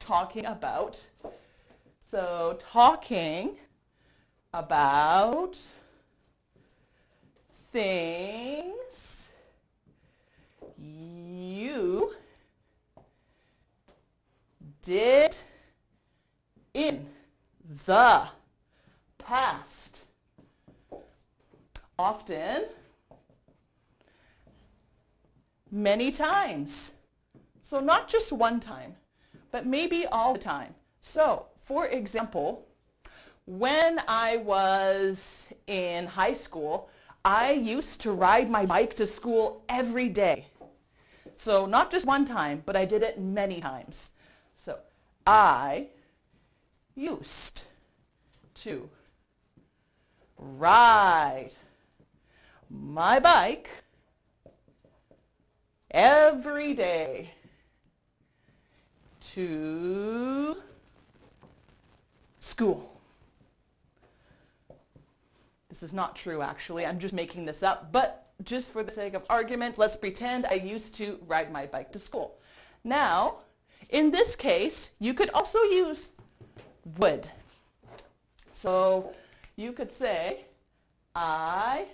talking about. So talking about things you did in the past. Often, many times. So not just one time, but maybe all the time. So, for example, when I was in high school, I used to ride my bike to school every day. So not just one time, but I did it many times. So I used to ride my bike every day to school. This is not true, actually. I'm just making this up, but just for the sake of argument, let's pretend I used to ride my bike to school. Now, in this case, you could also use would. So you could say, I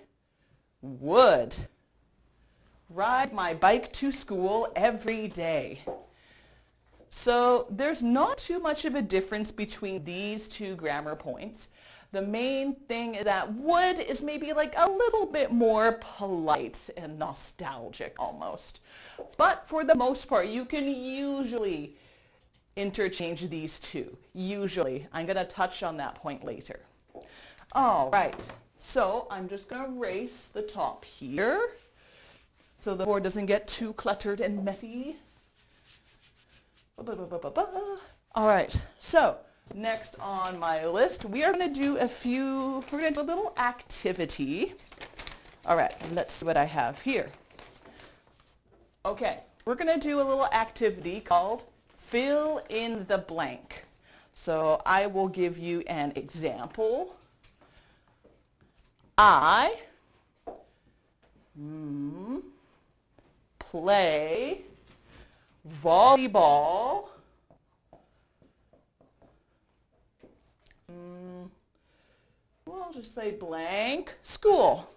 would ride my bike to school every day. So there's not too much of a difference between these two grammar points. The main thing is that would is maybe like a little bit more polite and nostalgic almost. But for the most part, you can usually interchange these two. Usually. I'm going to touch on that point later. All right. So I'm just going to erase the top here so the board doesn't get too cluttered and messy. All right. So next on my list, we are going to do a little activity. All right, let's see what I have here. Okay, we're going to do a little activity called fill in the blank. So I will give you an example. I play volleyball we'll just say blank school.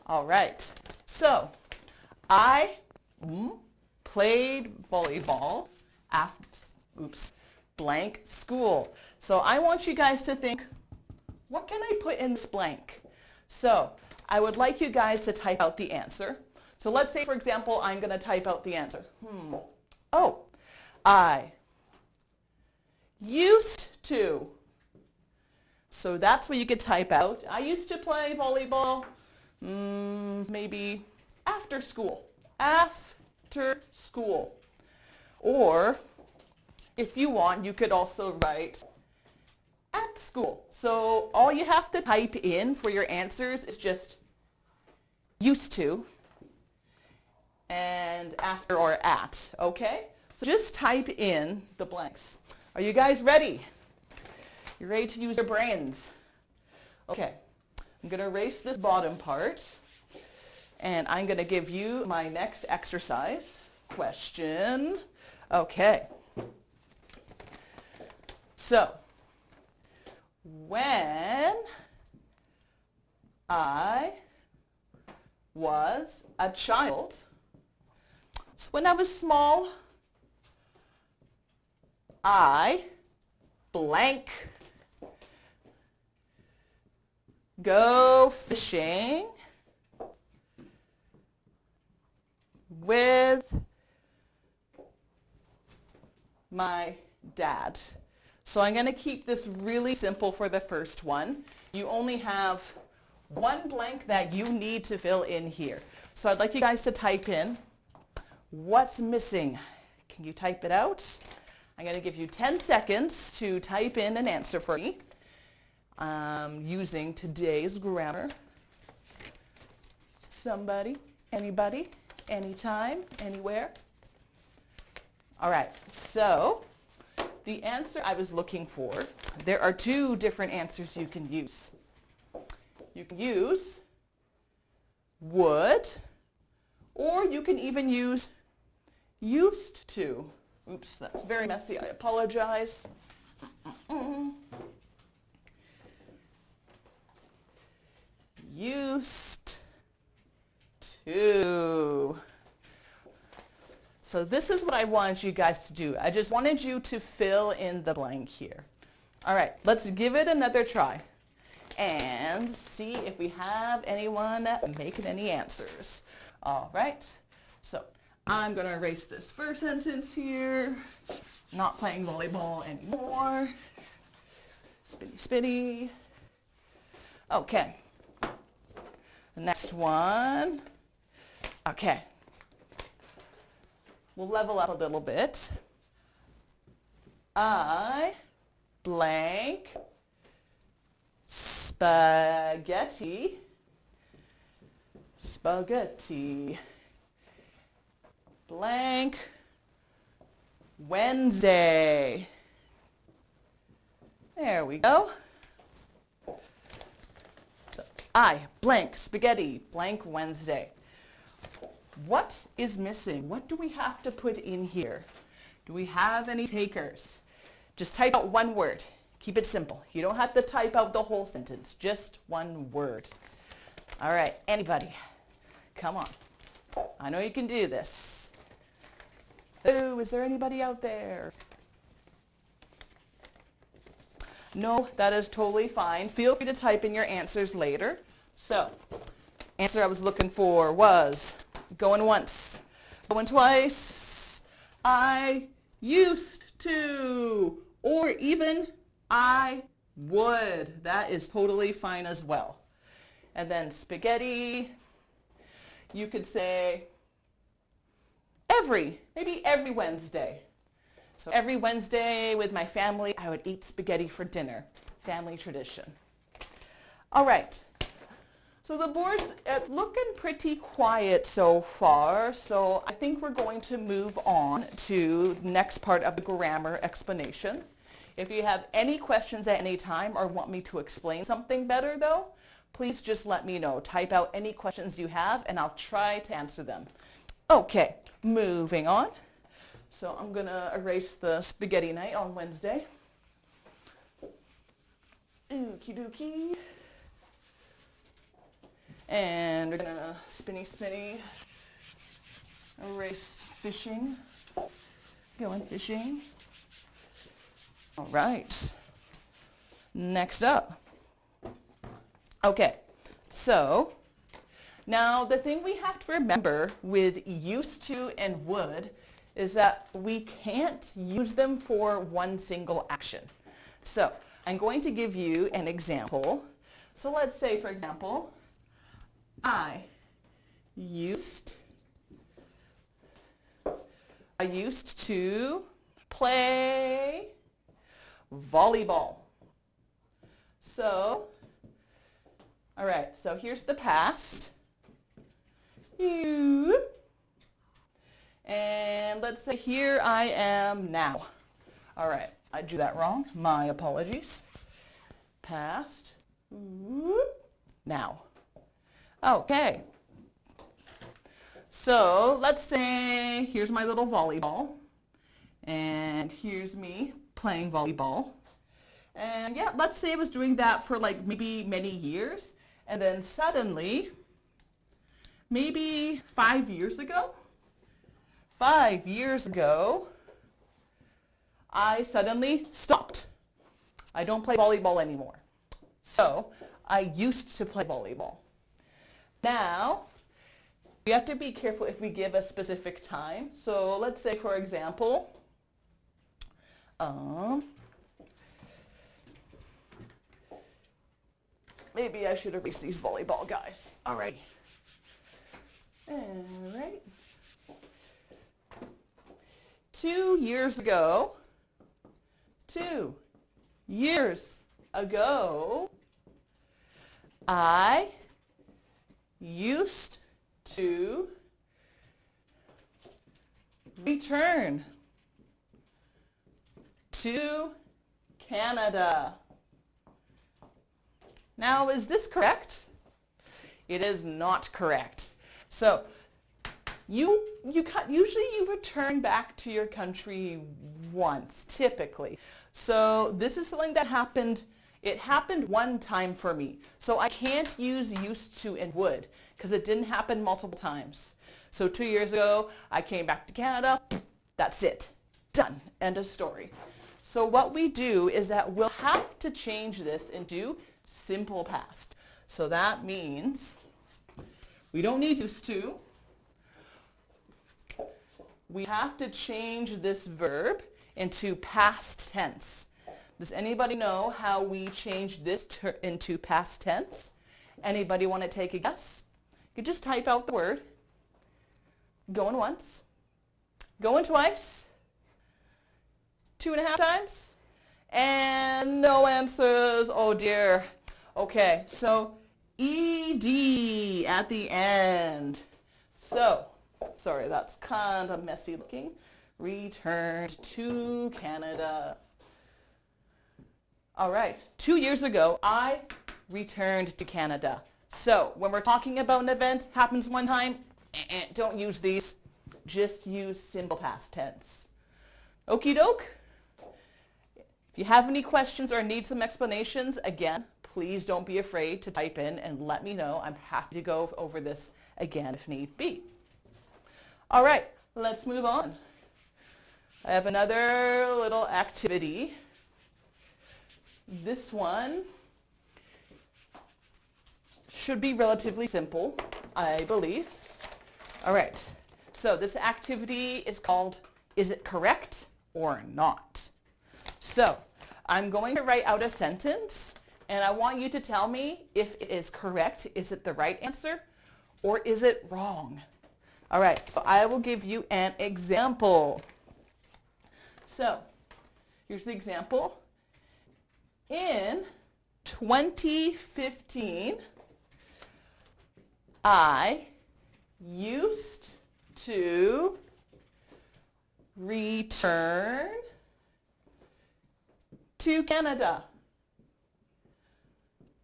All right. So I played volleyball after blank school. So I want you guys to think, what can I put in this blank? So I would like you guys to type out the answer. So let's say, for example, I'm going to type out the answer. Oh, I used to. So that's what you could type out. I used to play volleyball maybe after school. After school. Or if you want, you could also write at school. So all you have to type in for your answers is just used to and after or at, okay? So just type in the blanks. Are you guys ready? You ready to use your brains? Okay, I'm going to erase this bottom part, and I'm going to give you my next exercise question. Okay. So, when I was a child, so when I was small, I blank go fishing with my dad. So I'm going to keep this really simple for the first one. You only have one blank that you need to fill in here. So I'd like you guys to type in what's missing. Can you type it out? I'm going to give you 10 seconds to type in an answer for me using today's grammar. Somebody, anybody, anytime, anywhere. All right, so the answer I was looking for, there are two different answers you can use. You can use would, or you can even use used to. Oops, that's very messy. I apologize. Used to. So this is what I wanted you guys to do. I just wanted you to fill in the blank here. All right, let's give it another try and see if we have anyone making any answers. All right, so I'm going to erase this first sentence here. Not playing volleyball anymore. Spinny, spinny. Okay. The next one. Okay. We'll level up a little bit. I blank spaghetti blank Wednesday. There we go. So I blank spaghetti blank Wednesday. What is missing? What do we have to put in here? Do we have any takers? Just type out one word. Keep it simple. You don't have to type out the whole sentence. Just one word. All right, anybody? Come on. I know you can do this. Oh, is there anybody out there? No, that is totally fine. Feel free to type in your answers later. So, answer I was looking for was going once, going twice, I used to, or even I would. That is totally fine as well. And then spaghetti, you could say maybe every Wednesday. So every Wednesday with my family, I would eat spaghetti for dinner. Family tradition. All right. So the board's looking pretty quiet so far, so I think we're going to move on to the next part of the grammar explanation. If you have any questions at any time or want me to explain something better though, please just let me know. Type out any questions you have and I'll try to answer them. Okay, moving on. So I'm going to erase the spaghetti night on Wednesday. Okie dokie. And we're going to spinny, erase fishing, going fishing. All right, next up. Okay, so now the thing we have to remember with used to and would is that we can't use them for one single action. So I'm going to give you an example. So let's say, for example, I used to play volleyball. So, all right, so here's the past. And let's say here I am now. All right, I drew that wrong. My apologies. Past, now. Okay. So let's say here's my little volleyball. And here's me playing volleyball. And yeah, let's say I was doing that for like maybe many years. And then suddenly, maybe 5 years ago, I suddenly stopped. I don't play volleyball anymore. So I used to play volleyball. Now, we have to be careful if we give a specific time. So let's say, for example, maybe I should erase these volleyball guys. All right. All right. 2 years ago, I used to return to Canada. Now, is this correct? It is not correct. So Usually you return back to your country once, typically. So this is something that happened. It happened one time for me. So I can't use used to and would because it didn't happen multiple times. So 2 years ago, I came back to Canada. That's it. Done. End of story. So what we do is that we'll have to change this into simple past. So that means we don't need used to. We have to change this verb into past tense. Does anybody know how we change this into past tense? Anybody want to take a guess? You could just type out the word. Going once. Going twice. 2.5 times. And no answers. Oh dear. Okay, so ED at the end. So, sorry, that's kind of messy looking. Returned to Canada. All right, 2 years ago, I returned to Canada. So when we're talking about an event, happens one time, don't use these. Just use simple past tense. Okie doke. If you have any questions or need some explanations, again, please don't be afraid to type in and let me know. I'm happy to go over this again if need be. All right, let's move on. I have another little activity. This one should be relatively simple, I believe. All right, so this activity is called, is it correct or not? So I'm going to write out a sentence and I want you to tell me if it is correct, is it the right answer, or is it wrong? All right, so I will give you an example. So here's the example. In 2015, I used to return to Canada.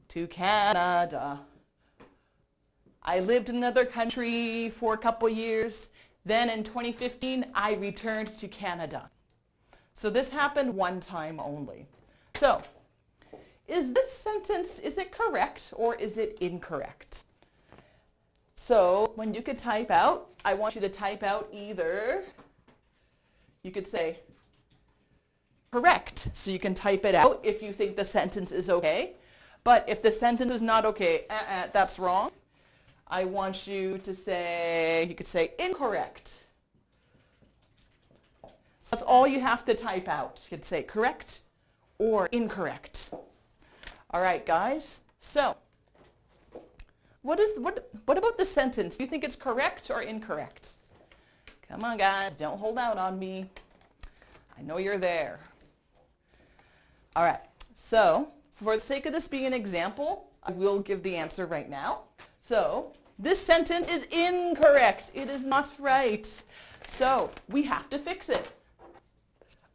To Canada. I lived in another country for a couple years. Then in 2015, I returned to Canada. So this happened one time only. So, is this sentence, is it correct or is it incorrect? So when you could type out, I want you to type out either, you could say correct. So you can type it out if you think the sentence is okay. But if the sentence is not okay, that's wrong. I want you to say, you could say incorrect. So that's all you have to type out. You could say correct or incorrect. All right, guys. So, what about the sentence? Do you think it's correct or incorrect? Come on, guys. Don't hold out on me. I know you're there. All right. So, for the sake of this being an example, I will give the answer right now. So, this sentence is incorrect. It is not right. So, we have to fix it.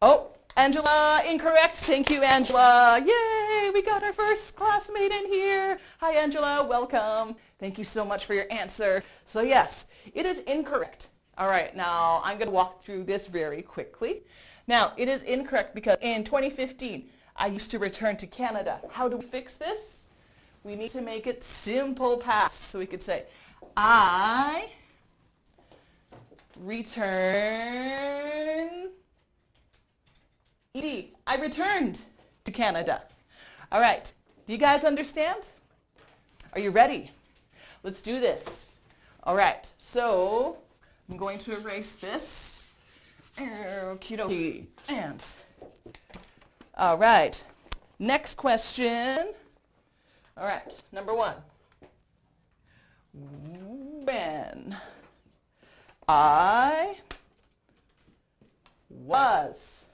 Oh, Angela, incorrect. Thank you, Angela. Yay, we got our first classmate in here. Hi, Angela, welcome. Thank you so much for your answer. So yes, it is incorrect. All right, now I'm going to walk through this very quickly. Now, it is incorrect because in 2015, I used to return to Canada. How do we fix this? We need to make it simple past. So we could say, I return ED. I returned to Canada. All right. Do you guys understand? Are you ready? Let's do this. All right. So I'm going to erase this. Okie dokie. And all right. Next question. All right. Number 1. When I was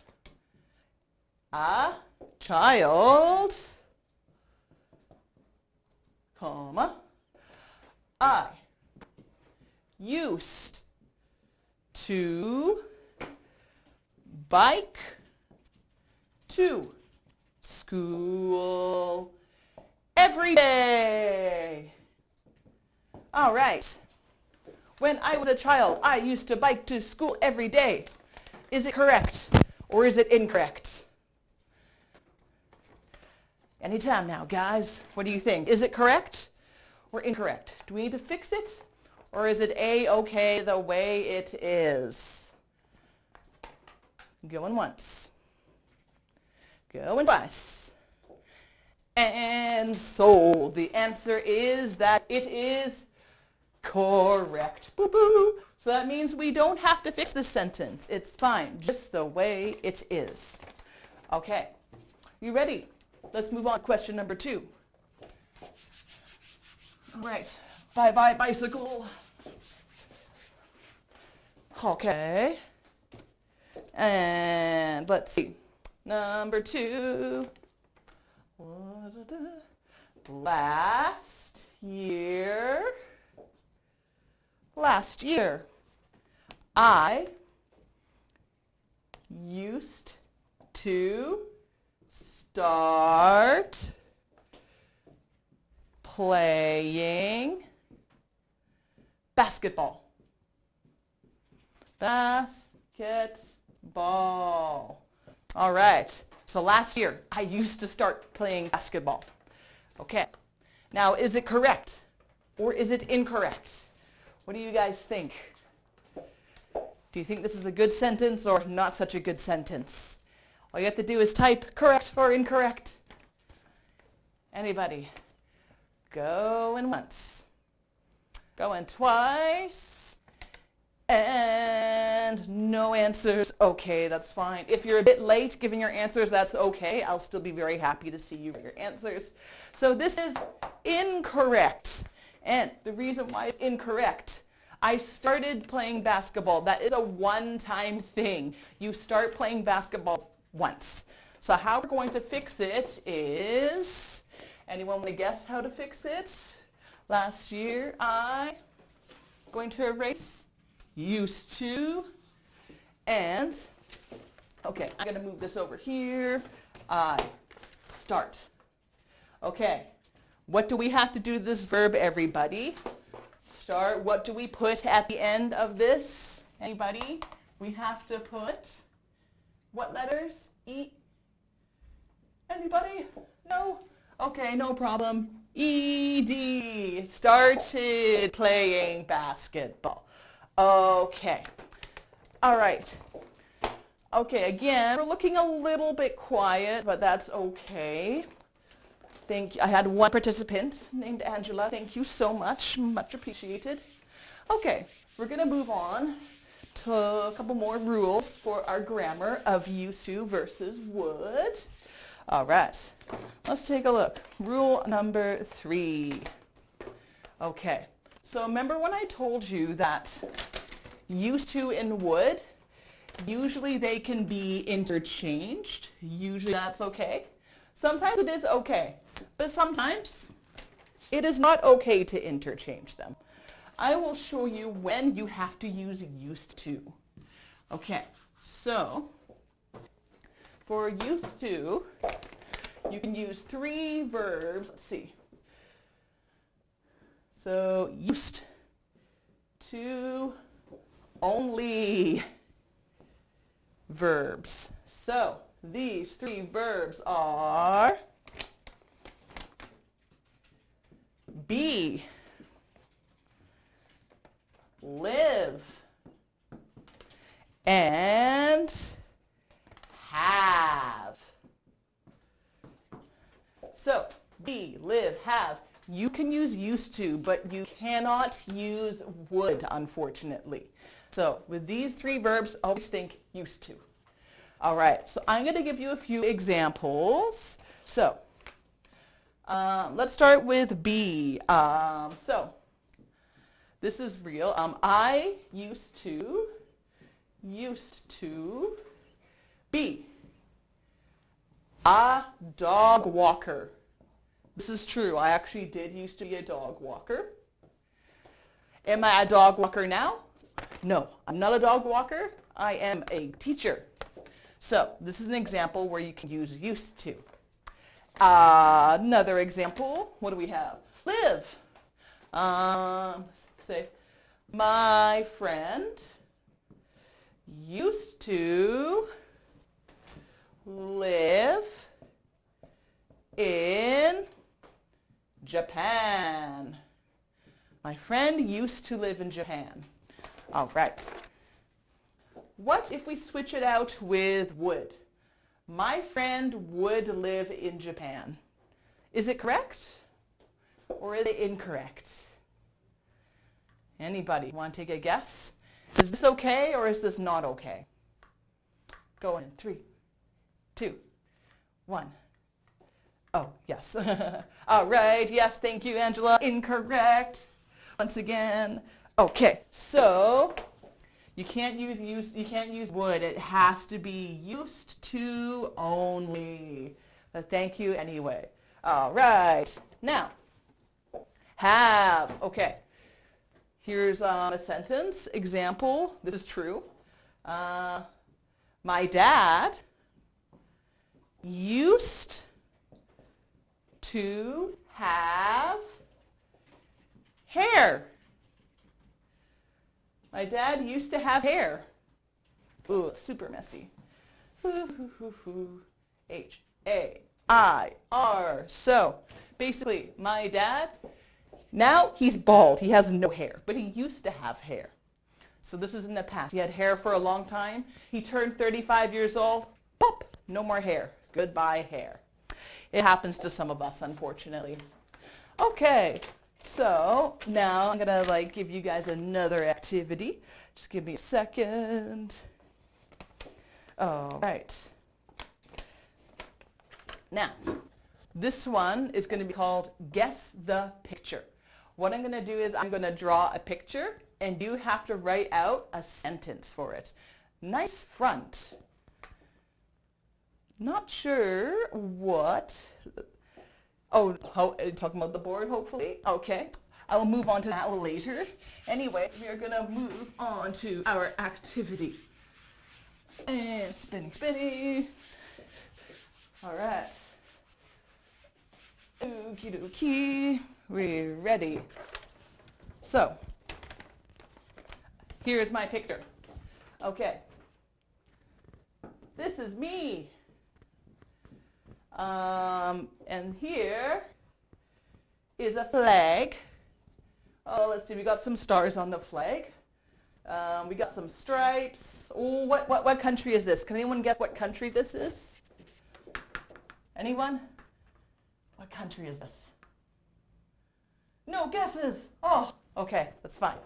a child, comma, I used to bike to school every day. All right. When I was a child, I used to bike to school every day. Is it correct or is it incorrect? Anytime now, guys. What do you think? Is it correct or incorrect? Do we need to fix it or is it A-okay the way it is? Going once. Going twice. And sold. The answer is that it is correct. Boo-boo. So that means we don't have to fix this sentence. It's fine, just the way it is. Okay, you ready? Let's move on to question number 2. All right, bye-bye bicycle. Okay, and let's see. Number 2. Last year, I used to start playing basketball. Basketball. All right. So last year, I used to start playing basketball. Okay. Now, is it correct or is it incorrect? What do you guys think? Do you think this is a good sentence or not such a good sentence? All you have to do is type correct or incorrect. Anybody? Going once. Going twice. And no answers. Okay, that's fine. If you're a bit late giving your answers, that's okay. I'll still be very happy to see you with your answers. So this is incorrect. And the reason why it's incorrect, I started playing basketball. That is a one-time thing. You start playing basketball once. So how we're going to fix it is, anyone want to guess how to fix it? Last year, going to erase used to, and, okay, I'm going to move this over here. Start. Okay, what do we have to do this verb, everybody? Start. What do we put at the end of this? Anybody? We have to put what letters? E? Anybody? No? Okay, no problem. ED. Started playing basketball. Okay. All right. Okay, again, we're looking a little bit quiet, but that's okay. I had one participant named Angela. Thank you so much. Much appreciated. Okay, we're going to move on to a couple more rules for our grammar of used to versus would. All right, let's take a look. Rule number 3. Okay, so remember when I told you that used to and would, usually they can be interchanged. Usually that's okay. Sometimes it is okay, but sometimes it is not okay to interchange them. I will show you when you have to use used to. Okay, so for used to, you can use 3 verbs. Let's see. So used to only verbs. So these 3 verbs are be, live, and have. So be, live, have. You can use used to, but you cannot use would, unfortunately. So with these 3 verbs, always think used to. All right, so I'm going to give you a few examples. So let's start with be. So this is real. I used to be a dog walker. This is true. I actually did used to be a dog walker. Am I a dog walker now? No, I'm not a dog walker. I am a teacher. So this is an example where you can use used to. Another example, what do we have? Live. Say, My friend used to live in Japan. My friend used to live in Japan. All right. What if we switch it out with would? My friend would live in Japan. Is it correct or is it incorrect? Anybody want to take a guess? Is this okay or is this not okay? Go in 3, 2, 1. Oh, yes. All right. Yes, thank you, Angela. Incorrect. Once again. Okay, so you can't use would. It has to be used to only. But thank you anyway. All right. Now, have. Okay. Here's a sentence example. This is true. My dad used to have hair. My dad used to have hair. Ooh, it's super messy. H-A-I-R. So basically, my dad, now he's bald. He has no hair, but he used to have hair. So this is in the past. He had hair for a long time. He turned 35 years old. Pop, no more hair. Goodbye hair. It happens to some of us, unfortunately. Okay, so now I'm gonna give you guys another activity. Just give me a second. All right. Now, this one is gonna be called Guess the Picture. What I'm gonna do is I'm gonna draw a picture and you have to write out a sentence for it. Nice front. Not sure what. Oh, talking about the board, hopefully? Okay. I will move on to that later. Anyway, we are going to move on to our activity. And spinny, spinny. All right. Okie dokie. We're ready. So, here's my picture. Okay. This is me. And here is a flag. Oh, let's see, we got some stars on the flag. We got some stripes. Oh, what country is this? Can anyone guess what country this is? Anyone? What country is this? No guesses. Oh, okay, that's fine.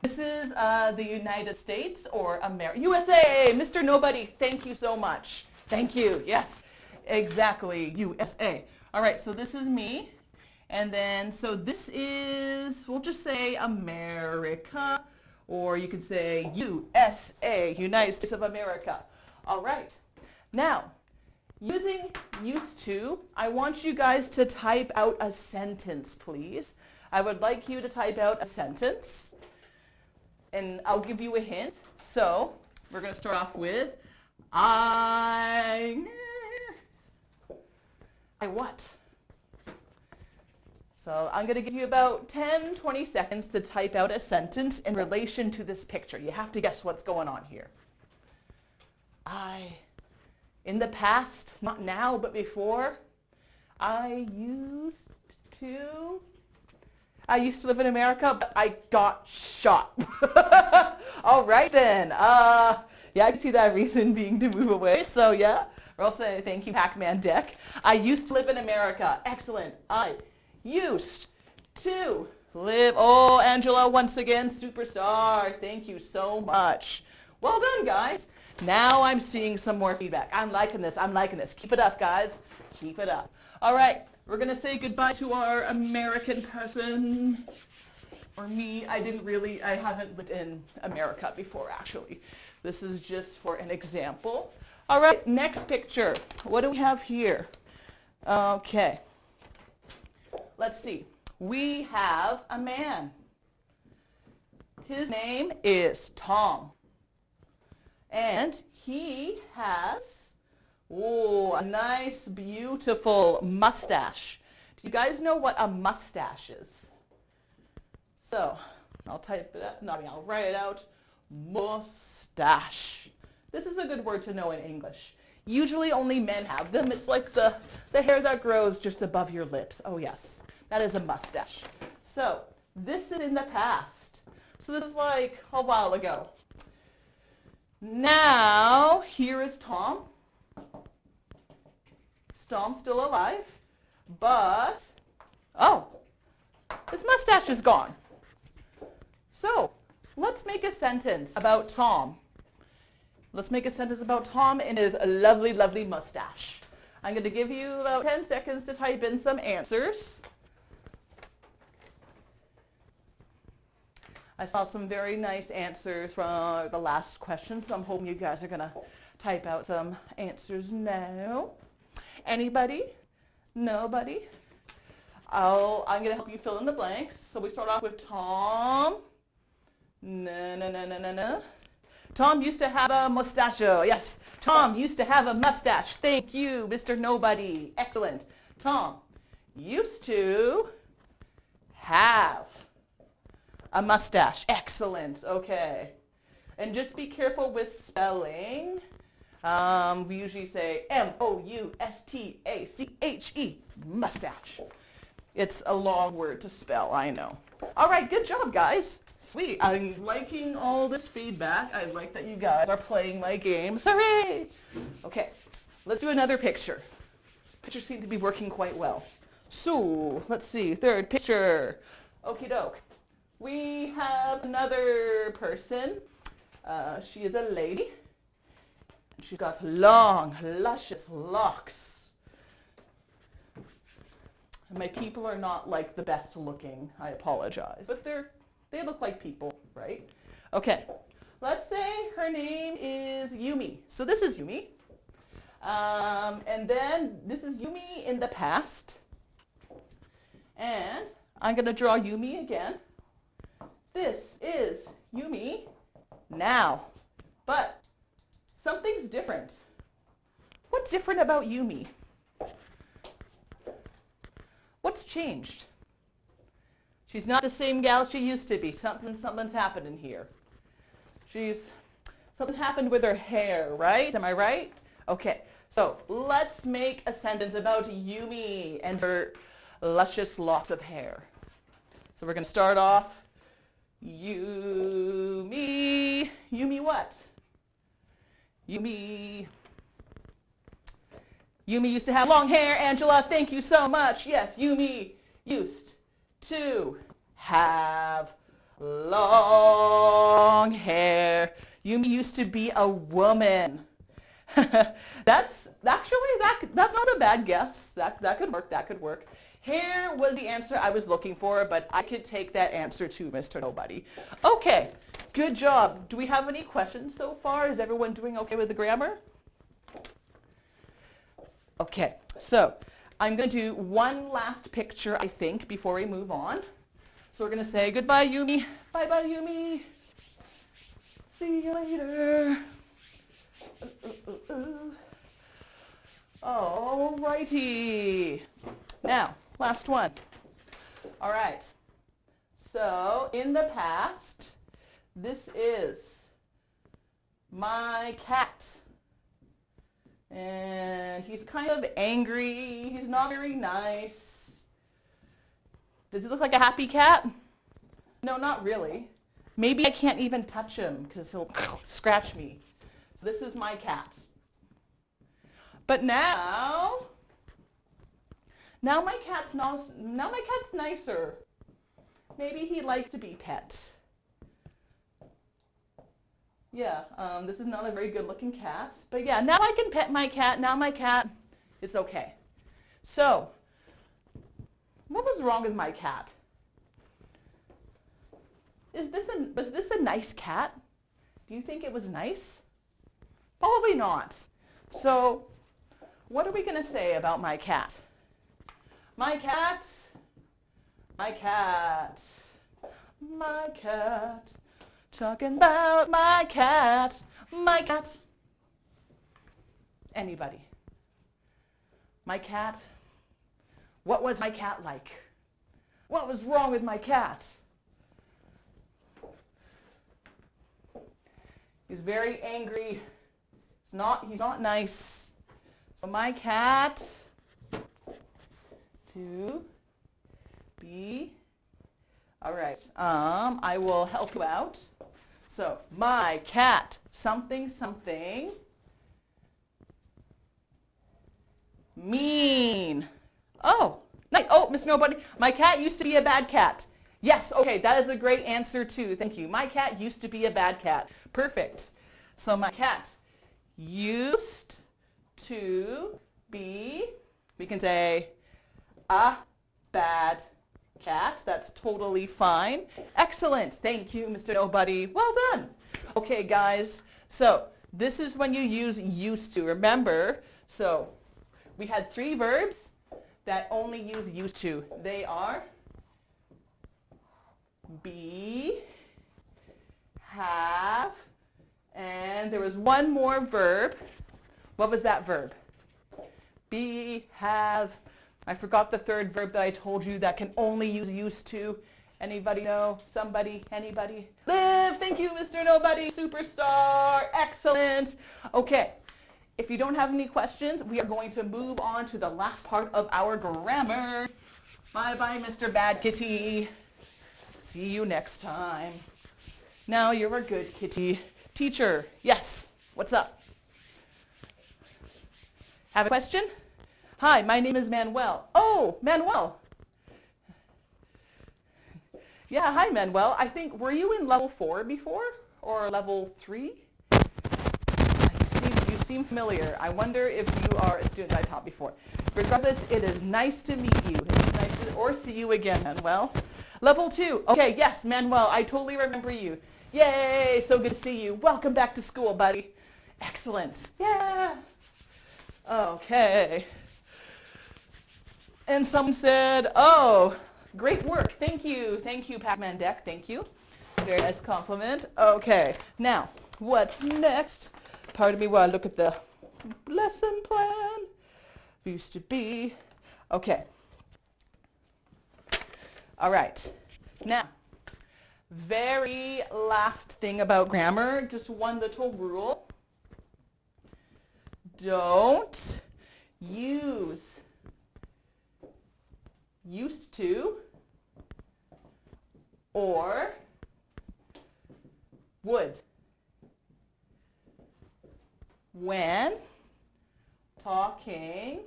This is the United States or America. USA, Mr. Nobody, thank you so much. Thank you, yes. Exactly, USA. All right, so this is me. And then, so this is, we'll just say America, or you could say USA, United States of America. All right. Now, using used to, I want you guys to type out a sentence, please. I would like you to type out a sentence, and I'll give you a hint. So, we're going to start off with, I what? So I'm going to give you about 10, 20 seconds to type out a sentence in relation to this picture. You have to guess what's going on here. In the past, not now, but before, I used to live in America, but I got shot. All right then. Yeah, I can see that reason being to move away. So yeah. Or I'll say thank you, Pac-Man Deck. I used to live in America. Excellent. I used to live. Oh, Angela, once again, superstar. Thank you so much. Well done, guys. Now I'm seeing some more feedback. I'm liking this. I'm liking this. Keep it up, guys. Keep it up. All right. We're going to say goodbye to our American person. Or me. I haven't lived in America before, actually. This is just for an example. All right, next picture. What do we have here? Okay. Let's see. We have a man. His name is Tom. And he has, a nice, beautiful mustache. Do you guys know what a mustache is? So, I'll type it out. No, I mean, I'll write it out. Mustache. This is a good word to know in English. Usually only men have them. It's like the hair that grows just above your lips. Oh yes, that is a mustache. So this is in the past. So this is like a while ago. Now, here is Tom. Is Tom still alive? But, oh, his mustache is gone. So, let's make a sentence about Tom. Let's make a sentence about Tom and his lovely, lovely mustache. I'm going to give you about 10 seconds to type in some answers. I saw some very nice answers from the last question, so I'm hoping you guys are going to type out some answers now. Anybody? Nobody? I'm going to help you fill in the blanks. So we start off with Tom. No. Tom used to have a mustachio. Yes, Tom used to have a mustache. Thank you, Mr. Nobody. Excellent. Tom used to have a mustache. Excellent. Okay. And just be careful with spelling. We usually say M-O-U-S-T-A-C-H-E, mustache. It's a long word to spell, I know. All right, good job, guys. Sweet. I'm liking all this feedback. I like that you guys are playing my games. Hooray! Okay, let's do another picture. Pictures seem to be working quite well. So, let's see, third picture. Okie doke. We have another person. She is a lady. She's got long, luscious locks. And my people are not like the best looking. I apologize. But they look like people, right? Okay. Let's say her name is Yumi. So this is Yumi. And then this is Yumi in the past. And I'm going to draw Yumi again. This is Yumi now. But something's different. What's different about Yumi? What's changed? She's not the same gal she used to be. Something's happening here. Something happened with her hair, right? Am I right? Okay, so let's make a sentence about Yumi and her luscious locks of hair. So we're going to start off, Yumi what? Yumi used to have long hair, Angela, thank you so much. Yes, Yumi used to have long hair. Yumi used to be a woman. That's not a bad guess. That could work. Hair was the answer I was looking for, but I could take that answer too, Mr. Nobody. Okay, good job. Do we have any questions so far? Is everyone doing okay with the grammar? Okay, so I'm going to do one last picture, I think, before we move on. So we're going to say goodbye, Yumi. Bye-bye, Yumi. See you later. All righty. Now, last one. All right. So in the past, this is my cat. And he's kind of angry. He's not very nice. Does he look like a happy cat? No, not really. Maybe I can't even touch him because he'll scratch me. So this is my cat. But now my cat's nicer. Maybe he likes to be pet. Yeah, this is not a very good looking cat. But yeah, now I can pet my cat. Now my cat is okay. So, what was wrong with my cat? Was this a nice cat? Do you think it was nice? Probably not. So, what are we going to say about my cat? My cat, my cat, my cat. Talking about my cat, my cat. Anybody? My cat? What was my cat like? What was wrong with my cat? He's very angry. He's not nice. So my cat to be, all right, I will help you out. So my cat, something, something, mean. Oh, nice. Oh, Mr. Nobody, my cat used to be a bad cat. Yes, okay, that is a great answer too. Thank you. My cat used to be a bad cat. Perfect. So my cat used to be, we can say, a bad cat. That's totally fine. Excellent. Thank you, Mr. Nobody. Well done. Okay, guys. So this is when you use used to. Remember, so we had 3 verbs that only use used to. They are be, have, and there was one more verb. What was that verb? Be, have. I forgot the third verb that I told you that can only use used to. Anybody know? Somebody? Anybody? Live! Thank you, Mr. Nobody. Superstar. Excellent. Okay. If you don't have any questions, we are going to move on to the last part of our grammar. Bye-bye, Mr. Bad Kitty. See you next time. Now you're a good kitty. Teacher, yes. What's up? Have a question? Hi, my name is Manuel. Oh, Manuel. Yeah, hi, Manuel. I think, were you in level 4 before? Or level 3? You seem familiar. I wonder if you are a student I taught before. Regardless, it is nice to meet you. It is nice to, or see you again, Manuel. Level 2. Okay, yes, Manuel, I totally remember you. Yay, so good to see you. Welcome back to school, buddy. Excellent. Yeah. Okay. And someone said, oh, great work. Thank you. Thank you, Pac-Man Deck. Thank you. Very nice compliment. Okay. Now, what's next? Pardon me while I look at the lesson plan. Used to be. Okay. All right. Now, very last thing about grammar, just one little rule. Don't use used to or would when talking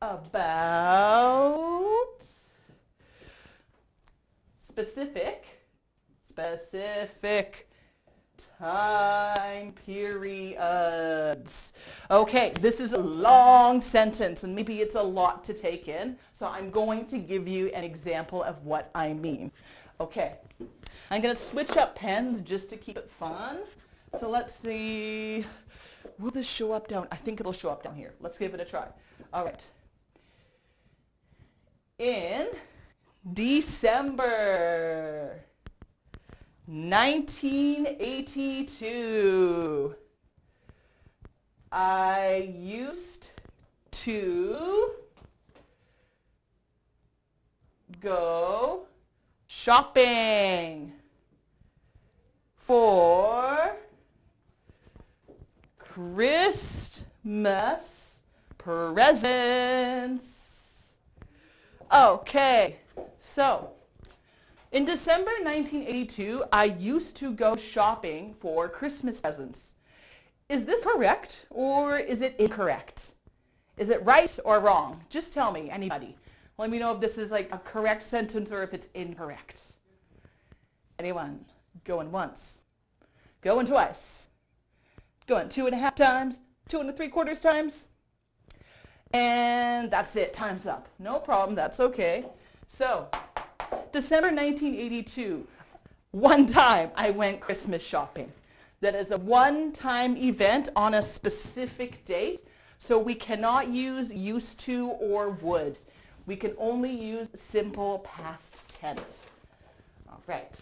about specific time periods. Okay, this is a long sentence and maybe it's a lot to take in, so I'm going to give you an example of what I mean. Okay, I'm going to switch up pens just to keep it fun. So let's see, will this show up down? I think it'll show up down here. Let's give it a try. All right. In December 1982, I used to go shopping for Christmas presents. Okay, so in December 1982, I used to go shopping for Christmas presents. Is this correct or is it incorrect? Is it right or wrong? Just tell me, anybody. Let me know if this is like a correct sentence or if it's incorrect. Anyone? Going once. Going twice. Going 2.5 times. 2 3/4 times. And that's it. Time's up. No problem. That's okay. So, December 1982, one time I went Christmas shopping. That is a one-time event on a specific date, so we cannot use used to or would. We can only use simple past tense. All right.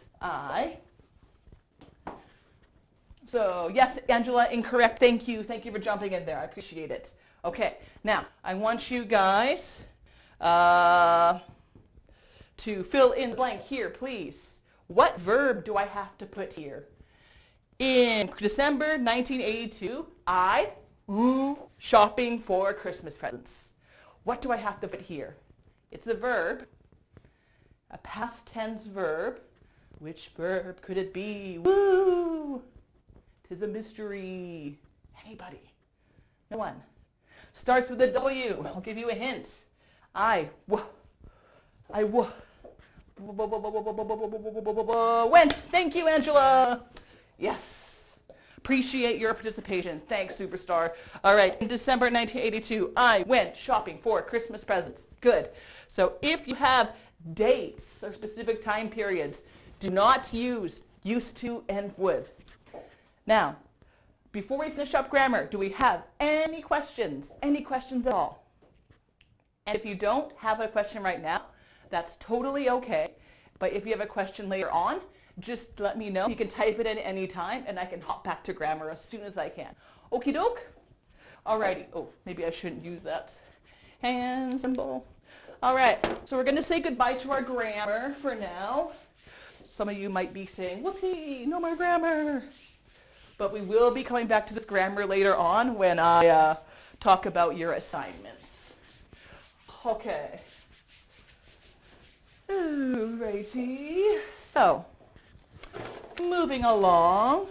So, yes, Angela, incorrect. Thank you. Thank you for jumping in there. I appreciate it. Okay. Now, I want you guys to fill in the blank here, please. What verb do I have to put here? In December 1982, I shopping for Christmas presents. What do I have to put here? It's a verb, a past tense verb. Which verb could it be? Woo! 'Tis a mystery. Anybody? No one. Starts with a W. I'll give you a hint. Went. Thank you, Angela. Yes. Appreciate your participation. Thanks, superstar. All right. In December 1982, I went shopping for Christmas presents. Good. So if you have dates or specific time periods, do not use used to and would. Now, before we finish up grammar, do we have any questions? Any questions at all? And if you don't have a question right now, that's totally okay. But if you have a question later on, just let me know. You can type it in any time, and I can hop back to grammar as soon as I can. Okie doke? Alrighty. Oh, maybe I shouldn't use that hand symbol. All right. So we're going to say goodbye to our grammar for now. Some of you might be saying, whoopee, no more grammar. But we will be coming back to this grammar later on when I talk about your assignments. Okay. Alrighty. So, moving along.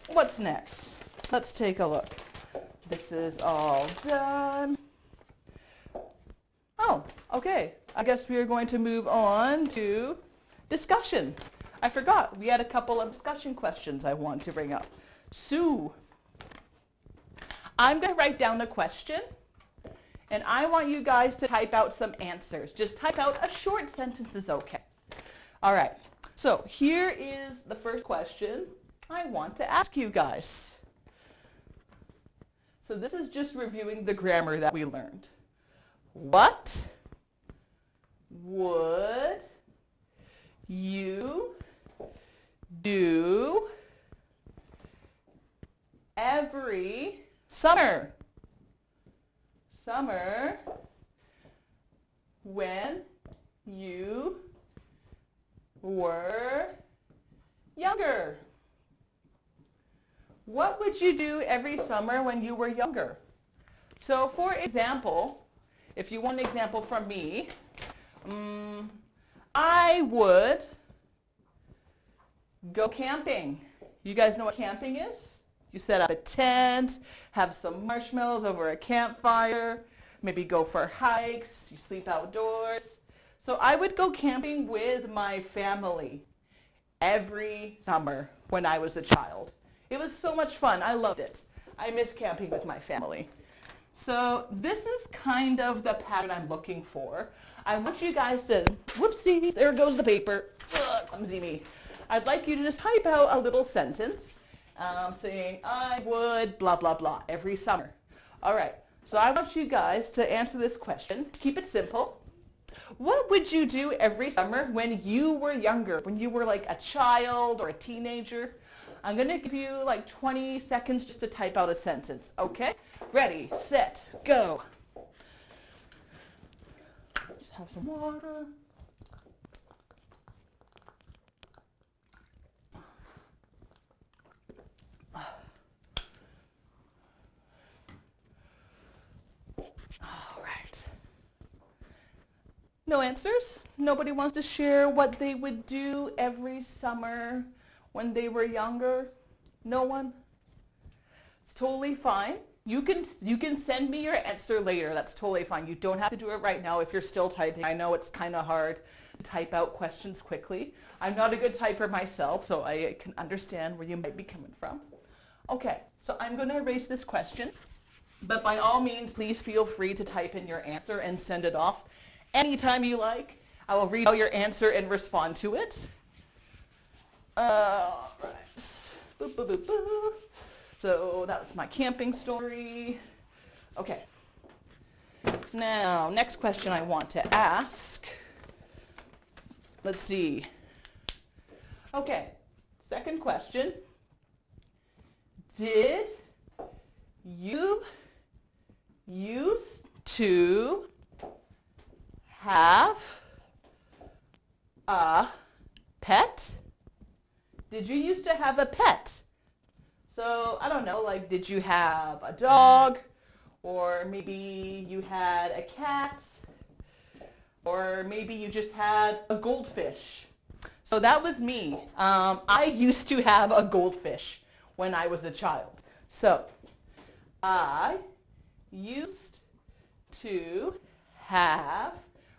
What's next? Let's take a look. This is all done. Oh, okay. I guess we are going to move on to discussion. I forgot. We had a couple of discussion questions I want to bring up. Sue, I'm going to write down a question, and I want you guys to type out some answers. Just type out a short sentence is okay. All right. So here is the first question I want to ask you guys. So this is just reviewing the grammar that we learned. What would you do every summer? Summer when you were younger. What would you do every summer when you were younger? So for example, if you want an example from me, I would go camping. You guys know what camping is? You set up a tent, have some marshmallows over a campfire, maybe go for hikes, you sleep outdoors. So I would go camping with my family every summer when I was a child. It was so much fun. I loved it. I miss camping with my family. So this is kind of the pattern I'm looking for. I want you guys to, whoopsies, there goes the paper. Ugh, clumsy me. I'd like you to just type out a little sentence saying, I would blah, blah, blah every summer. All right, so I want you guys to answer this question. Keep it simple. What would you do every summer when you were younger, when you were like a child or a teenager? I'm going to give you like 20 seconds just to type out a sentence, okay? Ready, set, go. Just have some water. All right. No answers? Nobody wants to share what they would do every summer when they were younger? No one? It's totally fine. You can send me your answer later. That's totally fine. You don't have to do it right now if you're still typing. I know it's kind of hard to type out questions quickly. I'm not a good typer myself, so I can understand where you might be coming from. Okay, so I'm going to erase this question, but by all means, please feel free to type in your answer and send it off anytime you like. I will read out your answer and respond to it. All right. Boo, boo, boo, boo. So that was my camping story. Okay. Now, next question I want to ask. Let's see. Okay. Second question. Did you used to have a pet? Did you used to have a pet? So I don't know, like did you have a dog? Or maybe you had a cat? Or maybe you just had a goldfish? So that was me. I used to have a goldfish when I was a child. So I used to have,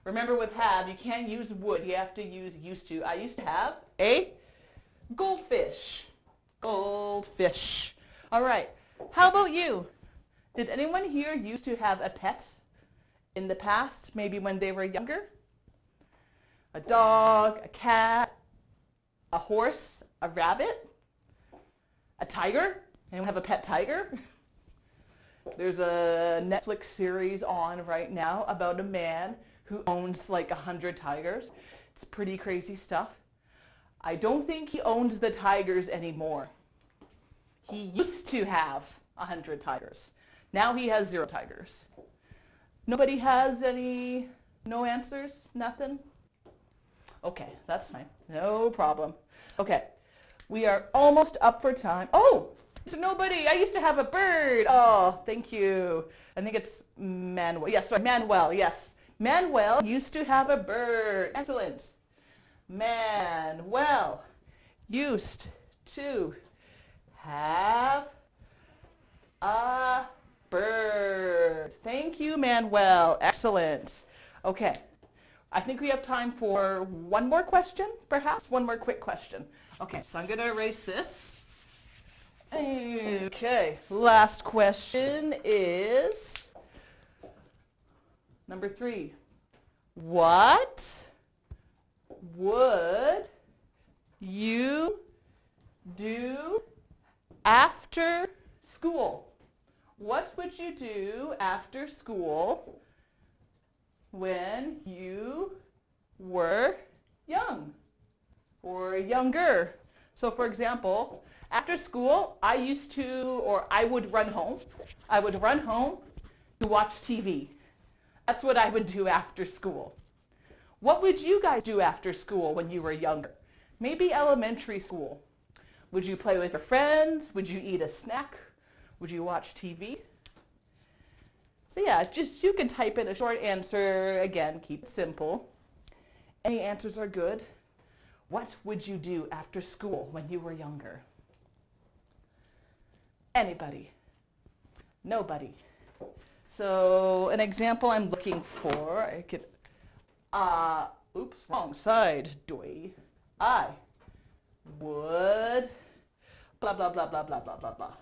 remember with have, you can't use would, you have to use used to. I used to have a goldfish. Goldfish. All right. How about you? Did anyone here used to have a pet in the past, maybe when they were younger? A dog, a cat, a horse, a rabbit, a tiger? Anyone have a pet tiger? There's a Netflix series on right now about a man who owns like 100 tigers. It's pretty crazy stuff. I don't think he owns the tigers anymore. He used to have 100 tigers. Now he has 0 tigers. Nobody has any, no answers? Nothing? Okay, that's fine. No problem. Okay, we are almost up for time. Oh, it's nobody. I used to have a bird. Oh, thank you. I think it's Manuel. Yes, sorry, Manuel, yes. Manuel used to have a bird. Excellent. Manuel used to have a bird. Thank you, Manuel. Excellent. Okay. I think we have time for one more question, perhaps. One more quick question. Okay, so I'm going to erase this. Okay, last question is number 3. What would you do after school? What would you do after school when you were young or younger? So for example, after school, I would run home. I would run home to watch TV. That's what I would do after school. What would you guys do after school when you were younger? Maybe elementary school. Would you play with your friends? Would you eat a snack? Would you watch TV? So yeah, just you can type in a short answer. Again, keep it simple. Any answers are good. What would you do after school when you were younger? Anybody? Nobody. So an example I'm looking for, I could, oops, wrong side, doy. I would, blah, blah, blah, blah, blah, blah, blah, blah.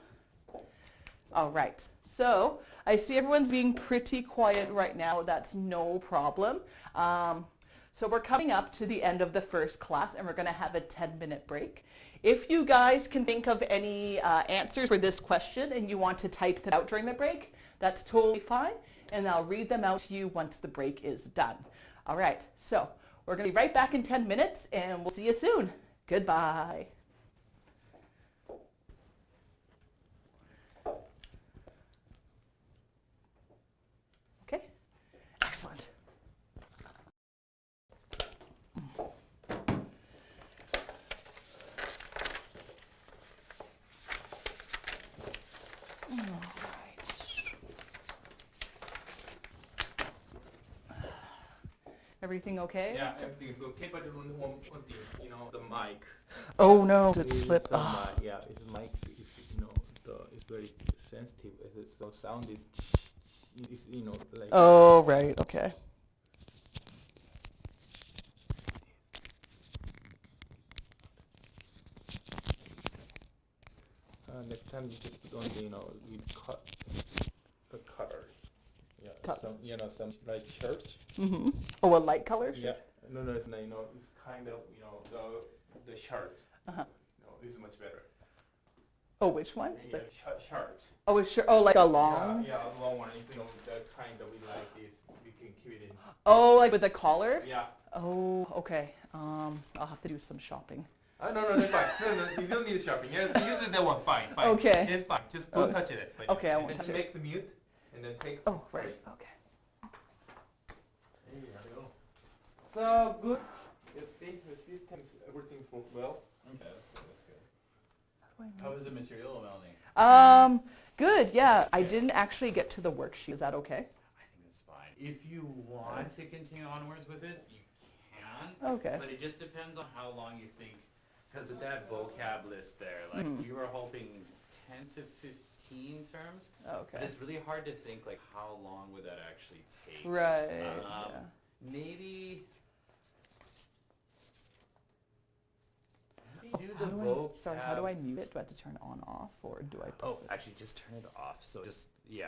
All right, so I see everyone's being pretty quiet right now. That's no problem. So we're coming up to the end of the first class and we're gonna have a 10-minute break. If you guys can think of any answers for this question and you want to type them out during the break, that's totally fine, and I'll read them out to you once the break is done. All right, so we're gonna be right back in 10 minutes and we'll see you soon. Goodbye. Okay, excellent. Everything okay? Yeah, everything is okay, but one thing, the mic. Oh no, it slipped. Oh. Yeah, it's mic is, it's very sensitive. So sound is, like. Oh, right, okay. Next time you just put on the, you cut the color. Yeah, some like shirt. Mm-hmm. Oh, a light color shirt? Yeah, no, it's kind of, the shirt. Uh-huh. This is much better. Oh, which one? Yeah, shirt. Oh, a shirt. Oh, like a long? Yeah, a long one. It's, the kind of like this. You can keep it in. Oh, like with a collar? Yeah. Oh, okay. I'll have to do some shopping. No, that's fine. No, you don't need shopping. Yes, use that one. Fine. Okay. It's fine. Just don't touch it. But okay, I won't touch it. And then make the mute, and then take. Oh, right. Okay. There you go. So good. You see, the system, everything's worked well. Okay, that's good. I How is the material, Melanie? Good, yeah. I didn't actually get to the worksheet. Is that okay? I think it's fine. If you want to continue onwards with it, you can. Okay. But it just depends on how long you think. Because with that vocab list there, like we were hoping 10 to 15 terms. But Okay. it's really hard to think like how long would that actually take. Right, yeah. Maybe do the How do vocab. sorry, how do I mute it? Do I have to turn it on, off, or do I press Oh, it? actually, just turn it off. So just yeah.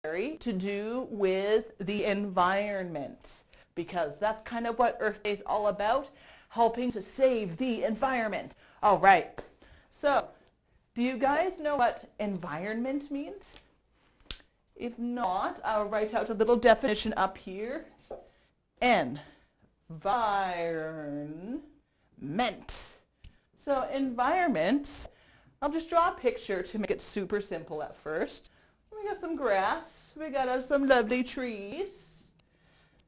to do with the environment, because that's kind of what Earth Day is all about, helping to save the environment. All right, so do you guys know what environment means? If not, I'll write out a little definition up here. Environment. So environment, I'll just draw a picture to make it super simple at first. We got some grass, we got some lovely trees,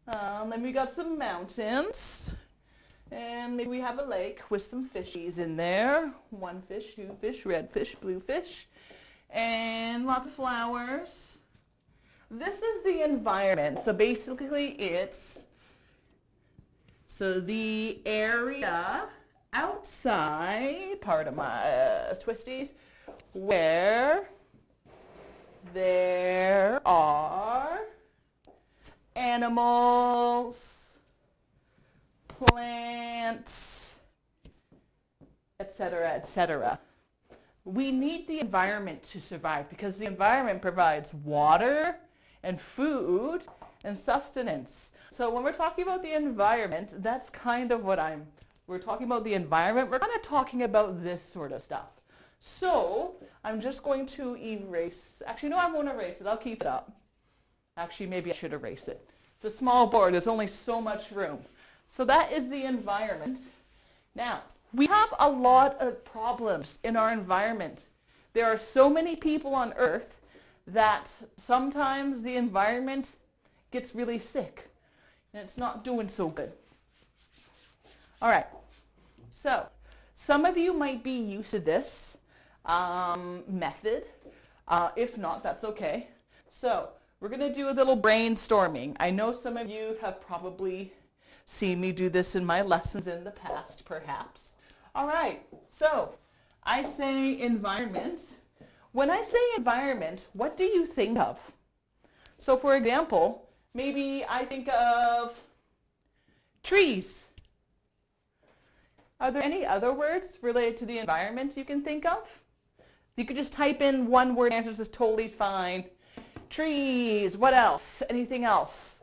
then we got some mountains, and maybe we have a lake with some fishies in there. 1 fish, 2 fish, red fish, blue fish, and lots of flowers. This is the environment. So basically it's the area outside, part of my twisties, where there are animals, plants, etc., etc. We need the environment to survive because the environment provides water and food and sustenance. So when we're talking about the environment, that's kind of what we're talking about the environment. We're kind of talking about this sort of stuff. So I'm just going to erase, actually no, I won't erase it, I'll keep it up. Actually, maybe I should erase it. It's a small board, there's only so much room. So that is the environment. Now, we have a lot of problems in our environment. There are so many people on Earth that sometimes the environment gets really sick and it's not doing so good. All right, so some of you might be used to this method. If not, that's okay. So we're going to do a little brainstorming. I know some of you have probably seen me do this in my lessons in the past, perhaps. All right, so I say environment. When I say environment, what do you think of? So for example, maybe I think of trees. Are there any other words related to the environment you can think of? You could just type in one word, answers is totally fine. Trees, what else? Anything else?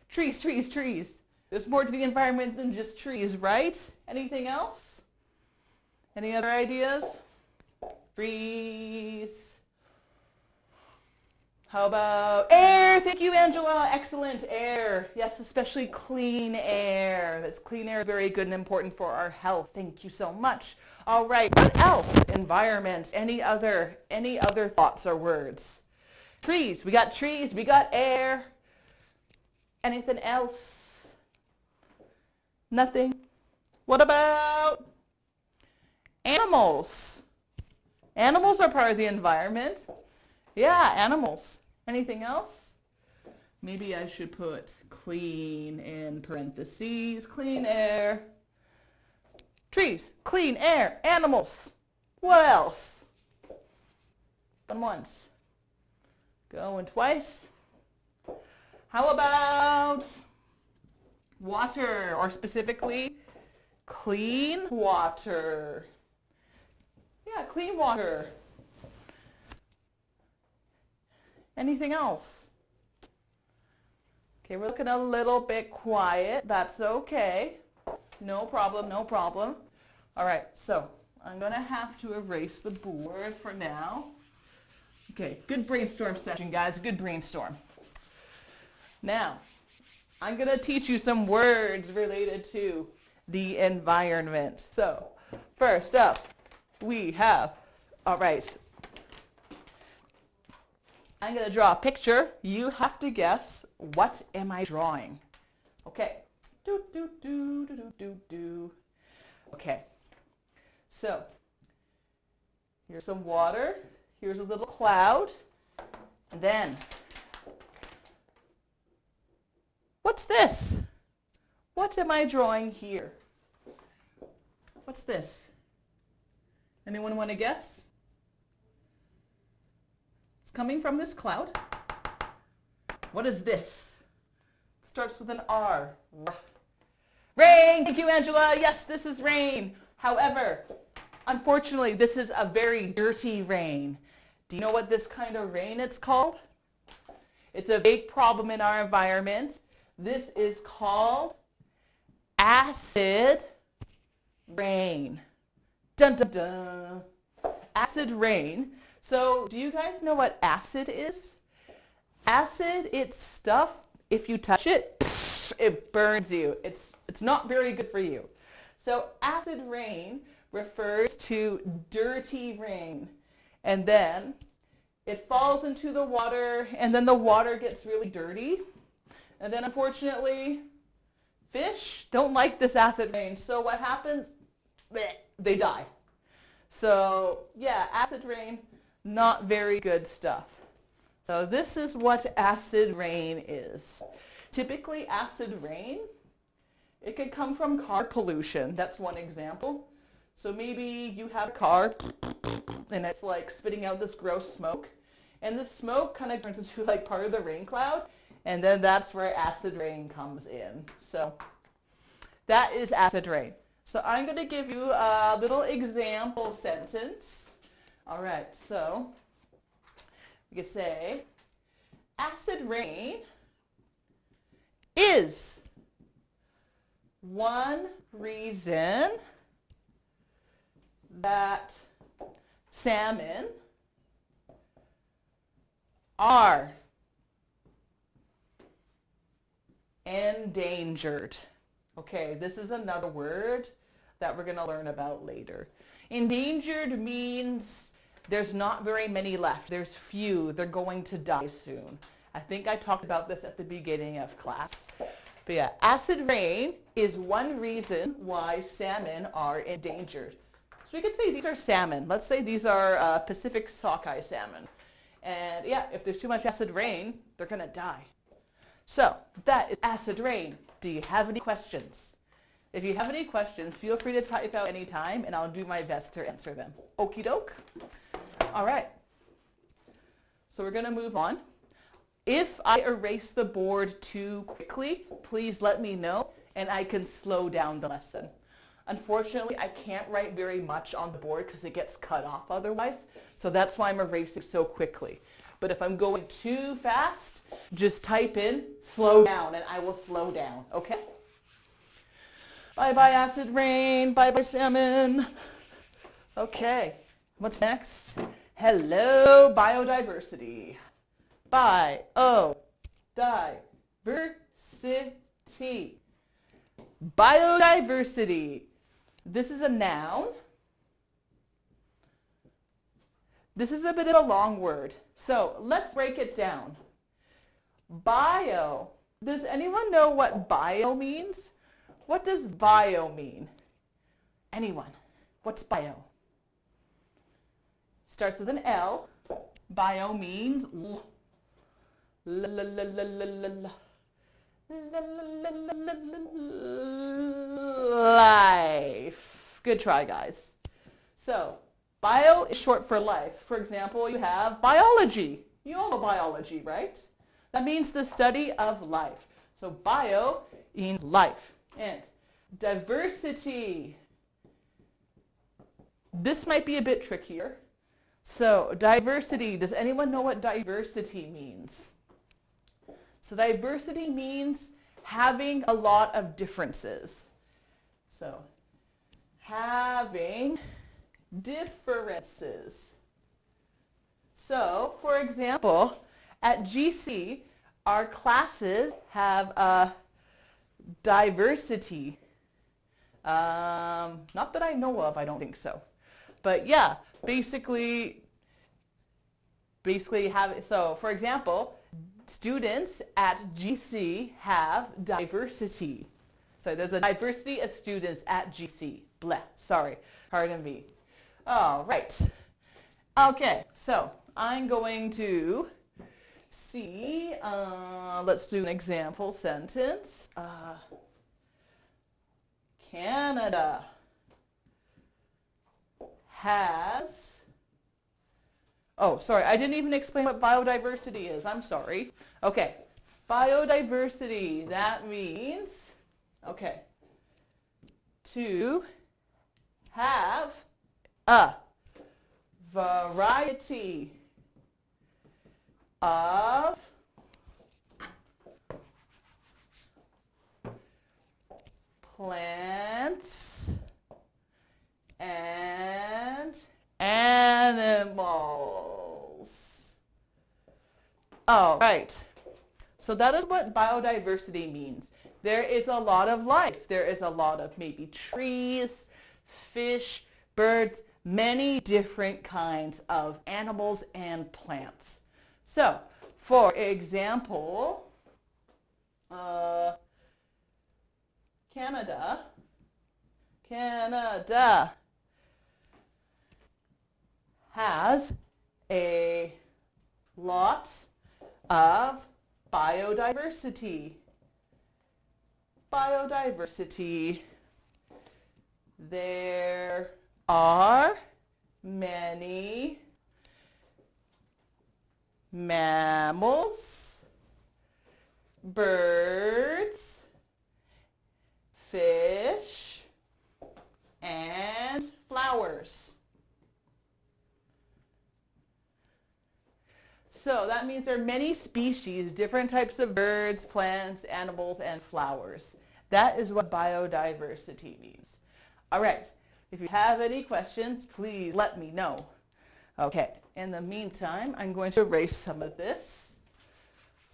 Trees, trees, trees. There's more to the environment than just trees, right? Anything else? Any other ideas? Trees. How about air? Thank you, Angela. Excellent, air. Yes, especially clean air. That's clean air is very good and important for our health. Thank you so much. All right, what else? Environment. Any other thoughts or words? Trees. We got trees. We got air. Anything else? Nothing. What about animals? Animals are part of the environment. Yeah, animals. Anything else? Maybe I should put clean in parentheses. Clean air. Trees, clean air, animals. What else? Going once. Going twice. How about water, or specifically clean water? Yeah, clean water. Anything else? Okay, we're looking a little bit quiet. That's okay. No problem, no problem. All right, so I'm going to have to erase the board for now. Okay, good brainstorm session, guys. Good brainstorm. Now, I'm going to teach you some words related to the environment. So, first up, we have, all right, I'm going to draw a picture. You have to guess, what am I drawing? Okay. Do, do, do, do, do, do, do. Okay. So, here's some water. Here's a little cloud. And then, what's this? What am I drawing here? What's this? Anyone want to guess? It's coming from this cloud. What is this? It starts with an R. Rain! Thank you, Angela. Yes, this is rain. However, unfortunately, this is a very dirty rain. Do you know what this kind of rain it's called? It's a big problem in our environment. This is called acid rain. Dun dun dun. Acid rain. So do you guys know what acid is? Acid, it's stuff, if you touch it, it burns you. It's not very good for you. So acid rain refers to dirty rain. And then it falls into the water, and then the water gets really dirty. And then unfortunately, fish don't like this acid rain. So what happens? They die. So yeah, acid rain, not very good stuff. So this is what acid rain is. Typically acid rain, it could come from car pollution. That's one example. So maybe you have a car and it's like spitting out this gross smoke. And the smoke kind of turns into like part of the rain cloud. And then that's where acid rain comes in. So that is acid rain. So I'm going to give you a little example sentence. All right, so we can say, acid rain is one reason that salmon are endangered. Okay, this is another word that we're going to learn about later. Endangered means there's not very many left. There's few. They're going to die soon. I think I talked about this at the beginning of class. But yeah, acid rain is one reason why salmon are endangered. So we could say these are salmon. Let's say these are Pacific sockeye salmon. And yeah, if there's too much acid rain, they're going to die. So that is acid rain. Do you have any questions? If you have any questions, feel free to type out any time and I'll do my best to answer them. Okie doke. All right. So we're going to move on. If I erase the board too quickly, please let me know and I can slow down the lesson. Unfortunately, I can't write very much on the board because it gets cut off otherwise. So that's why I'm erasing so quickly. But if I'm going too fast, just type in slow down and I will slow down, okay? Bye-bye acid rain, bye-bye salmon. Okay, what's next? Hello, biodiversity. Biodiversity. Biodiversity. This is a noun. This is a bit of a long word. So let's break it down. Bio. Does anyone know what bio means? What does bio mean? Anyone? What's bio? Starts with an L. Bio means life. Good try, guys. So bio is short for life. For example, you have biology. You all know biology, right? That means the study of life. So bio means life. And diversity. This might be a bit trickier. So diversity, does anyone know what diversity means? So diversity means having a lot of differences. So having differences. So, for example, at GC, our classes have a diversity. Not that I know of, I don't think so. But yeah, basically so for example, students at GC have diversity. So there's a diversity of students at GC. Bleh, sorry, pardon me. All right. Okay, so I'm going to see, let's do an example sentence. Canada has, oh, sorry, I didn't even explain what biodiversity is. I'm sorry. Okay, biodiversity, that means, okay, to have a variety of plants, and animals. All right. So that is what biodiversity means. There is a lot of life. There is a lot of maybe trees, fish, birds, many different kinds of animals and plants. So, for example, Canada has a lot of biodiversity. There are many mammals, birds, fish, and flowers. So that means there are many species, different types of birds, plants, animals, and flowers. That is what biodiversity means. All right, if you have any questions, please let me know. Okay, in the meantime, I'm going to erase some of this.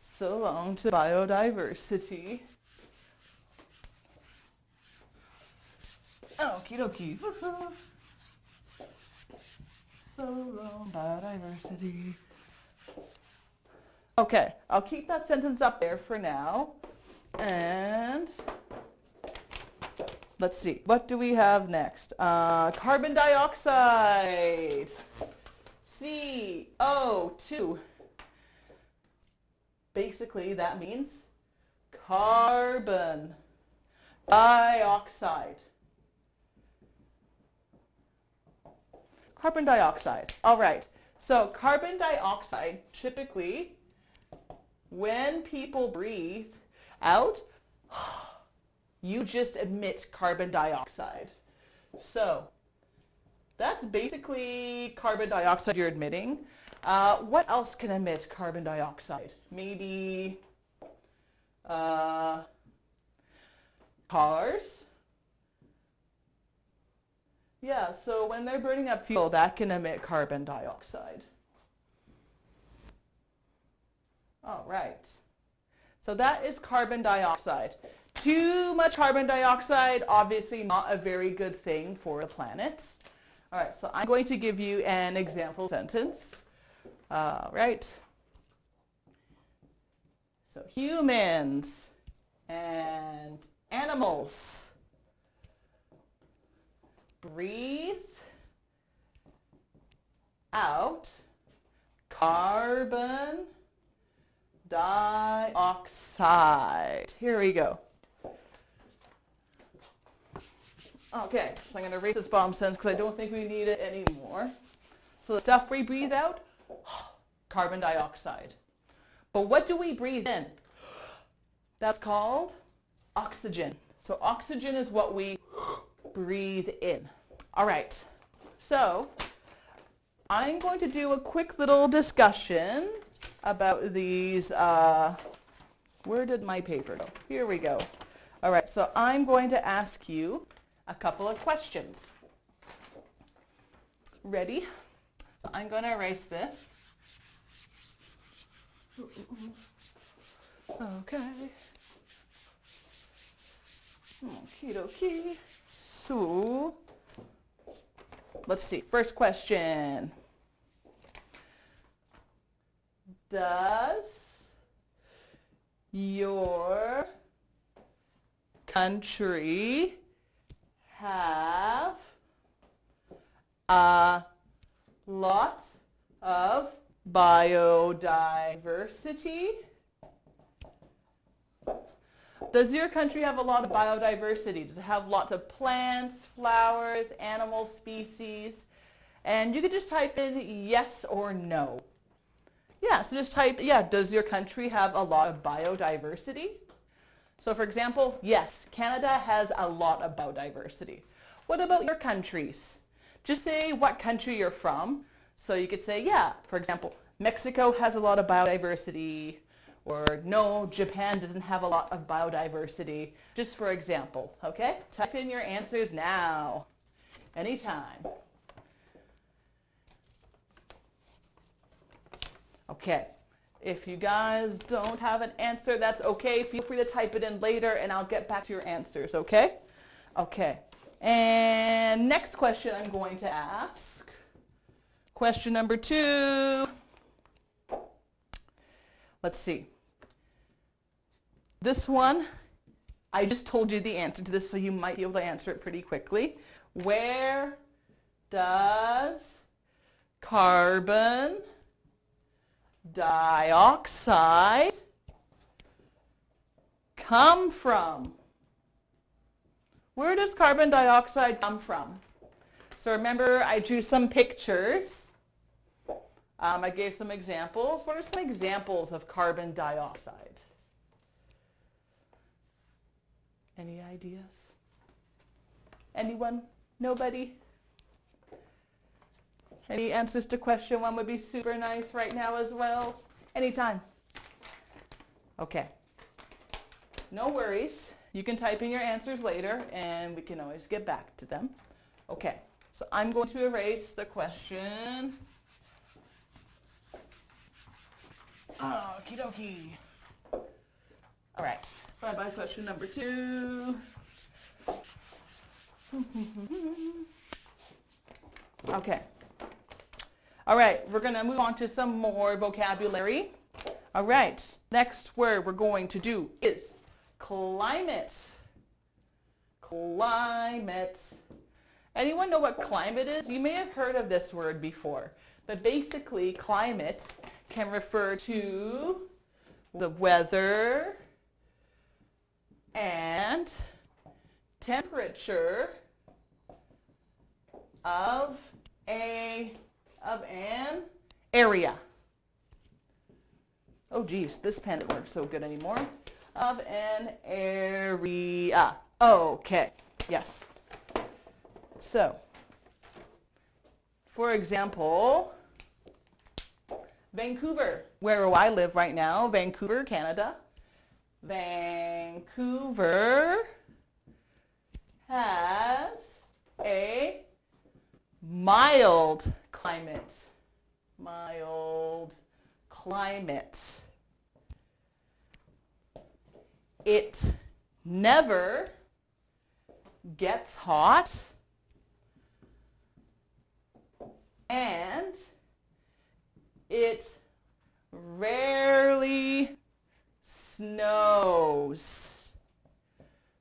So long to biodiversity. Okie dokie. So long, biodiversity. Okay, I'll keep that sentence up there for now. And let's see, what do we have next? Carbon dioxide. CO2. Basically, that means carbon dioxide. Carbon dioxide. All right. So carbon dioxide, typically, when people breathe out, you just emit carbon dioxide. So that's basically carbon dioxide you're emitting. What else can emit carbon dioxide? Maybe cars. Yeah, so when they're burning up fuel, that can emit carbon dioxide. All right. So that is carbon dioxide. Too much carbon dioxide, obviously not a very good thing for the planet. All right, so I'm going to give you an example sentence. All right. So humans and animals breathe out carbon dioxide. Here we go. Okay, so I'm going to erase this bottom sentence because I don't think we need it anymore. So the stuff we breathe out, carbon dioxide. But what do we breathe in? That's called oxygen. So oxygen is what we breathe in. All right, so I'm going to do a quick little discussion about these. Where did my paper go? Here we go. All right, so I'm going to ask you a couple of questions. Ready? So I'm going to erase this. Okay. Okie dokie. So, let's see. First question. Does your country have a lot of biodiversity? Does your country have a lot of biodiversity? Does it have lots of plants, flowers, animal species? And you could just type in yes or no. Yeah, so just type, yeah, does your country have a lot of biodiversity? So for example, yes, Canada has a lot of biodiversity. What about your countries? Just say what country you're from. So you could say, yeah, for example, Mexico has a lot of biodiversity, Or no, Japan doesn't have a lot of biodiversity, just for example, okay? Type in your answers now, anytime. Okay, if you guys don't have an answer, that's okay. Feel free to type it in later and I'll get back to your answers, okay? Okay, and next question I'm going to ask. Question number 2. Let's see. This one, I just told you the answer to this, so you might be able to answer it pretty quickly. Where does carbon dioxide come from? Where does carbon dioxide come from? So remember, I drew some pictures. I gave some examples. What are some examples of carbon dioxide? Any ideas? Anyone? Nobody? Any answers to question 1 would be super nice right now as well. Anytime. Okay. No worries. You can type in your answers later and we can always get back to them. Okay. So I'm going to erase the question. Okie dokie. All right. Bye-bye question number 2. Okay. All right, we're going to move on to some more vocabulary. All right, next word we're going to do is climate. Climate. Anyone know what climate is? You may have heard of this word before, but basically climate can refer to the weather and temperature of an area. Oh geez, this pen doesn't work so good anymore. Of an area. Okay, yes. So, for example, Vancouver, where I live right now, Vancouver, Canada. Vancouver has a mild climate. Mild climate. It never gets hot and it rarely snows.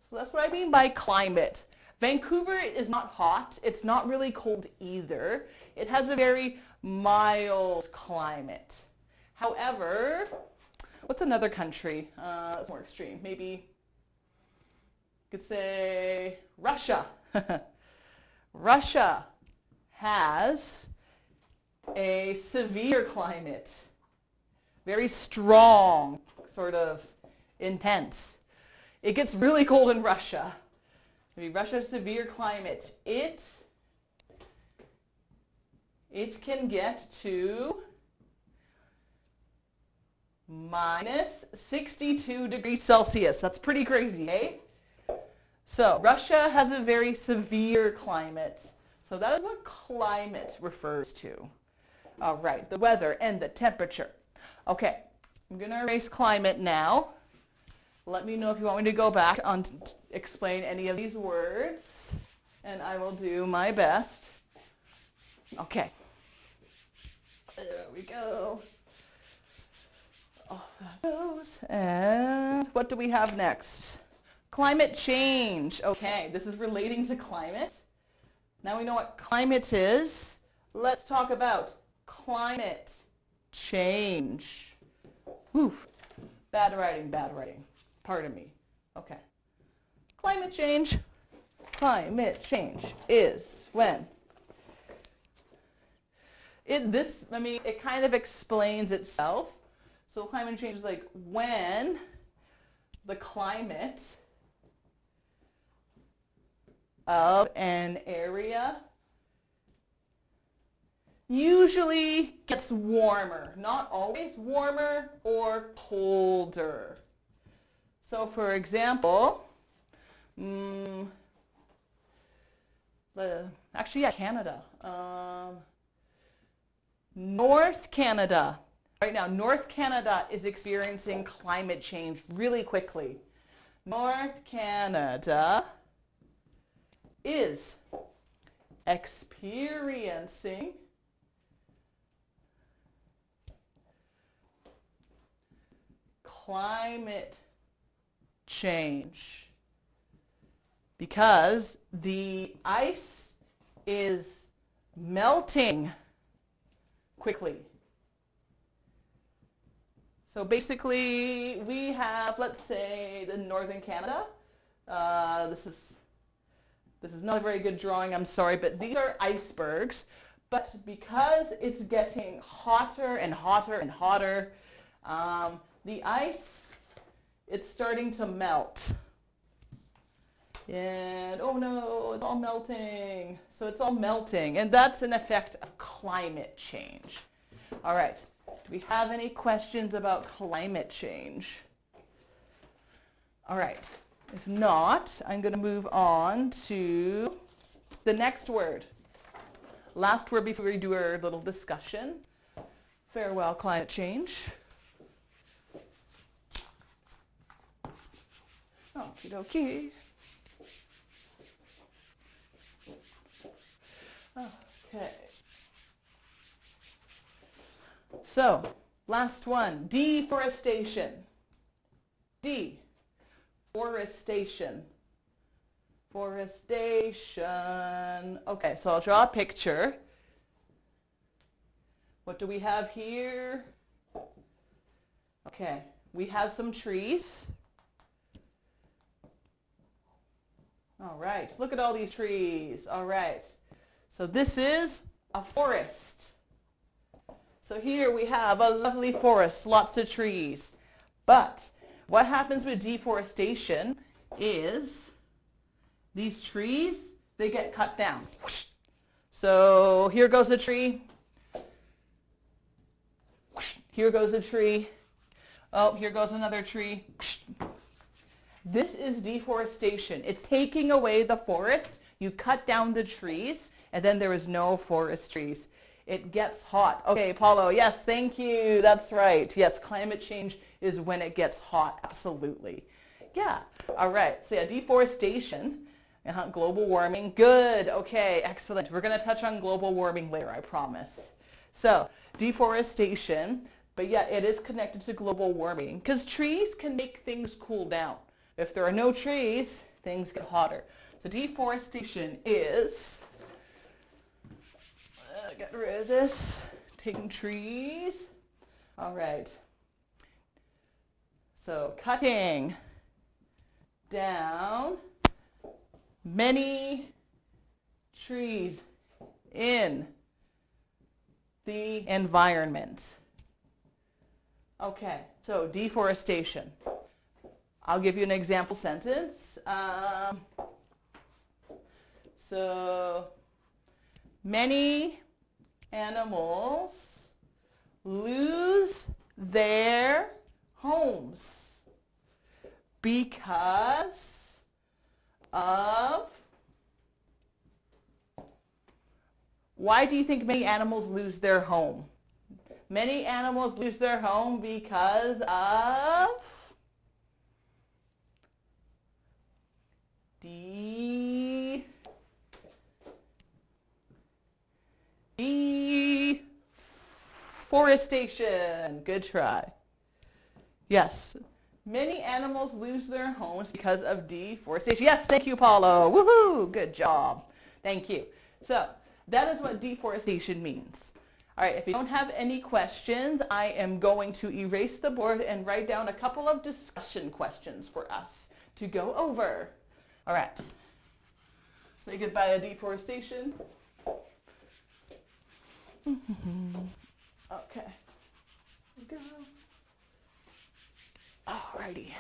So that's what I mean by climate. Vancouver is not hot. It's not really cold either. It has a very mild climate. However, what's another country that's more extreme? Maybe you could say Russia. Russia has a severe climate. Very strong, sort of intense. It gets really cold in Russia. Maybe Russia's severe climate. It can get to minus 62 degrees Celsius. That's pretty crazy, eh? So Russia has a very severe climate. So that is what climate refers to. All right, the weather and the temperature. Okay, I'm going to erase climate now. Let me know if you want me to go back and explain any of these words, and I will do my best. Okay. There we go. Off that goes. And what do we have next? Climate change. Okay, this is relating to climate. Now we know what climate is. Let's talk about climate change. Oof. Bad writing, bad writing. Pardon me. Okay. Climate change. Climate change is when it kind of explains itself. So climate change is like when the climate of an area usually gets warmer. Not always warmer or colder. So for example, Canada. North Canada. Right now, North Canada is experiencing climate change really quickly. North Canada is experiencing climate change because the ice is melting quickly. So basically we have, let's say, the northern Canada. This is not a very good drawing, I'm sorry, but these are icebergs. But because it's getting hotter and hotter and hotter, the ice, it's starting to melt. And oh no, it's all melting. So it's all melting, and that's an effect of climate change. All right, do we have any questions about climate change? All right, if not, I'm going to move on to the next word. Last word before we do our little discussion. Farewell, climate change. Okie dokie. Okay. So, last one, deforestation. Forestation. Forestation. Okay, so I'll draw a picture. What do we have here? Okay, we have some trees. All right, look at all these trees. All right, so this is a forest. So here we have a lovely forest, lots of trees. But what happens with deforestation is these trees, they get cut down. So here goes a tree. Here goes a tree. Oh, here goes another tree. This is deforestation. It's taking away the forest. You cut down the trees, and then there is no forest trees. It gets hot. Okay, Paulo, yes, thank you. That's right. Yes, climate change is when it gets hot. Absolutely. Yeah. All right. So yeah, deforestation, global warming. Good. Okay, excellent. We're going to touch on global warming later, I promise. So deforestation, but yeah, it is connected to global warming because trees can make things cool down. If there are no trees, things get hotter. So deforestation is, get rid of this, taking trees. All right. So cutting down many trees in the environment. Okay, so deforestation. I'll give you an example sentence. So many animals lose their homes because of... Why do you think many animals lose their home? Many animals lose their home because of deforestation. Good try. Yes. Many animals lose their homes because of deforestation. Yes, thank you, Paulo. Woohoo! Good job. Thank you. So, that is what deforestation means. All right, if you don't have any questions, I am going to erase the board and write down a couple of discussion questions for us to go over. All right. Say goodbye to deforestation. Okay. Here we go. Alrighty.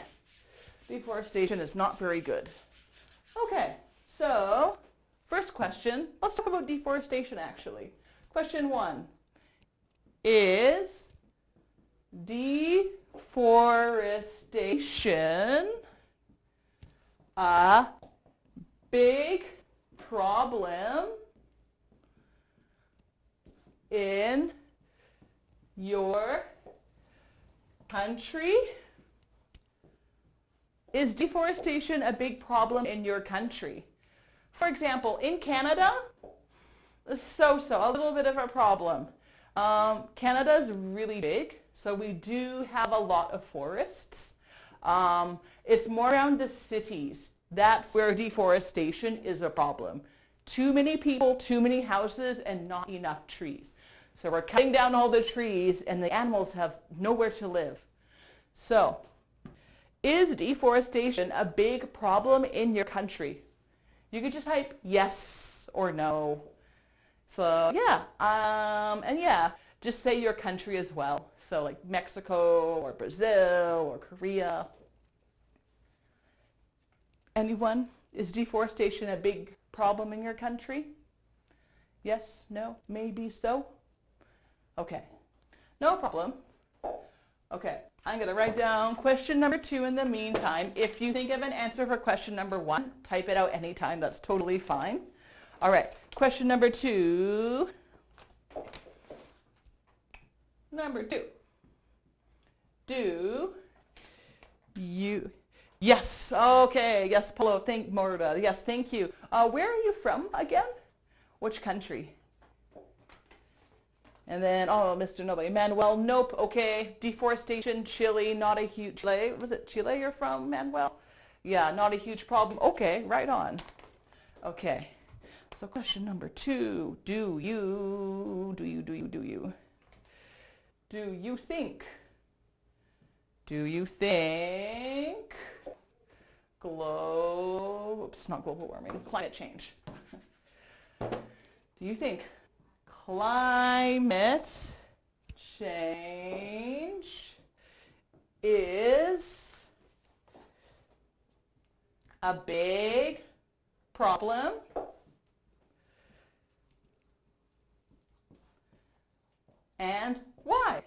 Deforestation is not very good. Okay, so first question. Let's talk about deforestation actually. Question 1. Is deforestation a big problem in your country? Is deforestation a big problem in your country? For example, in Canada, a little bit of a problem. Canada is really big, so we do have a lot of forests. It's more around the cities. That's where deforestation is a problem. Too many people, too many houses, and not enough trees. So we're cutting down all the trees and the animals have nowhere to live. So, is deforestation a big problem in your country? You could just type yes or no. So yeah, and yeah, just say your country as well. So like Mexico or Brazil or Korea. Anyone? Is deforestation a big problem in your country? Yes, no, maybe so? Okay, no problem. Okay, I'm going to write down question number 2 in the meantime. If you think of an answer for question number 1, type it out anytime. That's totally fine. All right, question number 2. Number 2. Do you... Yes, okay, yes, Paulo, thank Morda. Yes, thank you. Where are you from again? Which country? And then, oh, Mr. Nobody. Manuel, nope, okay. Deforestation, Chile, not a huge... Chile, was it Chile you're from, Manuel? Yeah, not a huge problem. Okay, right on. Okay, so question number 2. Do you think climate change. Do you think climate change is a big problem and why?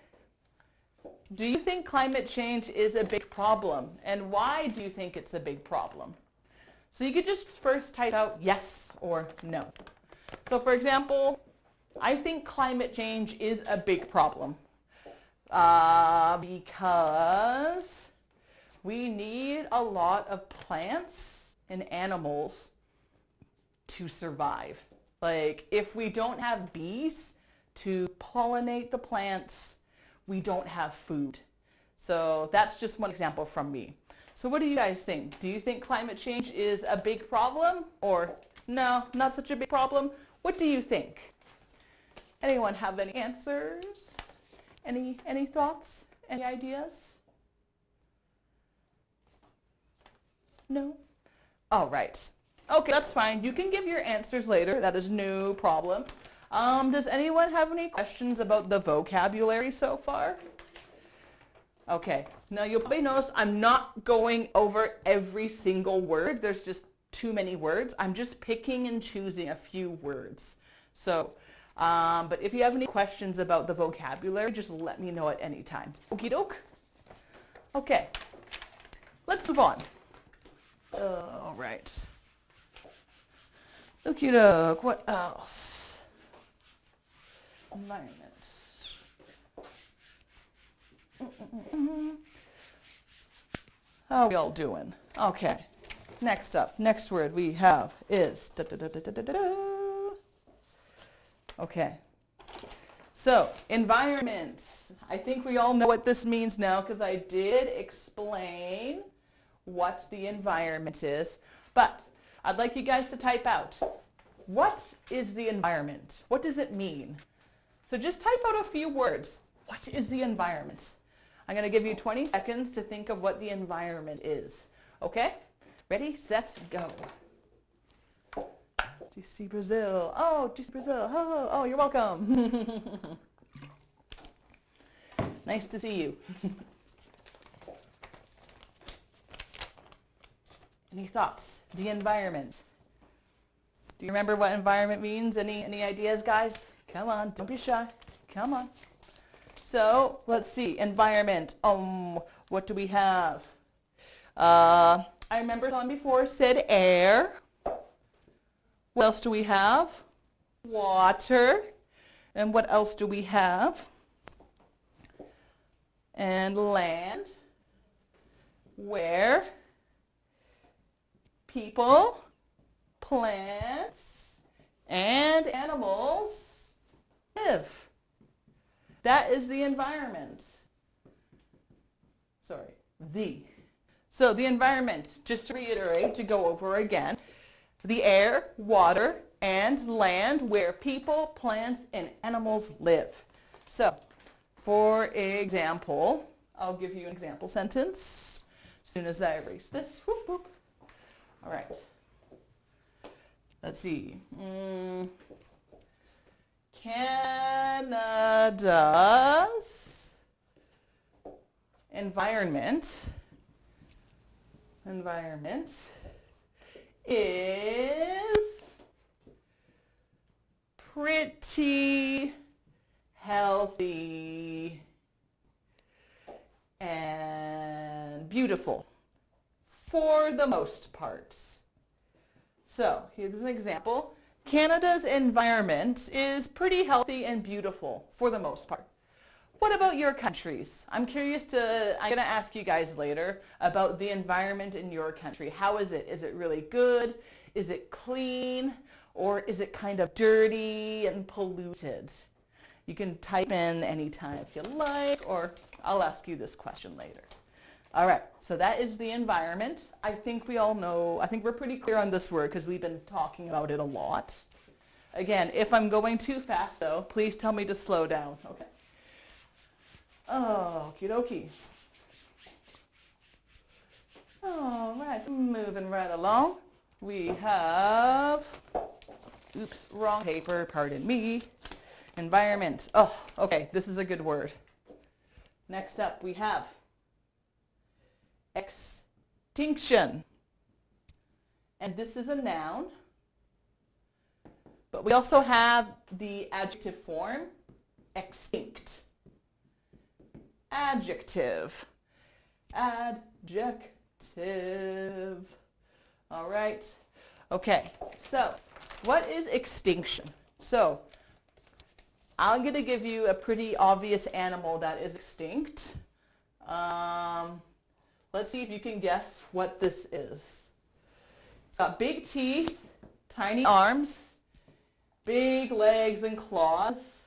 Do you think climate change is a big problem? And why do you think it's a big problem? So you could just first type out yes or no. So for example, I think climate change is a big problem because we need a lot of plants and animals to survive. Like if we don't have bees to pollinate the plants, we don't have food. So that's just one example from me. So what do you guys think? Do you think climate change is a big problem or no, not such a big problem? What do you think? Anyone have any answers? Any thoughts? Any ideas? No? All right. Okay, that's fine. You can give your answers later. That is no problem. Does anyone have any questions about the vocabulary so far? Okay, now you'll probably notice I'm not going over every single word. There's just too many words. I'm just picking and choosing a few words. So, but if you have any questions about the vocabulary, just let me know at any time. Okie doke? Okay, let's move on. All right. Okie doke, what else? Environment. How are we all doing? Okay. Next up, next word we have is Okay. So, environment. I think we all know what this means now because I did explain what the environment is. But I'd like you guys to type out, what is the environment? What does it mean? So just type out a few words. What is the environment? I'm going to give you 20 seconds to think of what the environment is. Okay? Ready, set, go. GC Brazil. Oh, GC Brazil. Oh, you're welcome. Nice to see you. Any thoughts? The environment. Do you remember what environment means? Any ideas, guys? Come on, don't be shy. Come on. So let's see, environment. What do we have? I remember on before said air. What else do we have? Water. And what else do we have? And land, where people, plants, and animals live. That is the environment. So the environment, just to reiterate, to go over again, the air, water, and land where people, plants, and animals live. So, for example, I'll give you an example sentence as soon as I erase this. Whoop, whoop. All right. Let's see. Canada's environment is pretty healthy and beautiful for the most part. So here's an example. Canada's environment is pretty healthy and beautiful for the most part. What about your countries? I'm going to ask you guys later about the environment in your country. How is it? Is it really good? Is it clean? Or is it kind of dirty and polluted? You can type in anytime if you like, or I'll ask you this question later. All right, so that is the environment. I think we all know, I think we're pretty clear on this word because we've been talking about it a lot. Again, if I'm going too fast though, please tell me to slow down, okay? Okie dokie. All right, moving right along. We have, oops, wrong paper, pardon me. Environment. Oh, okay, this is a good word. Next up we have extinction. And this is a noun. But we also have the adjective form, extinct. Adjective. All right. Okay, so what is extinction? So I'm going to give you a pretty obvious animal that is extinct. Let's see if you can guess what this is. It's got big teeth, tiny arms, big legs and claws.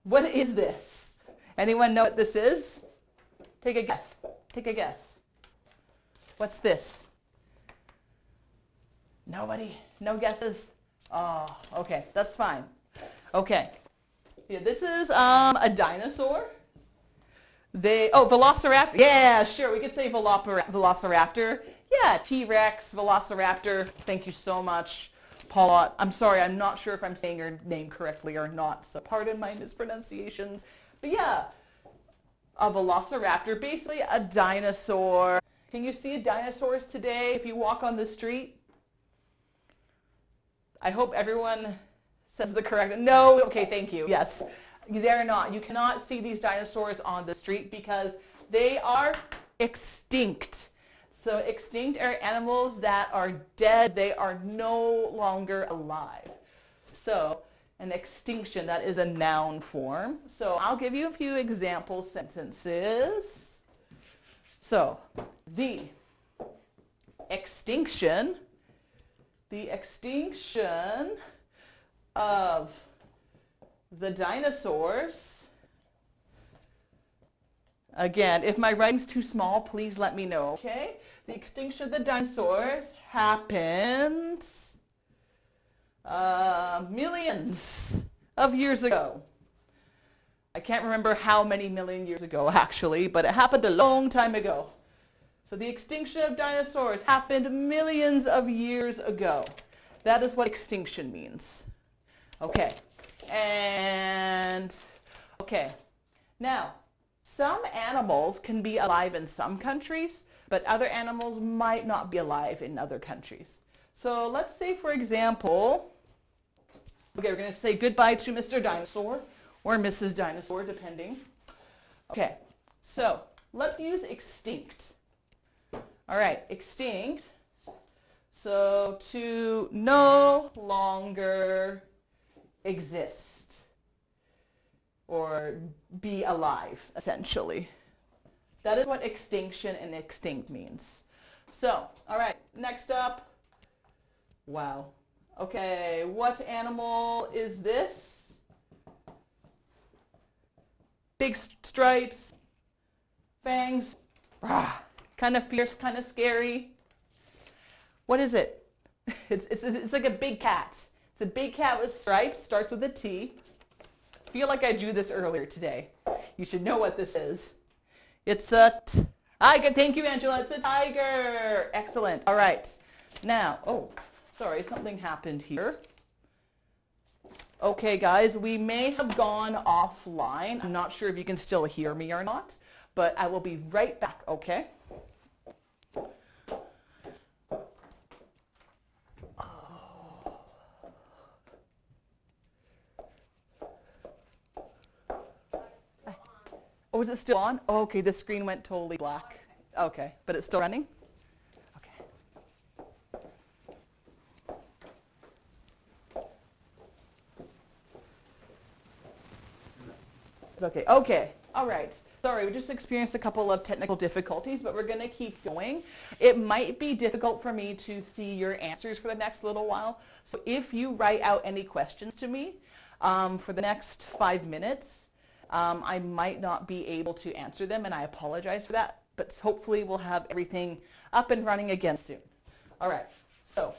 What is this? Anyone know what this is? Take a guess. Take a guess. What's this? Nobody? No guesses? Oh, okay, that's fine. Okay. Yeah, this is a dinosaur. Velociraptor. Yeah, sure, we could say velociraptor. Yeah, T-Rex, velociraptor. Thank you so much, Paula. I'm sorry, I'm not sure if I'm saying your name correctly or not, so pardon my mispronunciations. But yeah, a velociraptor, basically a dinosaur. Can you see dinosaurs today if you walk on the street? I hope everyone says the correct, no, okay, thank you, yes. They're not. You cannot see these dinosaurs on the street because they are extinct. So extinct are animals that are dead. They are no longer alive. So an extinction, that is a noun form. So I'll give you a few example sentences. So the extinction of the dinosaurs. Again, if my writing's too small, please let me know, okay? The extinction of the dinosaurs happened millions of years ago. I can't remember how many million years ago, actually, but it happened a long time ago. So the extinction of dinosaurs happened millions of years ago. That is what extinction means. Okay. Now, some animals can be alive in some countries, but other animals might not be alive in other countries. So let's say, for example, Okay, we're going to say goodbye to Mr. Dinosaur or Mrs. Dinosaur, depending. Okay, so let's use extinct. All right, extinct. So to no longer exist or be alive, essentially. That is what extinction and extinct means. So, all right, next up. Wow. Okay, what animal is this? Big stripes, fangs, kind of fierce, kind of scary. What is it? It's like a big cat. It's a big cat with stripes, starts with a T. I feel like I drew this earlier today. You should know what this is. It's a tiger. Thank you, Angela. It's a tiger. Excellent. All right. Now, oh, sorry, something happened here. Okay, guys, we may have gone offline. I'm not sure if you can still hear me or not, but I will be right back, okay? Oh, is it still on? Oh, okay, the screen went totally black. Okay, but it's still running? Okay. It's okay. Okay, all right. Sorry, we just experienced a couple of technical difficulties, but we're going to keep going. It might be difficult for me to see your answers for the next little while. So if you write out any questions to me for the next 5 minutes, I might not be able to answer them, and I apologize for that, but hopefully we'll have everything up and running again soon. All right, so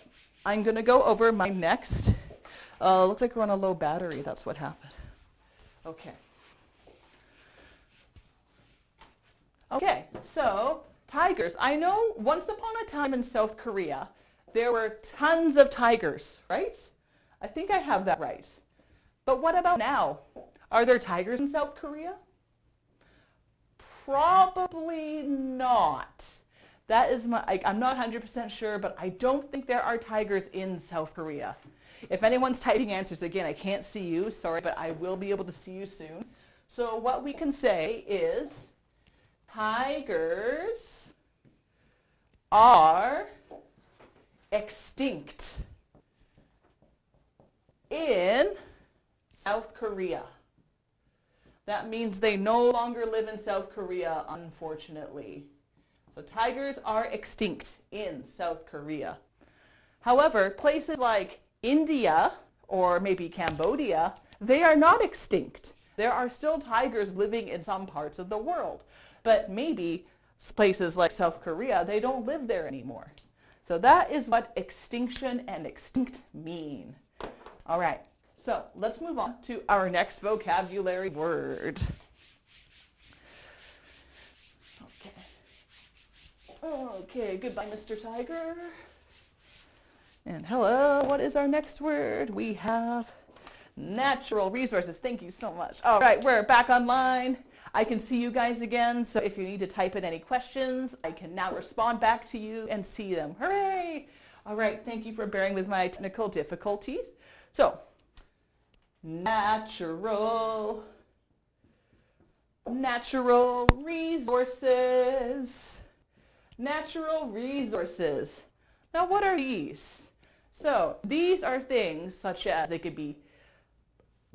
I'm going to go over my next. Looks like we're on a low battery. That's what happened. Okay. Okay, so tigers. I know once upon a time in South Korea, there were tons of tigers, right? I think I have that right. But what about now? Are there tigers in South Korea? Probably not. That is I'm not 100% sure, but I don't think there are tigers in South Korea. If anyone's typing answers, again, I can't see you, sorry, but I will be able to see you soon. So what we can say is tigers are extinct in South Korea. That means they no longer live in South Korea, unfortunately. So tigers are extinct in South Korea. However, places like India or maybe Cambodia, they are not extinct. There are still tigers living in some parts of the world. But maybe places like South Korea, they don't live there anymore. So that is what extinction and extinct mean. All right. So let's move on to our next vocabulary word. Okay, goodbye, Mr. Tiger. And hello, what is our next word? We have natural resources. Thank you so much. All right, we're back online. I can see you guys again, so if you need to type in any questions, I can now respond back to you and see them. Hooray! All right, thank you for bearing with my technical difficulties. So, natural resources. Natural resources. Now, what are these? So, these are things such as, they could be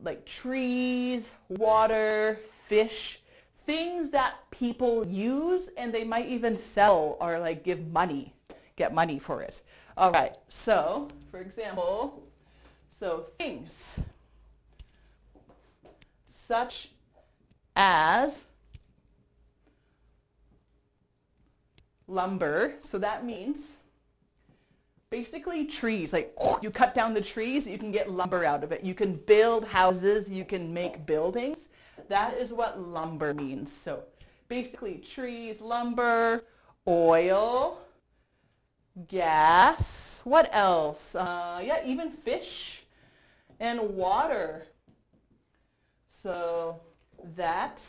like trees, water, fish, things that people use and they might even sell or like get money for it. All right, so for example, things such as lumber. So that means basically trees, like you cut down the trees, you can get lumber out of it. You can build houses, you can make buildings. That is what lumber means. So basically trees, lumber, oil, gas, what else? Yeah, even fish and water. So that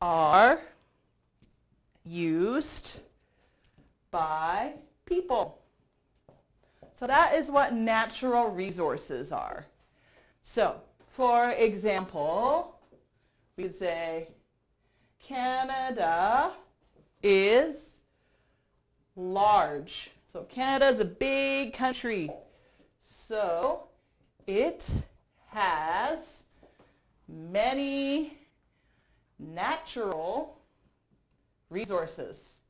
are used by people. So that is what natural resources are. So, for example, we could say Canada is large. So Canada is a big country. So it has many natural resources.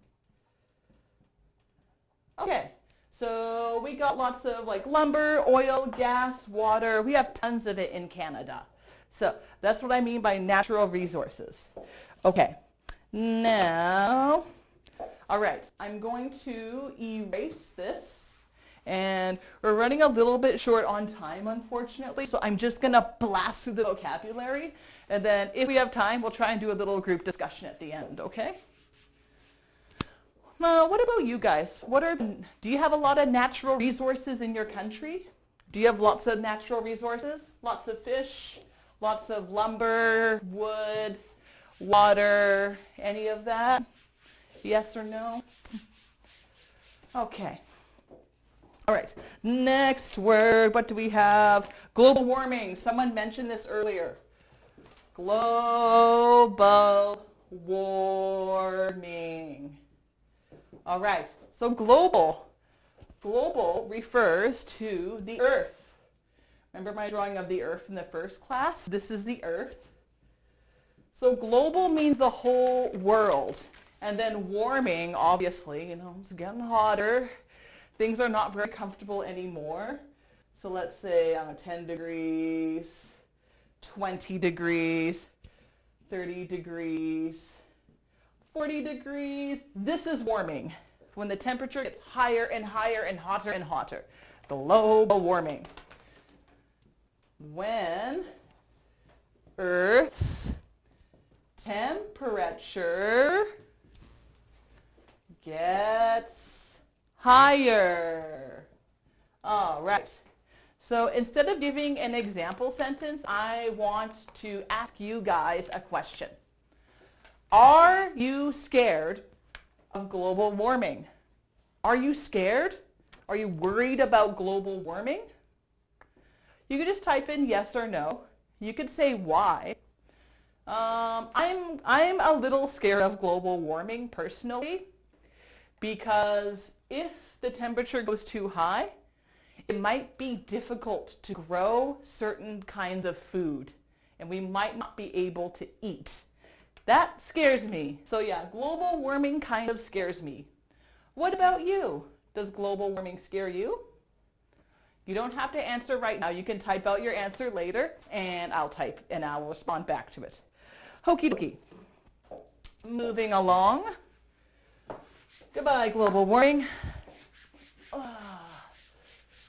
Okay, so we got lots of like lumber, oil, gas, water. We have tons of it in Canada. So that's what I mean by natural resources. Okay, now, all right, I'm going to erase this. And we're running a little bit short on time, unfortunately, so I'm just going to blast through the vocabulary. And then if we have time, we'll try and do a little group discussion at the end, okay? What about you guys? Do you have a lot of natural resources in your country? Do you have lots of natural resources? Lots of fish, lots of lumber, wood, water, any of that? Yes or no? Okay. All right, next word, what do we have? Global warming. Someone mentioned this earlier. Global warming. All right, so global. Global refers to the Earth. Remember my drawing of the Earth in the first class? This is the Earth. So global means the whole world. And then warming, obviously, it's getting hotter. Things are not very comfortable anymore. So let's say 10 degrees, 20 degrees, 30 degrees, 40 degrees. This is warming. When the temperature gets higher and higher and hotter and hotter. Global warming. When Earth's temperature gets higher. All right. So instead of giving an example sentence, I want to ask you guys a question. Are you scared of global warming? Are you scared? Are you worried about global warming? You could just type in yes or no. You could say why. I'm a little scared of global warming personally, because if the temperature goes too high, it might be difficult to grow certain kinds of food, and we might not be able to eat. That scares me. So yeah, global warming kind of scares me. What about you? Does global warming scare you? You don't have to answer right now. You can type out your answer later, and I'll respond back to it. Okie dokie. Moving along. Goodbye, global warming.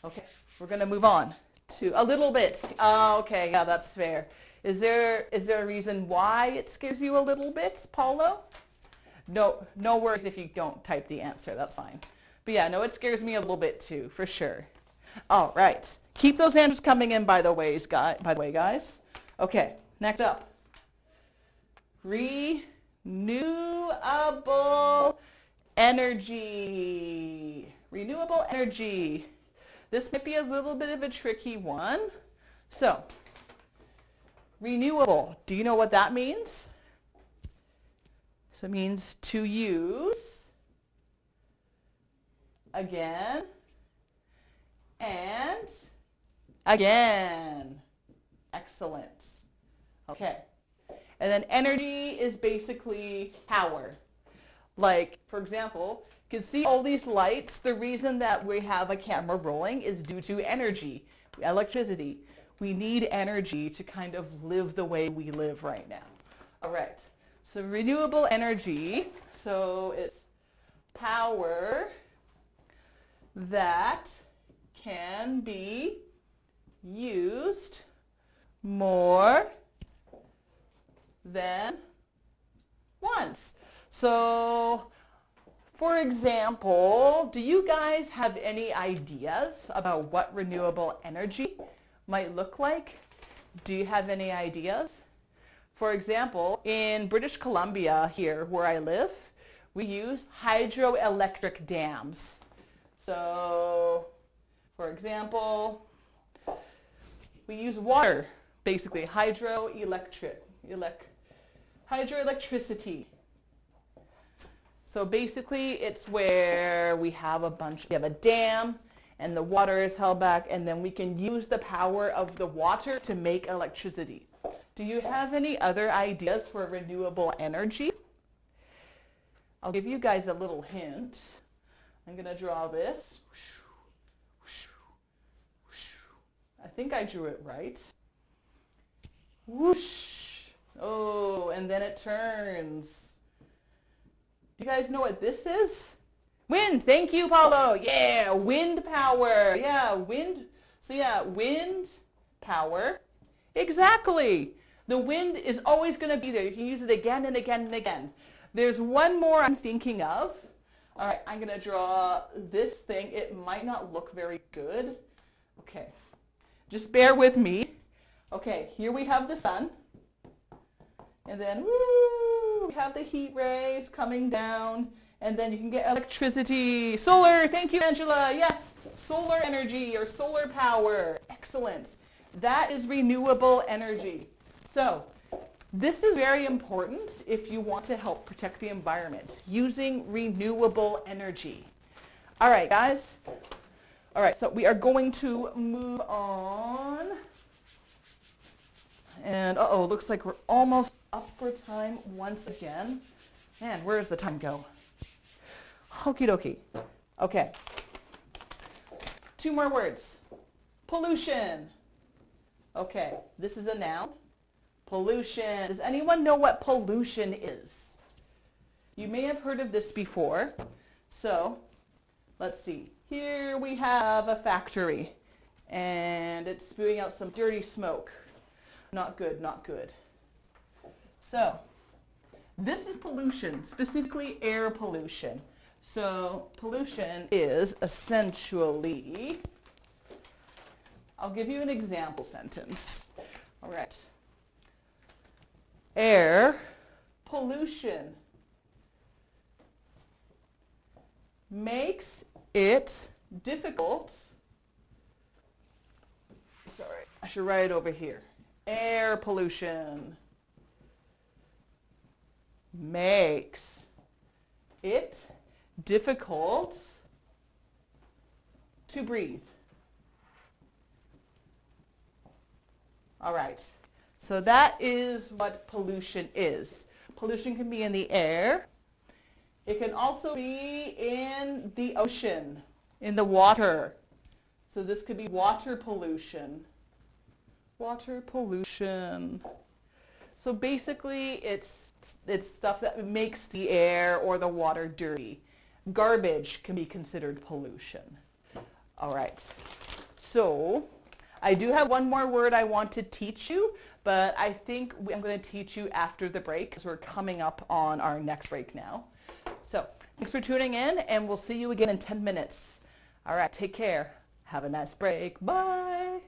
Okay, we're going to move on to a little bit. Okay, yeah, that's fair. Is there a reason why it scares you a little bit, Paulo? No worries if you don't type the answer. That's fine. But yeah, no, it scares me a little bit too, for sure. All right. Keep those answers coming in, by the way, guys. Okay, next up. Renewable energy. Renewable energy. This might be a little bit of a tricky one. So, renewable. Do you know what that means? So it means to use again and again. Excellent. Okay. And then energy is basically power. Like, for example, you can see all these lights. The reason that we have a camera rolling is due to energy, electricity. We need energy to kind of live the way we live right now. All right. So renewable energy, so it's power that can be used more than once. So, for example, do you guys have any ideas about what renewable energy might look like? Do you have any ideas? For example, in British Columbia here where I live, we use hydroelectric dams. So, For example, we use water, basically hydroelectricity. So basically it's where we have a dam and the water is held back and then we can use the power of the water to make electricity. Do you have any other ideas for renewable energy? I'll give you guys a little hint. I'm going to draw this. I think I drew it right. Whoosh. Oh, and then it turns. Do you guys know what this is? Wind. Thank you, Paulo. Yeah, wind power. Yeah, wind. So yeah, wind power. Exactly. The wind is always going to be there. You can use it again and again and again. There's one more I'm thinking of. All right, I'm going to draw this thing. It might not look very good. Okay. Just bear with me. Okay, here we have the sun. And then, woo, we have the heat rays coming down. And then you can get electricity. Solar, thank you, Angela. Yes, solar energy or solar power. Excellent. That is renewable energy. So, this is very important if you want to help protect the environment, using renewable energy. All right, guys. All right, so we are going to move on. And looks like we're almost up for time once again. Man, where does the time go? Okie dokie. Okay. 2 more words. Pollution. Okay, this is a noun. Pollution. Does anyone know what pollution is? You may have heard of this before. So, let's see. Here we have a factory, and it's spewing out some dirty smoke. Not good, not good. So, this is pollution, specifically air pollution. So, pollution is essentially, I'll give you an example sentence. All right. Air pollution makes it difficult. Sorry, I should write it over here. Air pollution makes it difficult to breathe. All right, so that is what pollution is. Pollution can be in the air. It can also be in the ocean, in the water. So this could be water pollution. Water pollution. So basically it's stuff that makes the air or the water dirty. Garbage can be considered pollution. All right. So I do have one more word I want to teach you, but I think I'm going to teach you after the break because we're coming up on our next break now. So thanks for tuning in, and we'll see you again in 10 minutes. All right, take care. Have a nice break. Bye.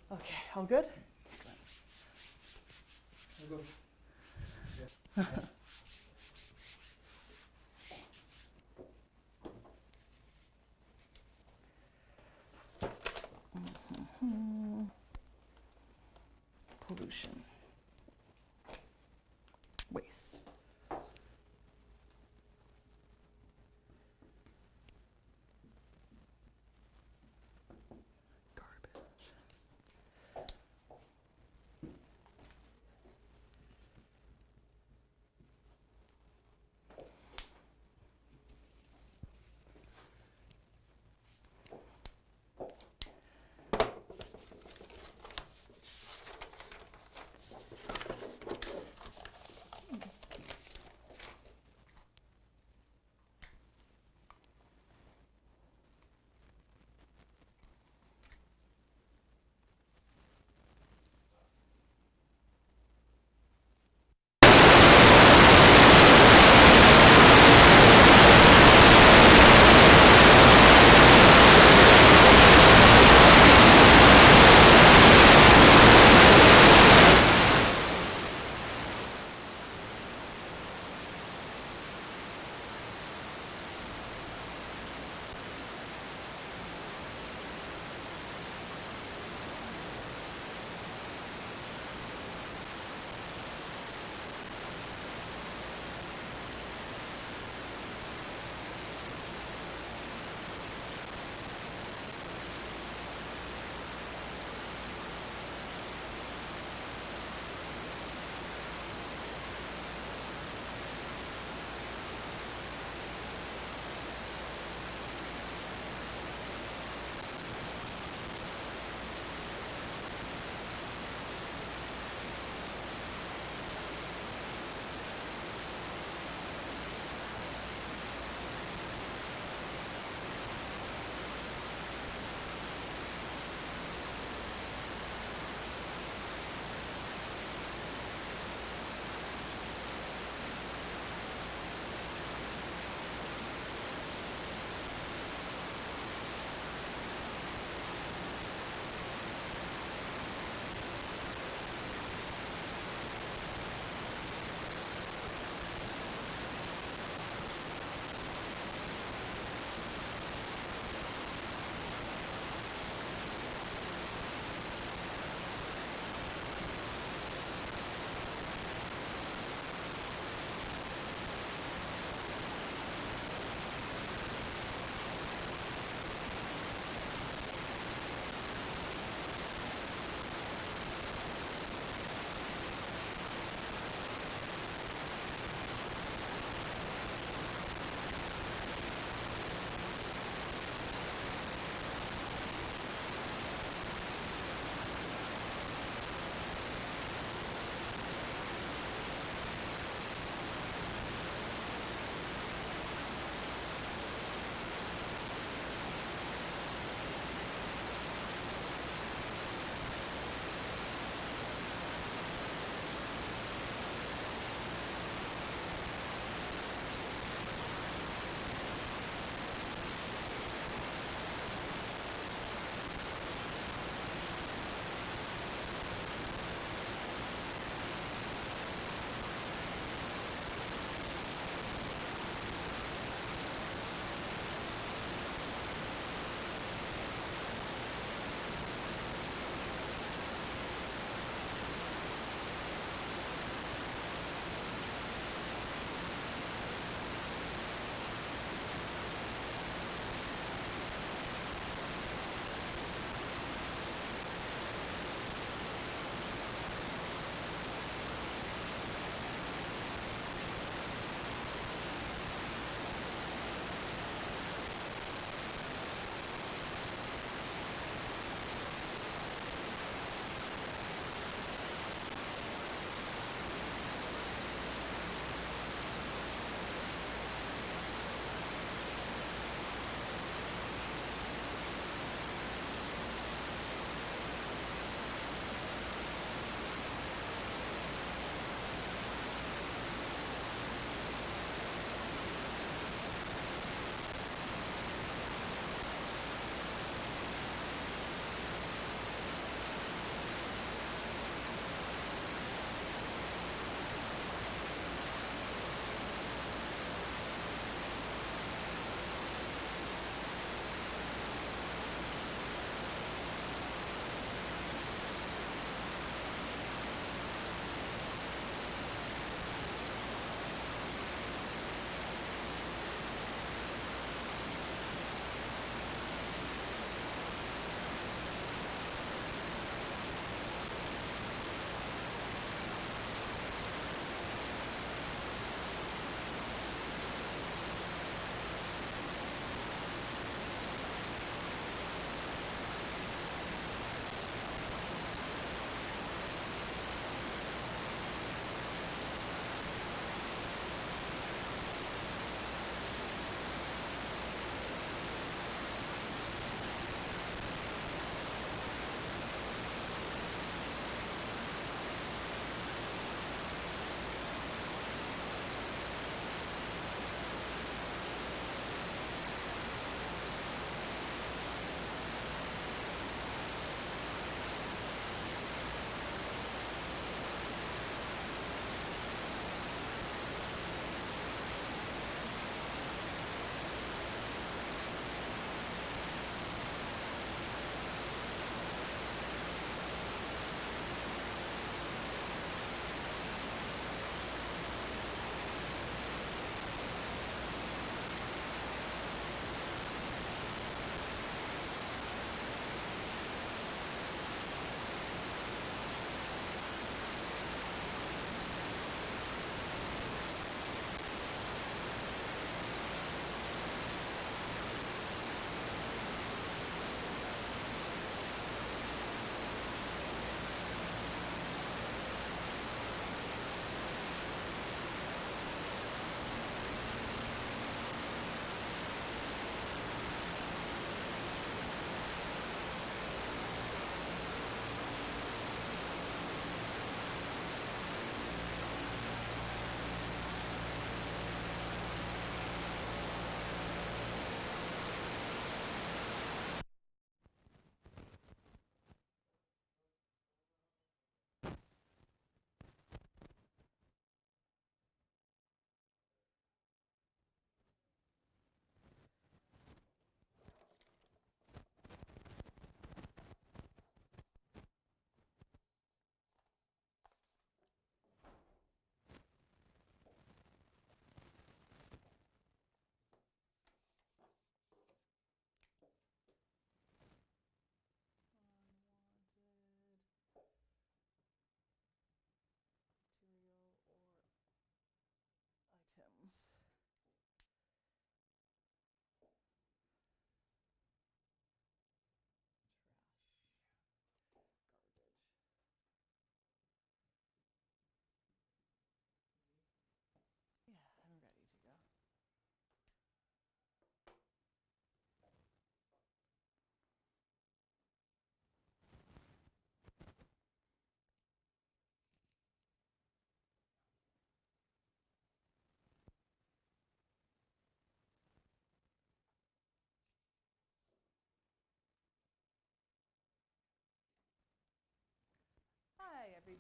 Okay, all good? Excellent. Pollution. Waste. Garbage.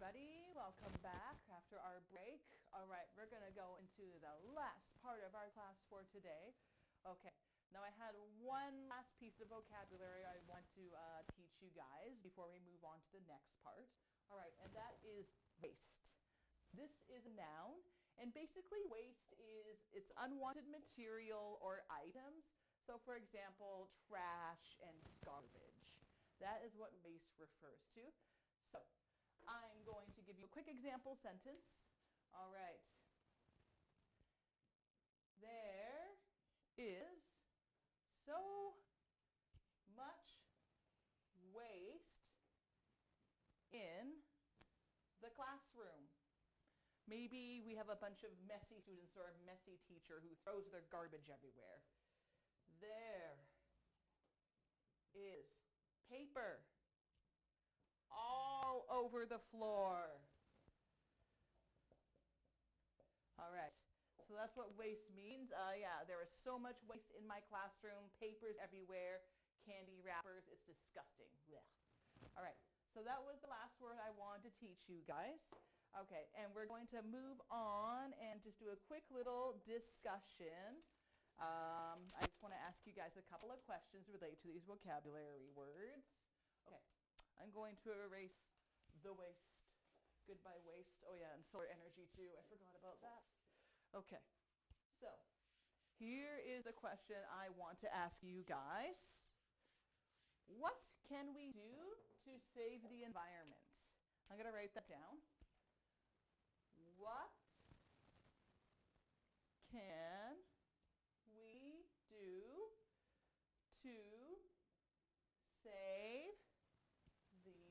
everybody. Welcome back after our break. All right, we're going to go into the last part of our class for today. Okay, now I had one last piece of vocabulary I want to teach you guys before we move on to the next part. All right, and that is waste. This is a noun, and basically waste is it's unwanted material or items. So for example, trash and garbage. That is what waste refers to. So I'm going to give you a quick example sentence. All right. There is so much waste in the classroom. Maybe we have a bunch of messy students or a messy teacher who throws their garbage everywhere. There is paper all over the floor. All right, so that's what waste means. Yeah, there is so much waste in my classroom, papers everywhere, candy wrappers, it's disgusting. Blech. All right, so that was the last word I wanted to teach you guys. Okay, and we're going to move on and just do a quick little discussion. I just want to ask you guys a couple of questions related to these vocabulary words. Okay. I'm going to erase the waste. Goodbye waste. Oh yeah, and solar energy too. I forgot about that. Okay. So, here is the question I want to ask you guys. What can we do to save the environment? I'm going to write that down. What can we do to save the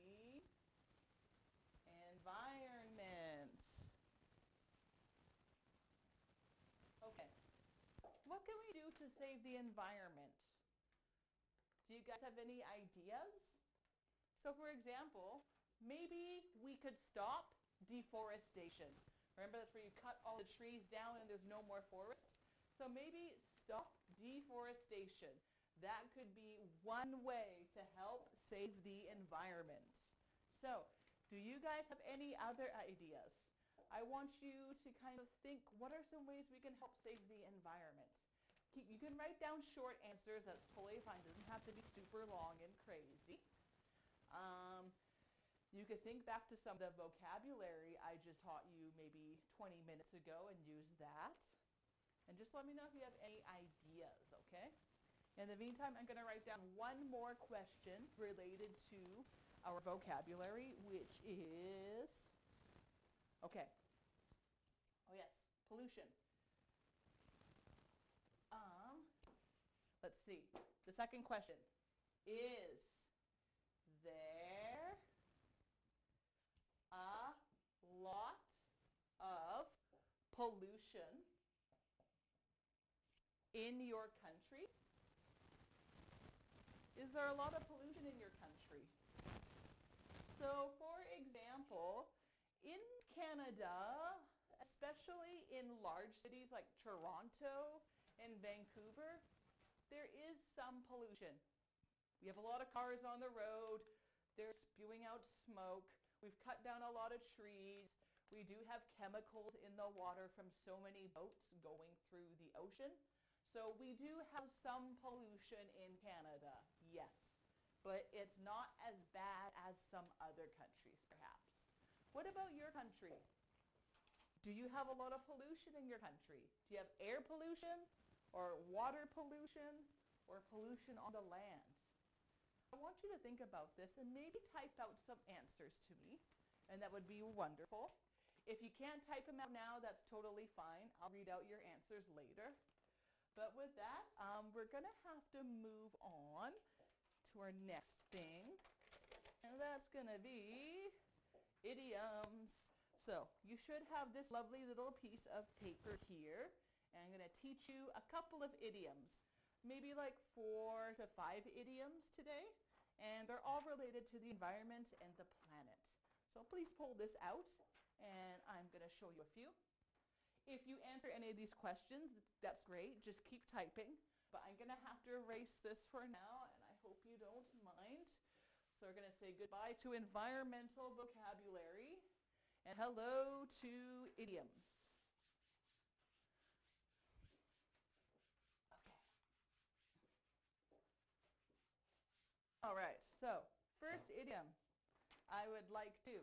environment? Okay, what can we do to save the environment? Do you guys have any ideas? So for example, maybe we could stop deforestation. Remember, that's where you cut all the trees down and there's no more forest? So maybe stop deforestation. That could be one way to help save the environment. So, do you guys have any other ideas? I want you to kind of think, what are some ways we can help save the environment? You can write down short answers, that's totally fine. It doesn't have to be super long and crazy. You could think back to some of the vocabulary I just taught you maybe 20 minutes ago and use that. And just let me know if you have any ideas, okay? In the meantime, I'm going to write down one more question related to our vocabulary, which is, okay. Oh yes, pollution. Let's see. The second question, is there a lot of pollution in your country? Is there a lot of pollution in your country? So, for example, in Canada, especially in large cities like Toronto and Vancouver, there is some pollution. We have a lot of cars on the road. They're spewing out smoke. We've cut down a lot of trees. We do have chemicals in the water from so many boats going through the ocean. So we do have some pollution in Canada, yes. But it's not as bad as some other countries, perhaps. What about your country? Do you have a lot of pollution in your country? Do you have air pollution, or water pollution, or pollution on the land? I want you to think about this and maybe type out some answers to me, and that would be wonderful. If you can't type them out now, that's totally fine. I'll read out your answers later. But with that, we're going to have to move on to our next thing, and that's going to be idioms. So you should have this lovely little piece of paper here, and I'm going to teach you a couple of idioms, maybe like 4 to 5 idioms today, and they're all related to the environment and the planet. So please pull this out, and I'm going to show you a few. If you answer any of these questions, that's great. Just keep typing. But I'm going to have to erase this for now, and I hope you don't mind. So we're going to say goodbye to environmental vocabulary. And hello to idioms. Okay. All right, so first idiom I would like to.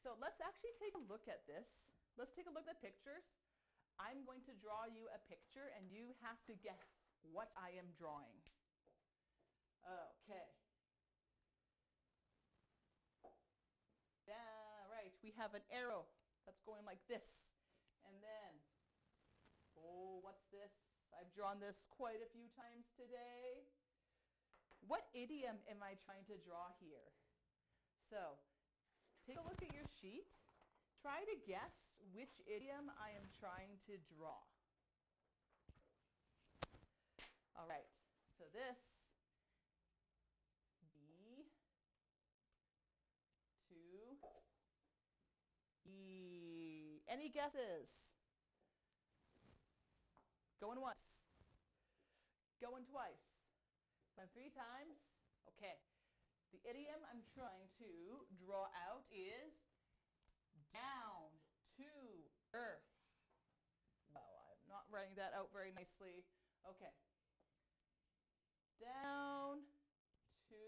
So let's actually take a look at this. Let's take a look at the pictures. I'm going to draw you a picture and you have to guess what I am drawing. Okay. Yeah, right, we have an arrow that's going like this. And then, oh, what's this? I've drawn this quite a few times today. What idiom am I trying to draw here? So, take a look at your sheet. Try to guess which idiom I am trying to draw. All right, so this, B, to E. Any guesses? Going once. Going twice. Going 3 times. Okay. The idiom I'm trying to draw out is down to earth. Well, I'm not writing that out very nicely. Okay. Down to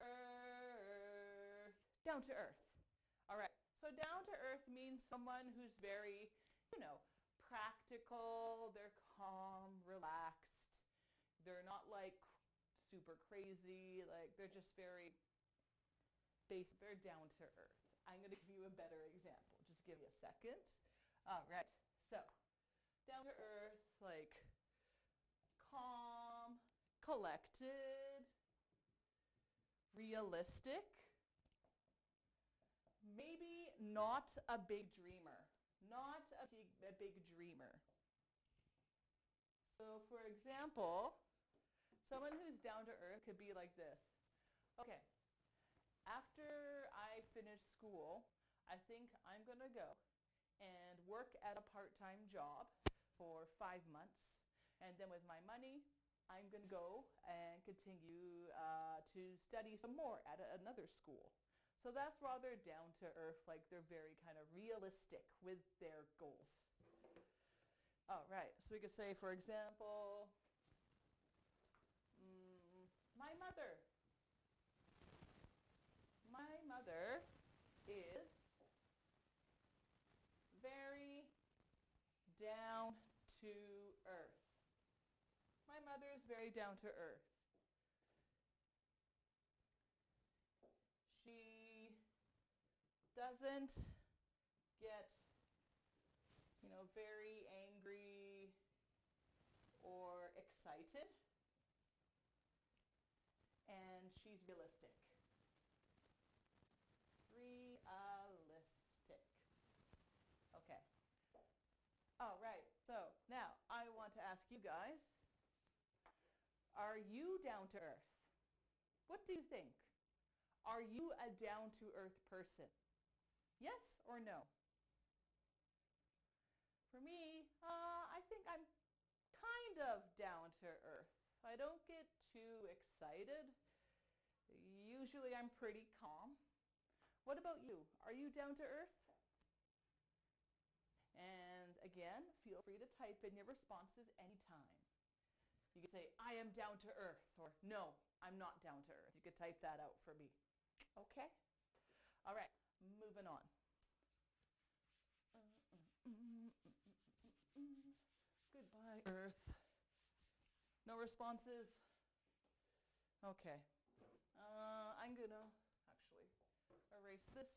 earth. Down to earth. All right. So down to earth means someone who's very, practical. They're calm, relaxed. They're not like super crazy. Like they're just very basic. They're down to earth. I'm going to give you a better example. Just give me a second. All right. So down to earth, like calm, collected, realistic, maybe not a big dreamer. Not a big dreamer. So for example, someone who's down to earth could be like this. Okay, after I finish school, I think I'm going to go and work at a part-time job for 5 months. And then with my money, I'm going to go and continue to study some more at another school. So that's rather down to earth, like they're very kind of realistic with their goals. All right, so we could say, for example, my mother. My mother is very down to earth. My mother is very down to earth. She doesn't get, very angry or excited. And she's realistic. Realistic. Okay. All right. So now I want to ask you guys, are you down to earth? What do you think? Are you a down to earth person? Yes or no? For me, I think I'm kind of down to earth. I don't get too excited. Usually I'm pretty calm. What about you? Are you down to earth? And again, feel free to type in your responses anytime. You can say, I am down to earth, or no, I'm not down to earth. You could type that out for me. Okay? All right, moving on. Goodbye, Earth. No responses? Okay. I'm gonna actually erase this.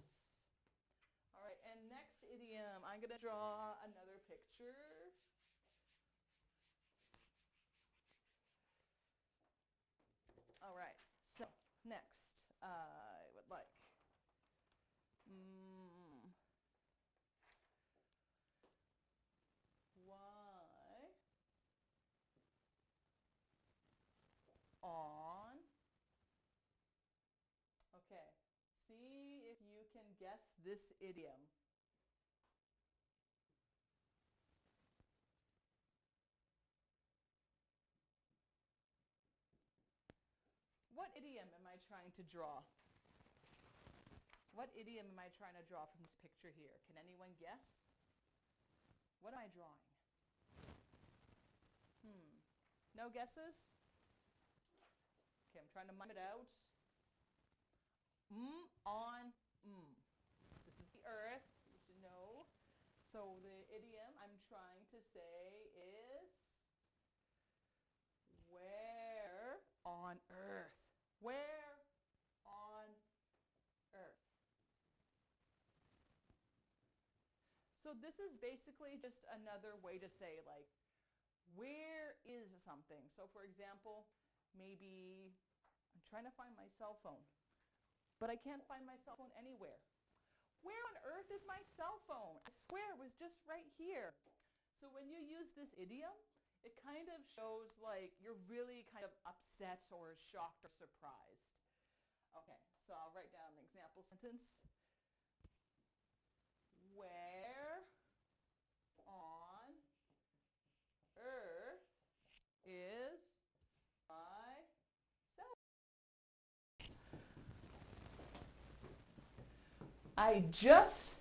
All right, and next idiom, I'm gonna draw another picture. All right, so next, I would like Y on. Okay, see if you can guess this idiom. What idiom am I trying to draw? What idiom am I trying to draw from this picture here? Can anyone guess? What am I drawing? No guesses? Okay, I'm trying to mime it out. On. This is the earth, you should know. So the idiom I'm trying to say is where on earth? Where on earth? So this is basically just another way to say, like, where is something? So for example, maybe I'm trying to find my cell phone, but I can't find my cell phone anywhere. Where on earth is my cell phone? I swear it was just right here. So when you use this idiom, it kind of shows like you're really kind of upset or shocked or surprised. Okay, so I'll write down an example sentence. Where on earth is my cell phone? I just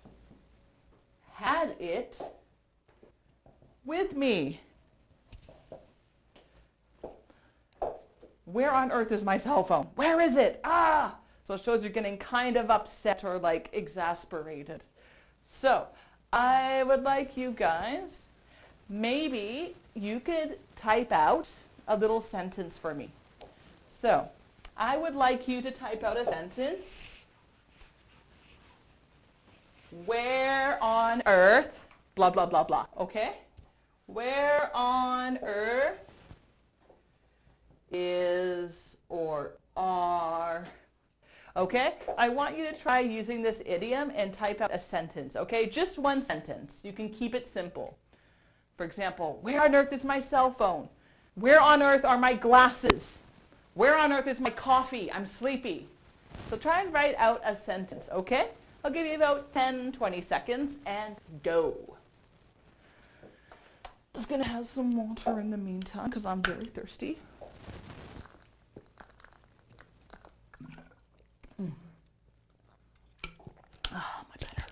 had it with me. Where on earth is my cell phone? Where is it? Ah! So it shows you're getting kind of upset or like exasperated. So I would like you guys, maybe you could type out a little sentence for me. So I would like you to type out a sentence. Where on earth, blah, blah, blah, blah, okay? Where on earth is or are, okay? I want you to try using this idiom and type out a sentence, okay? Just one sentence. You can keep it simple. For example, where on earth is my cell phone? Where on earth are my glasses? Where on earth is my coffee? I'm sleepy. So try and write out a sentence, okay? I'll give you about 10, 20 seconds and go. Just gonna have some water in the meantime because I'm very thirsty. Much better.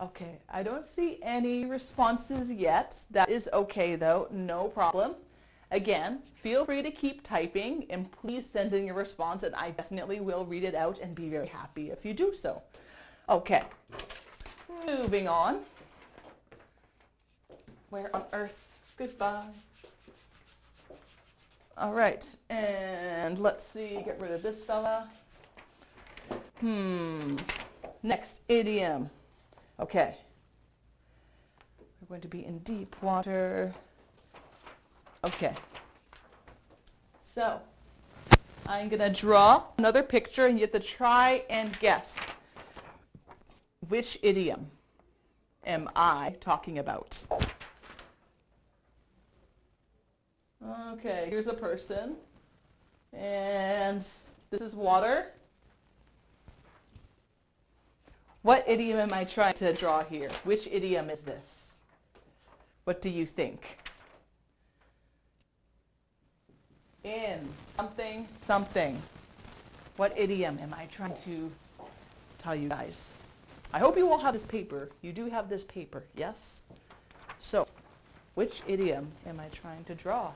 Okay, I don't see any responses yet. That is okay though, no problem. Again, feel free to keep typing and please send in your response and I definitely will read it out and be very happy if you do so. Okay, moving on. Where on earth? Goodbye. All right, and let's see, get rid of this fella. Next idiom. Okay. We're going to be in deep water. Okay. So, I'm going to draw another picture and you have to try and guess which idiom am I talking about. Okay, here's a person. And this is water. What idiom am I trying to draw here? Which idiom is this? What do you think? In something, something. What idiom am I trying to tell you guys? I hope you all have this paper. You do have this paper, yes? So, which idiom am I trying to draw?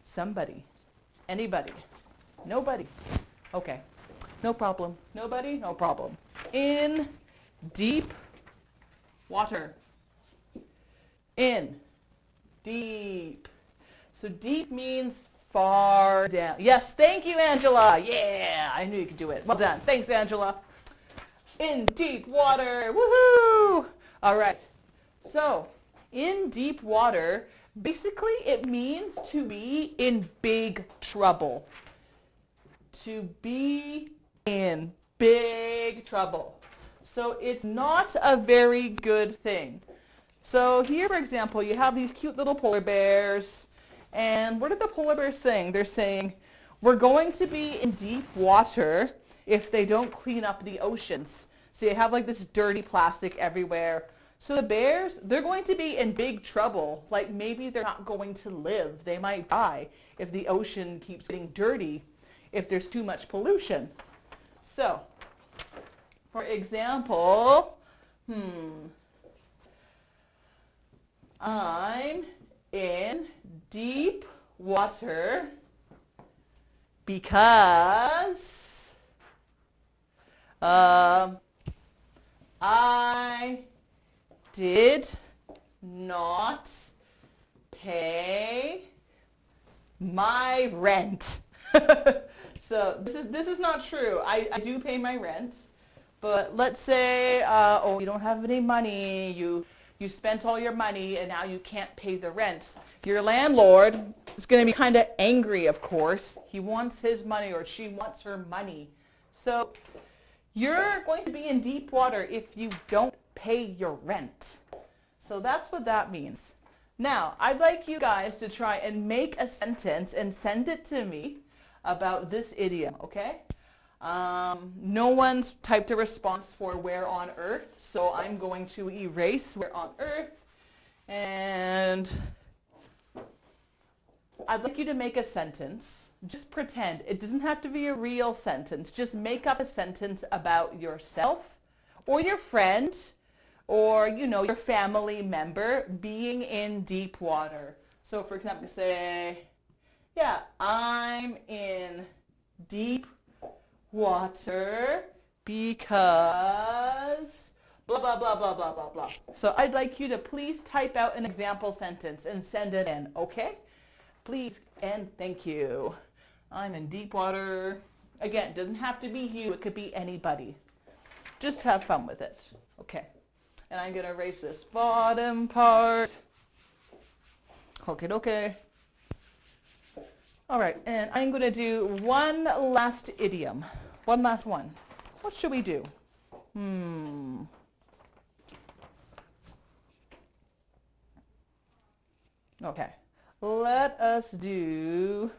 Somebody. Anybody. Nobody. Okay. No problem. Nobody? No problem. In deep water. In deep. So deep means far down. Yes, thank you, Angela. Yeah, I knew you could do it. Well done. Thanks, Angela. In deep water. Woohoo! All right. So, in deep water, basically it means to be in big trouble. To be in big trouble. So it's not a very good thing. So here, for example, you have these cute little polar bears. And what are the polar bears saying? They're saying, we're going to be in deep water if they don't clean up the oceans. So you have like this dirty plastic everywhere. So the bears, they're going to be in big trouble. Like maybe they're not going to live. They might die if the ocean keeps getting dirty if there's too much pollution. So, for example, I'm in deep water because I did not pay my rent. So this is not true. I do pay my rent, but let's say oh, you don't have any money, you spent all your money and now you can't pay the rent. Your landlord is going to be kind of angry, of course. He wants his money or she wants her money. So you're going to be in deep water if you don't pay your rent. So that's what that means. Now, I'd like you guys to try and make a sentence and send it to me about this idiom, okay? No one's typed a response for where on earth, so I'm going to erase where on earth, and I'd like you to make a sentence. Just pretend. It doesn't have to be a real sentence. Just make up a sentence about yourself or your friend or, you know, your family member being in deep water. So, for example, say, yeah, I'm in deep water because blah, blah, blah, blah, blah, blah, blah. So I'd like you to please type out an example sentence and send it in, okay? Please and thank you. I'm in deep water. Again, it doesn't have to be you. It could be anybody. Just have fun with it. Okay. And I'm going to erase this bottom part. Okay. All right. And I'm going to do one last idiom. One last one. What should we do? Okay. Let us do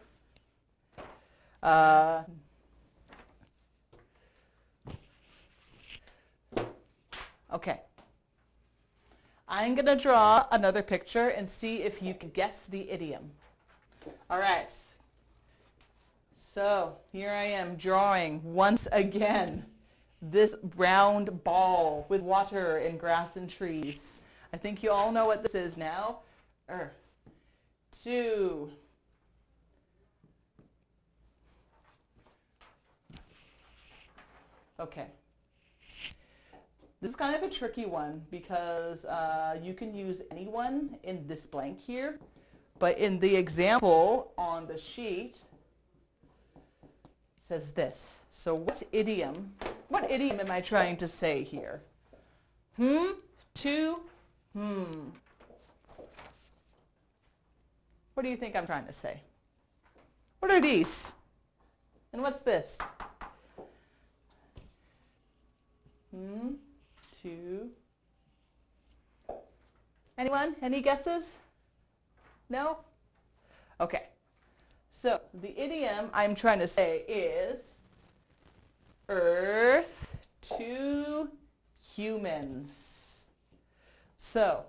okay. I'm going to draw another picture and see if you can guess the idiom. All right. So here I am drawing once again this round ball with water and grass and trees. I think you all know what this is now. Earth. 2. Okay. This is kind of a tricky one because you can use anyone in this blank here, but in the example on the sheet, it says this. So what idiom am I trying to say here? To, What do you think I'm trying to say? What are these? And what's this? To. Anyone? Any guesses? No? Okay. So the idiom I'm trying to say is earth to humans. So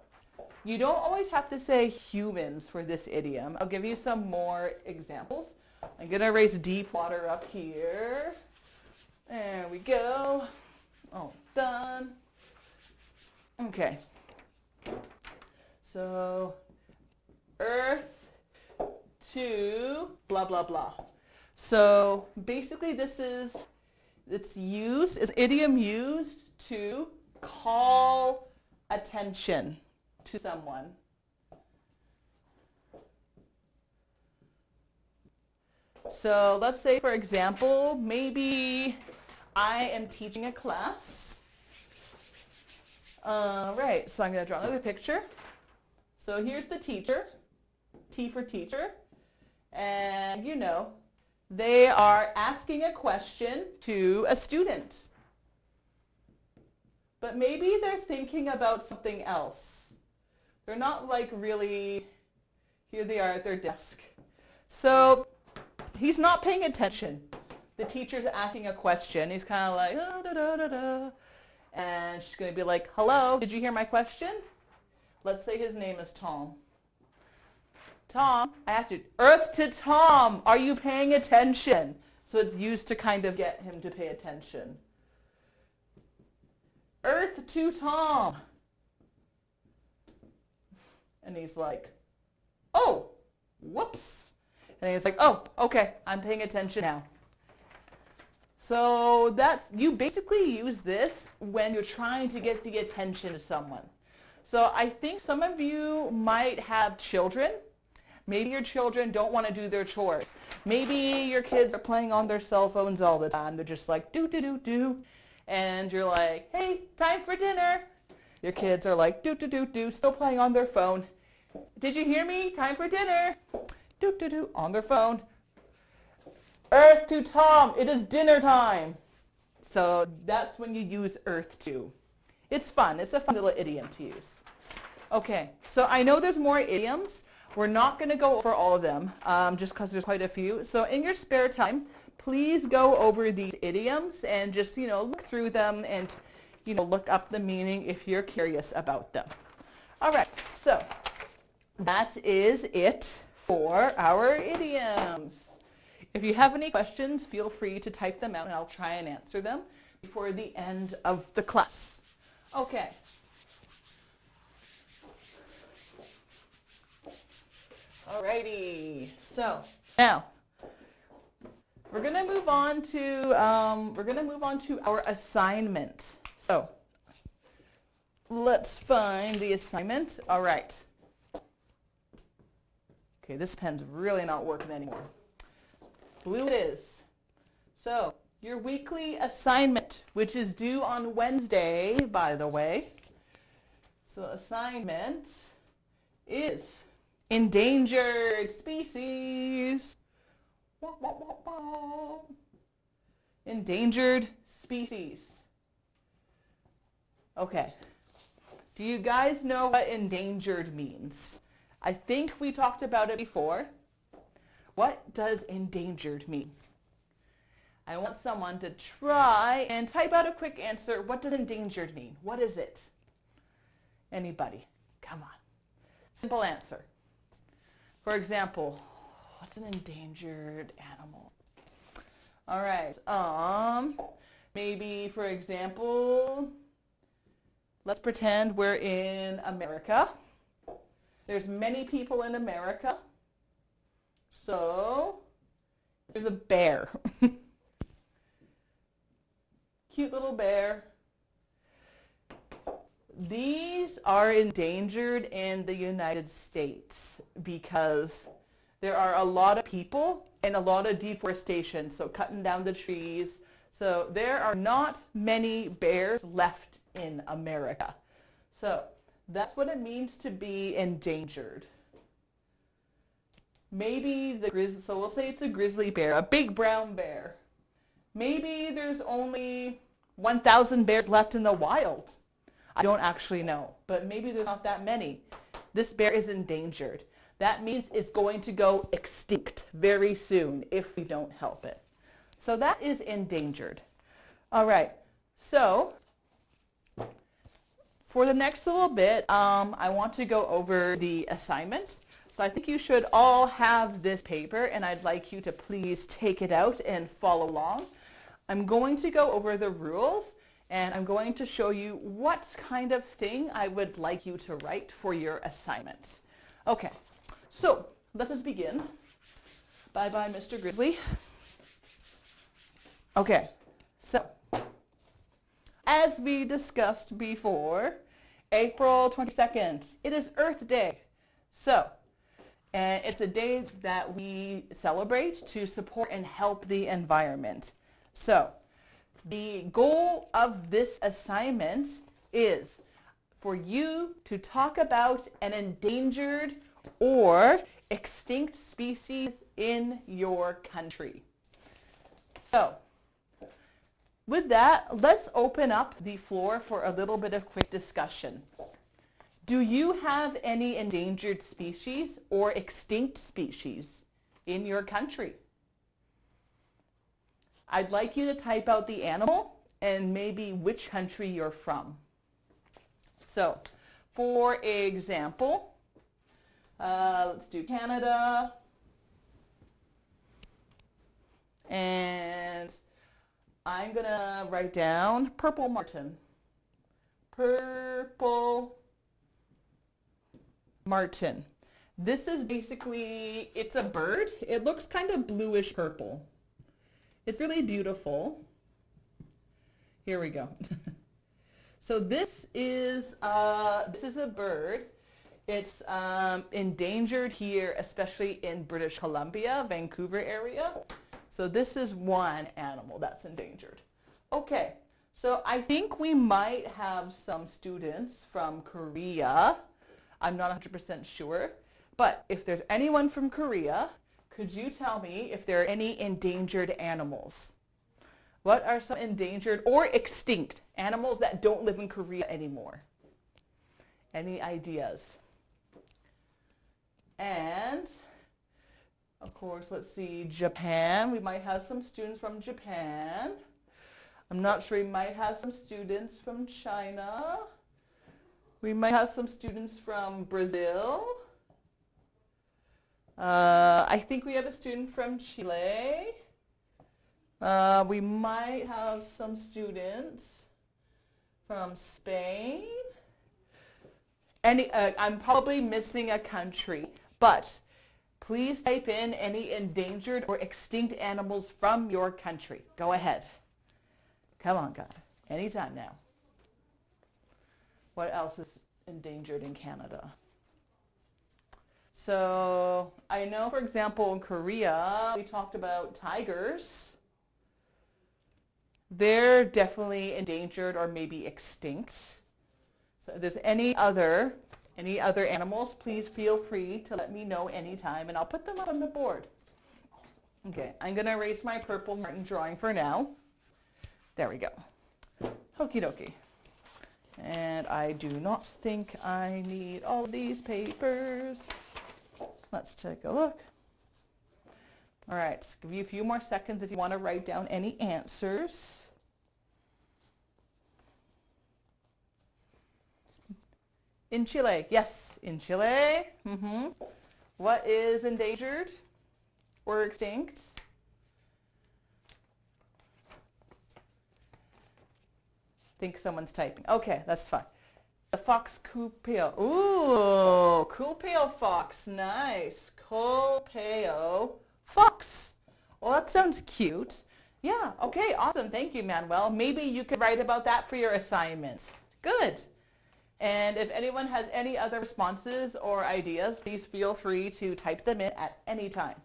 you don't always have to say humans for this idiom. I'll give you some more examples. I'm going to erase deep water up here. There we go. All done. Okay. So, earth to blah, blah, blah. So, basically it's idiom used to call attention to someone. So let's say, for example, maybe I am teaching a class. Right, so I'm going to draw another picture. So here's the teacher, T for teacher, and you know, they are asking a question to a student. But maybe they're thinking about something else. They're not like really, here they are at their desk. So he's not paying attention. The teacher's asking a question. He's kind of like, da, da, da, da, da. And she's going to be like, hello, did you hear my question? Let's say his name is Tom. Tom, I asked you, earth to Tom, are you paying attention? So it's used to kind of get him to pay attention. Earth to Tom. And he's like, oh, whoops. And he's like, oh, okay, I'm paying attention now. So you basically use this when you're trying to get the attention of someone. So I think some of you might have children. Maybe your children don't want to do their chores. Maybe your kids are playing on their cell phones all the time. They're just like, do, do, do, do. And you're like, hey, time for dinner. Your kids are like, do, do, do, do, still playing on their phone. Did you hear me? Time for dinner. Do, do, do, on their phone. Earth to Tom, it is dinner time. So that's when you use earth to. It's fun. It's a fun little idiom to use. Okay, so I know there's more idioms. We're not going to go over all of them just because there's quite a few. So in your spare time, please go over these idioms and just, look through them and, look up the meaning if you're curious about them. All right, so that is it for our idioms. If you have any questions, feel free to type them out and I'll try and answer them before the end of the class. Okay. Alrighty. So now we're gonna move on to our assignment. So let's find the assignment. All right. Okay, this pen's really not working anymore. Blue it is. So your weekly assignment, which is due on Wednesday, by the way. So assignment is endangered species. Wah, wah, wah, wah. Endangered species. Okay. Do you guys know what endangered means? I think we talked about it before. What does endangered mean? I want someone to try and type out a quick answer. What does endangered mean? What is it? Anybody? Come on. Simple answer. For example, what's an endangered animal? All right. Maybe, for example, let's pretend we're in America. There's many people in America. So there's a bear. Cute little bear. These are endangered in the United States because there are a lot of people and a lot of deforestation, so cutting down the trees. So there are not many bears left in America. So that's what it means to be endangered. Maybe so we'll say it's a grizzly bear, a big brown bear. Maybe there's only 1,000 bears left in the wild. I don't actually know, but maybe there's not that many. This bear is endangered. That means it's going to go extinct very soon if we don't help it. So that is endangered. All right, so for the next little bit, I want to go over the assignment. So I think you should all have this paper, and I'd like you to please take it out and follow along. I'm going to go over the rules, and I'm going to show you what kind of thing I would like you to write for your assignment. Okay, so let us begin. Bye-bye, Mr. Grizzly. Okay, so as we discussed before, April 22nd, it is Earth Day. So, and it's a day that we celebrate to support and help the environment. So, the goal of this assignment is for you to talk about an endangered or extinct species in your country. So, with that, let's open up the floor for a little bit of quick discussion. Do you have any endangered species or extinct species in your country? I'd like you to type out the animal and maybe which country you're from. So, for example, let's do Canada. And I'm going to write down purple martin. Purple martin. This is basically, it's a bird. It looks kind of bluish purple. It's really beautiful. Here we go. So this is a bird. It's endangered here, especially in British Columbia, Vancouver area. So this is one animal that's endangered. Okay, so I think we might have some students from Korea. I'm not 100% sure, but if there's anyone from Korea, could you tell me if there are any endangered animals? What are some endangered or extinct animals that don't live in Korea anymore? Any ideas? And of course, let's see, Japan. We might have some students from Japan. I'm not sure, we might have some students from China. We might have some students from Brazil. I think we have a student from Chile. We might have some students from Spain. I'm probably missing a country, but please type in any endangered or extinct animals from your country. Go ahead. Come on, guys. Anytime now. What else is endangered in Canada? So I know, for example, in Korea, we talked about tigers. They're definitely endangered or maybe extinct. So if there's any other animals, please feel free to let me know anytime, and I'll put them up on the board. Okay, I'm going to erase my purple martin drawing for now. There we go. Okie dokie. And I do not think I need all of these papers. Let's take a look. All right, give you a few more seconds if you want to write down any answers. In Chile, yes, in Chile. What is endangered or extinct? I think someone's typing. Okay, that's fine. The fox culpeo. Ooh, culpeo fox, nice. Culpeo fox. Well, that sounds cute. Yeah, okay, awesome. Thank you, Manuel. Maybe you could write about that for your assignment. Good. And if anyone has any other responses or ideas, please feel free to type them in at any time.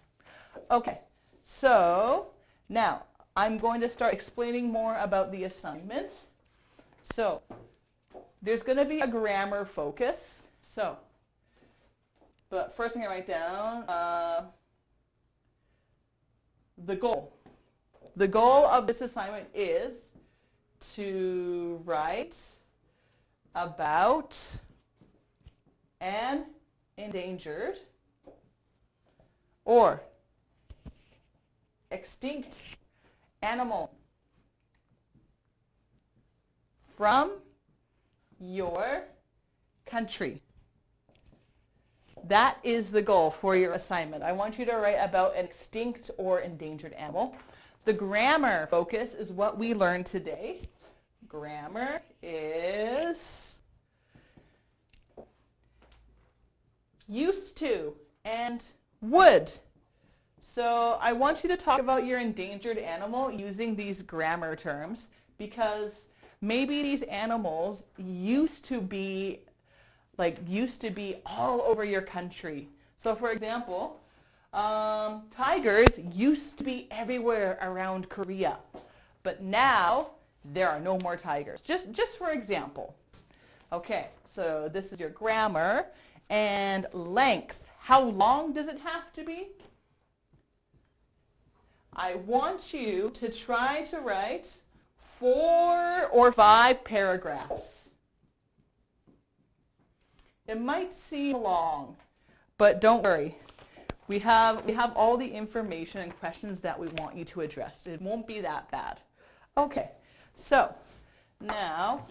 Okay, so now I'm going to start explaining more about the assignment. So there's going to be a grammar focus. So, but first I'm going to write down the goal. The goal of this assignment is to write about an endangered or extinct animal from your country. That is the goal for your assignment. I want you to write about an extinct or endangered animal. The grammar focus is what we learned today. Grammar is used to and would. So I want you to talk about your endangered animal using these grammar terms, because maybe these animals used to be all over your country. So for example, tigers used to be everywhere around Korea, but now there are no more tigers. Just for example. Okay, so this is your grammar. And length. How long does it have to be? I want you to try to write 4 or 5 paragraphs. It might seem long, but don't worry. We have all the information and questions that we want you to address. It won't be that bad. Okay, so now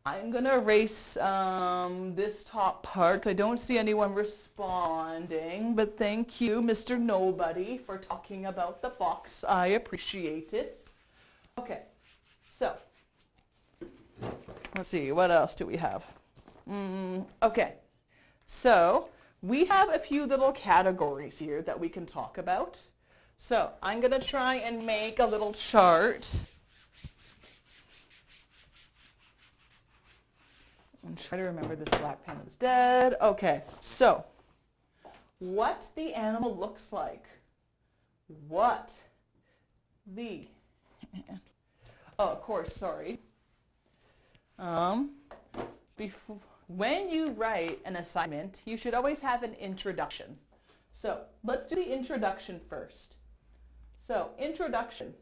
I'm going to erase this top part. I don't see anyone responding, but thank you, Mr. Nobody, for talking about the fox. I appreciate it. Okay, so let's see, what else do we have? Okay, so we have a few little categories here that we can talk about. So I'm going to try and make a little chart. I'm trying to remember this black pen is dead. Okay, so what the animal looks like. What the, oh, of course, sorry. Before, when you write an assignment, you should always have an introduction. So let's do the introduction first. So introduction.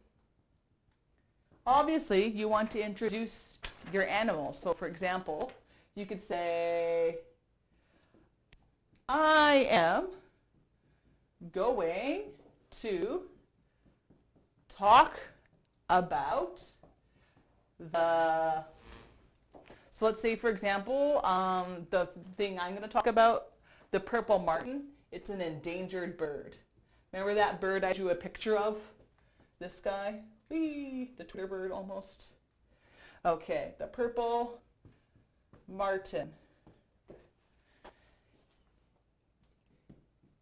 Obviously, you want to introduce your animal. So for example, you could say, I am going to talk about the, so let's say for example, the thing I'm going to talk about, the purple martin, it's an endangered bird. Remember that bird I drew a picture of? This guy? Whee! The Twitter bird almost. Okay, the purple martin.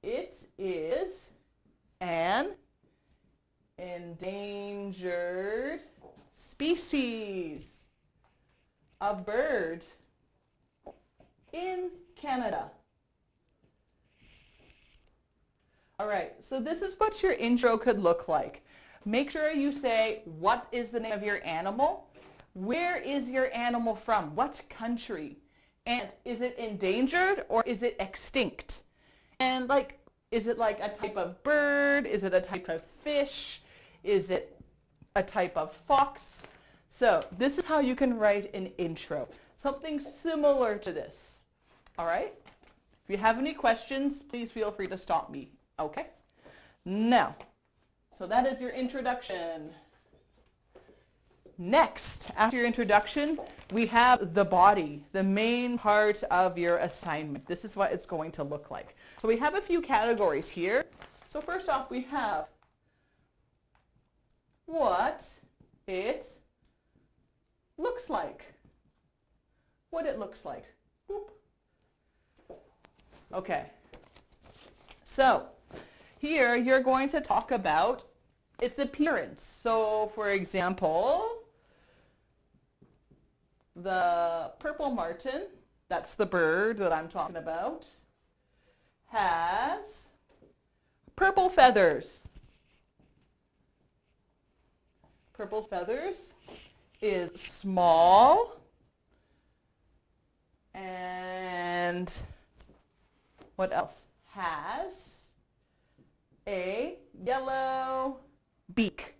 It is an endangered species of bird in Canada. All right, so this is what your intro could look like. Make sure you say, what is the name of your animal? Where is your animal from? What country? And is it endangered or is it extinct? And like, is it like a type of bird? Is it a type of fish? Is it a type of fox? So this is how you can write an intro. Something similar to this. All right? If you have any questions, please feel free to stop me. Okay? Now, so that is your introduction. Next, after your introduction, we have the body, the main part of your assignment. This is what it's going to look like. So we have a few categories here. So first off, we have what it looks like. What it looks like. Boop. Okay. So here you're going to talk about its appearance. So for example, the purple martin, that's the bird that I'm talking about, has purple feathers. Purple feathers is small and what else? Has a yellow beak.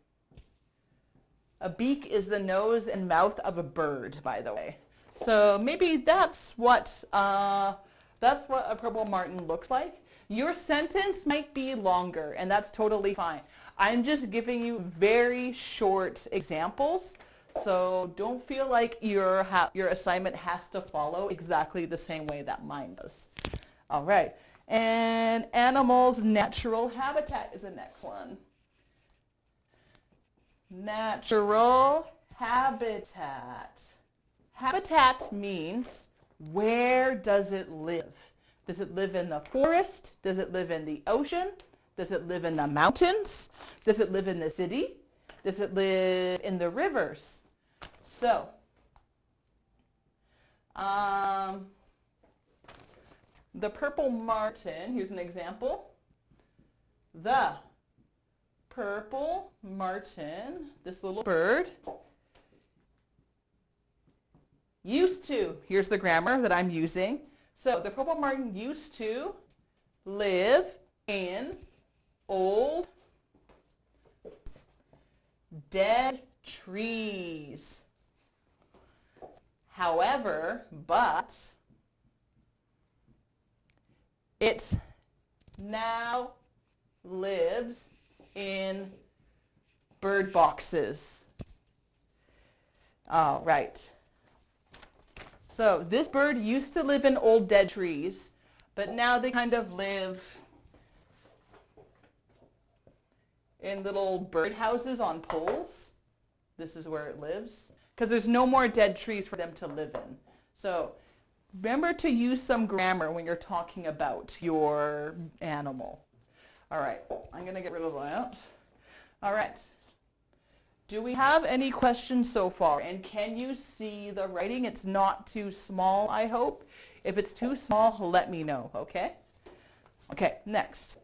A beak is the nose and mouth of a bird, by the way. So maybe that's what a purple martin looks like. Your sentence might be longer, and that's totally fine. I'm just giving you very short examples, so don't feel like your assignment has to follow exactly the same way that mine does. All right. And animals' natural habitat is the next one. Natural habitat. Habitat means where does it live? Does it live in the forest? Does it live in the ocean? Does it live in the mountains? Does it live in the city? Does it live in the rivers? So, the purple martin, here's an example. The purple martin, this little bird, used to, here's the grammar that I'm using. So the purple martin used to live in old dead trees. However, but it now lives in bird boxes. All right. So this bird used to live in old dead trees, but now they kind of live in little bird houses on poles. This is where it lives, because there's no more dead trees for them to live in. So remember to use some grammar when you're talking about your animal. All right, I'm going to get rid of that. All right. Do we have any questions so far? And can you see the writing? It's not too small, I hope. If it's too small, let me know, okay? Okay, next.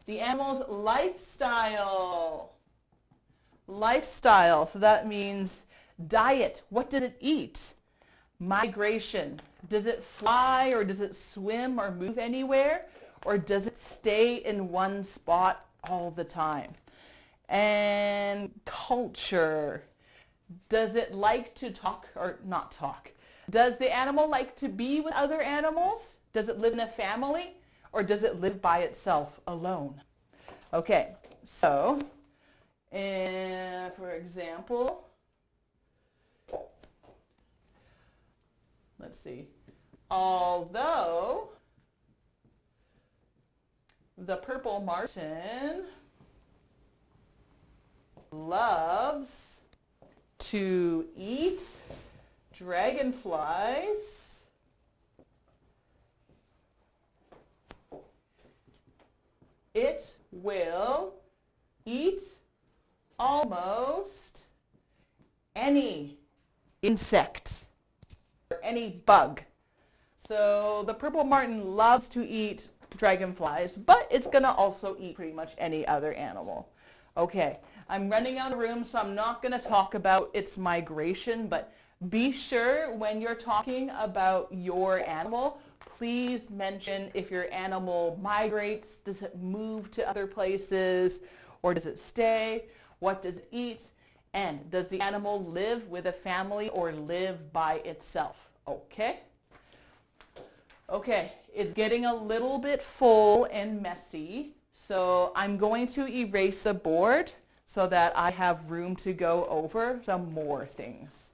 The animal's lifestyle. Lifestyle, so that means diet. What does it eat? Migration. Does it fly or does it swim or move anywhere? Or does it stay in one spot all the time? And culture. Does it like to talk or not talk? Does the animal like to be with other animals? Does it live in a family or does it live by itself alone? Okay, so for example, let's see. Although the purple martin loves to eat dragonflies, it will eat almost any insect or any bug. So the purple martin loves to eat dragonflies, but it's going to also eat pretty much any other animal. Okay, I'm running out of room, so I'm not going to talk about its migration, but be sure when you're talking about your animal, please mention if your animal migrates, does it move to other places, or does it stay? What does it eat? And does the animal live with a family or live by itself? Okay? Okay, it's getting a little bit full and messy, so I'm going to erase the board so that I have room to go over some more things.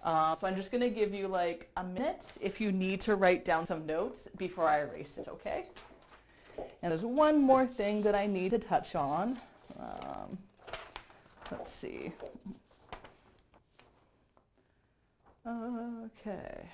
So I'm just going to give you like a minute if you need to write down some notes before I erase it, okay? And there's one more thing that I need to touch on. Let's see. Okay.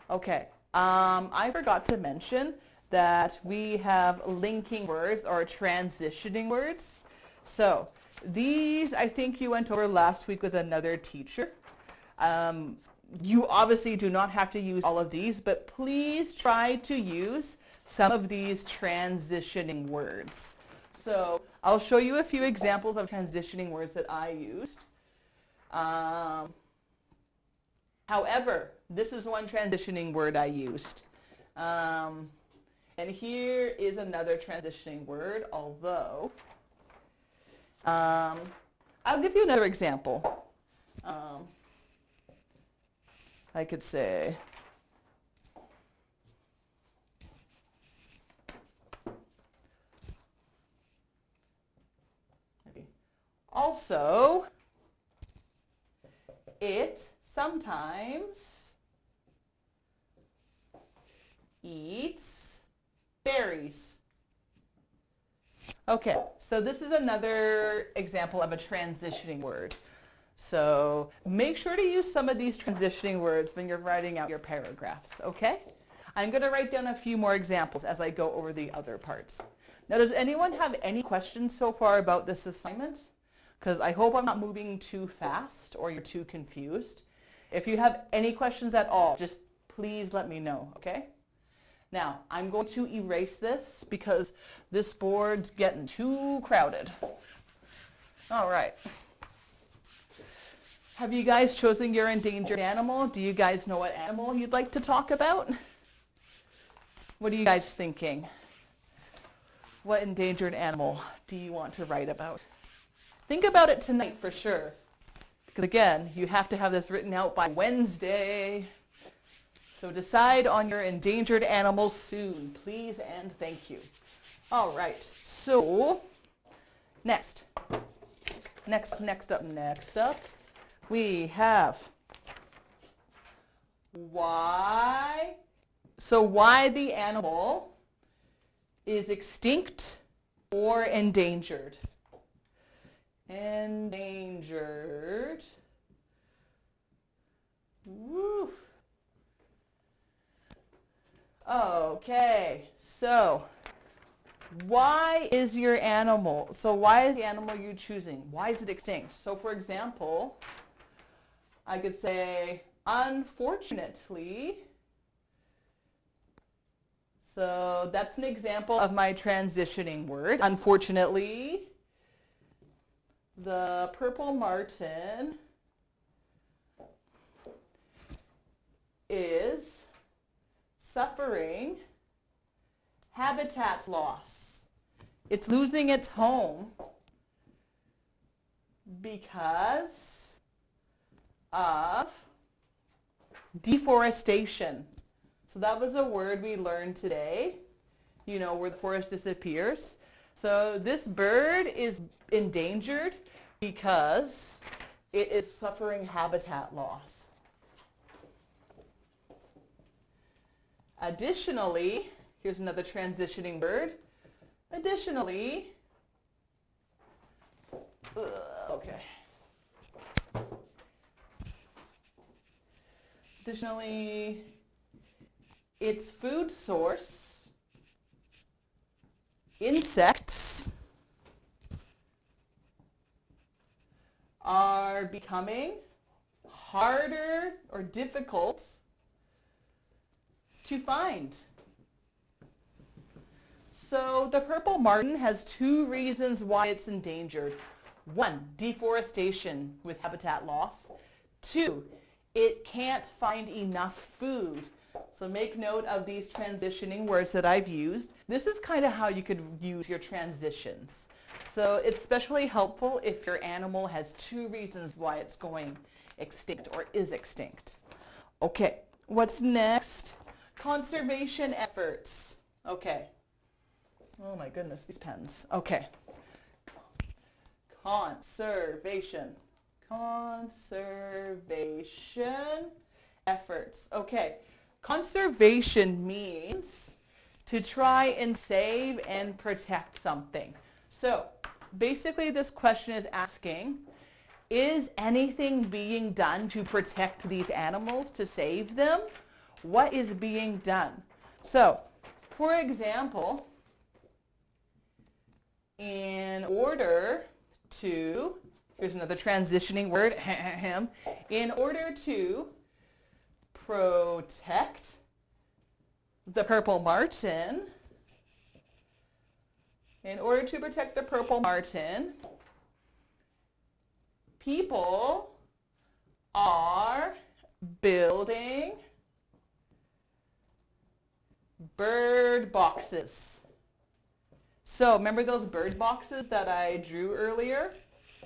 Okay. I forgot to mention that we have linking words or transitioning words. So these, I think you went over last week with another teacher. You obviously do not have to use all of these, but please try to use some of these transitioning words. So I'll show you a few examples of transitioning words that I used. However, this is one transitioning word I used. And here is another transitioning word, although I'll give you another example. I could say, maybe, also, it sometimes eats berries. Okay, so this is another example of a transitioning word. So make sure to use some of these transitioning words when you're writing out your paragraphs, okay? I'm going to write down a few more examples as I go over the other parts. Now, does anyone have any questions so far about this assignment? Because I hope I'm not moving too fast or you're too confused. If you have any questions at all, just please let me know, okay? Now, I'm going to erase this because this board's getting too crowded. All right. Have you guys chosen your endangered animal? Do you guys know what animal you'd like to talk about? What are you guys thinking? What endangered animal do you want to write about? Think about it tonight for sure. Because again, you have to have this written out by Wednesday. So decide on your endangered animals soon, please and thank you. All right, so next. Next up, we have why. So why the animal is extinct or endangered. Endangered. Woof. Okay, so why is the animal you're choosing? Why is it extinct? So for example, I could say, unfortunately, so that's an example of my transitioning word. Unfortunately, the purple martin is suffering habitat loss. It's losing its home because of deforestation. So that was a word we learned today, where the forest disappears. So this bird is endangered because it is suffering habitat loss. Additionally, here's another transitioning word. Additionally, okay. Additionally, its food source, insects, are becoming harder or difficult to find. So the purple martin has two reasons why it's endangered. 1, deforestation with habitat loss. 2, it can't find enough food. So make note of these transitioning words that I've used. This is kind of how you could use your transitions. So it's especially helpful if your animal has two reasons why it's going extinct or is extinct. Okay, what's next? Conservation efforts. Okay. Oh my goodness, these pens. Okay. Conservation efforts. Okay. Conservation means to try and save and protect something. So basically this question is asking, is anything being done to protect these animals, to save them? What is being done? So, for example, in order to, here's another transitioning word, in order to protect the purple martin, people are building bird boxes. So remember those bird boxes that I drew earlier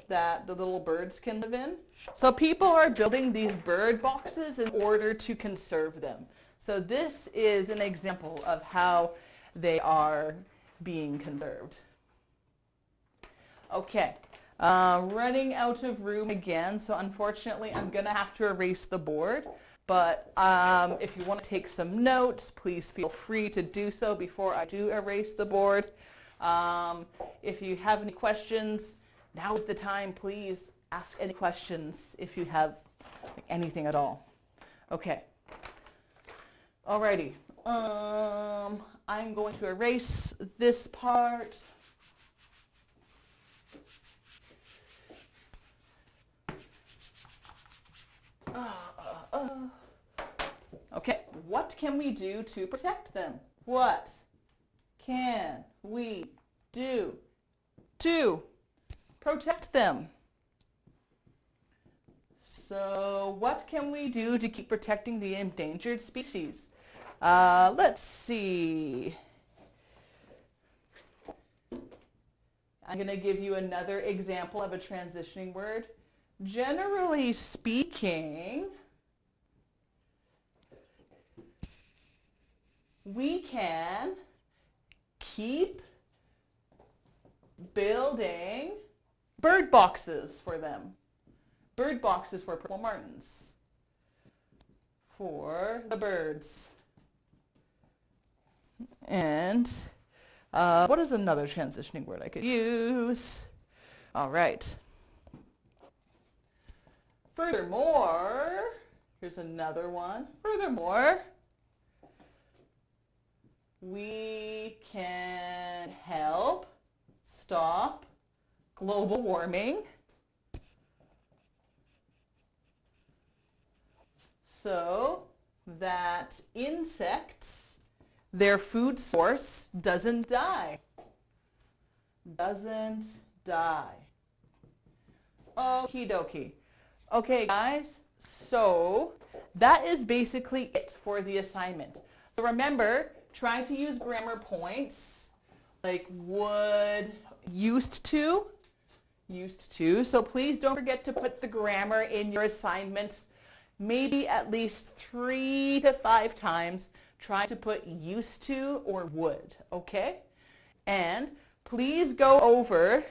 that the little birds can live in? So people are building these bird boxes in order to conserve them. So this is an example of how they are being conserved. Okay, running out of room again, so unfortunately I'm going to have to erase the board. But if you want to take some notes, please feel free to do so before I do erase the board. If you have any questions, now is the time. Please ask any questions if you have anything at all. Okay. Alrighty. I'm going to erase this part. Okay, what can we do to protect them? What can we do to protect them? So what can we do to keep protecting the endangered species? Let's see. I'm going to give you another example of a transitioning word. Generally speaking, we can keep building bird boxes for them. Bird boxes for purple martins. For the birds. And what is another transitioning word I could use? All right. Furthermore, here's another one. Furthermore, we can help stop global warming so that insects, their food source, doesn't die. Doesn't die. Okie dokie. Okay, guys, so that is basically it for the assignment. So remember, try to use grammar points like would, used to. So please don't forget to put the grammar in your assignments maybe at least 3 to 5 times. Try to put used to or would, okay? And please go over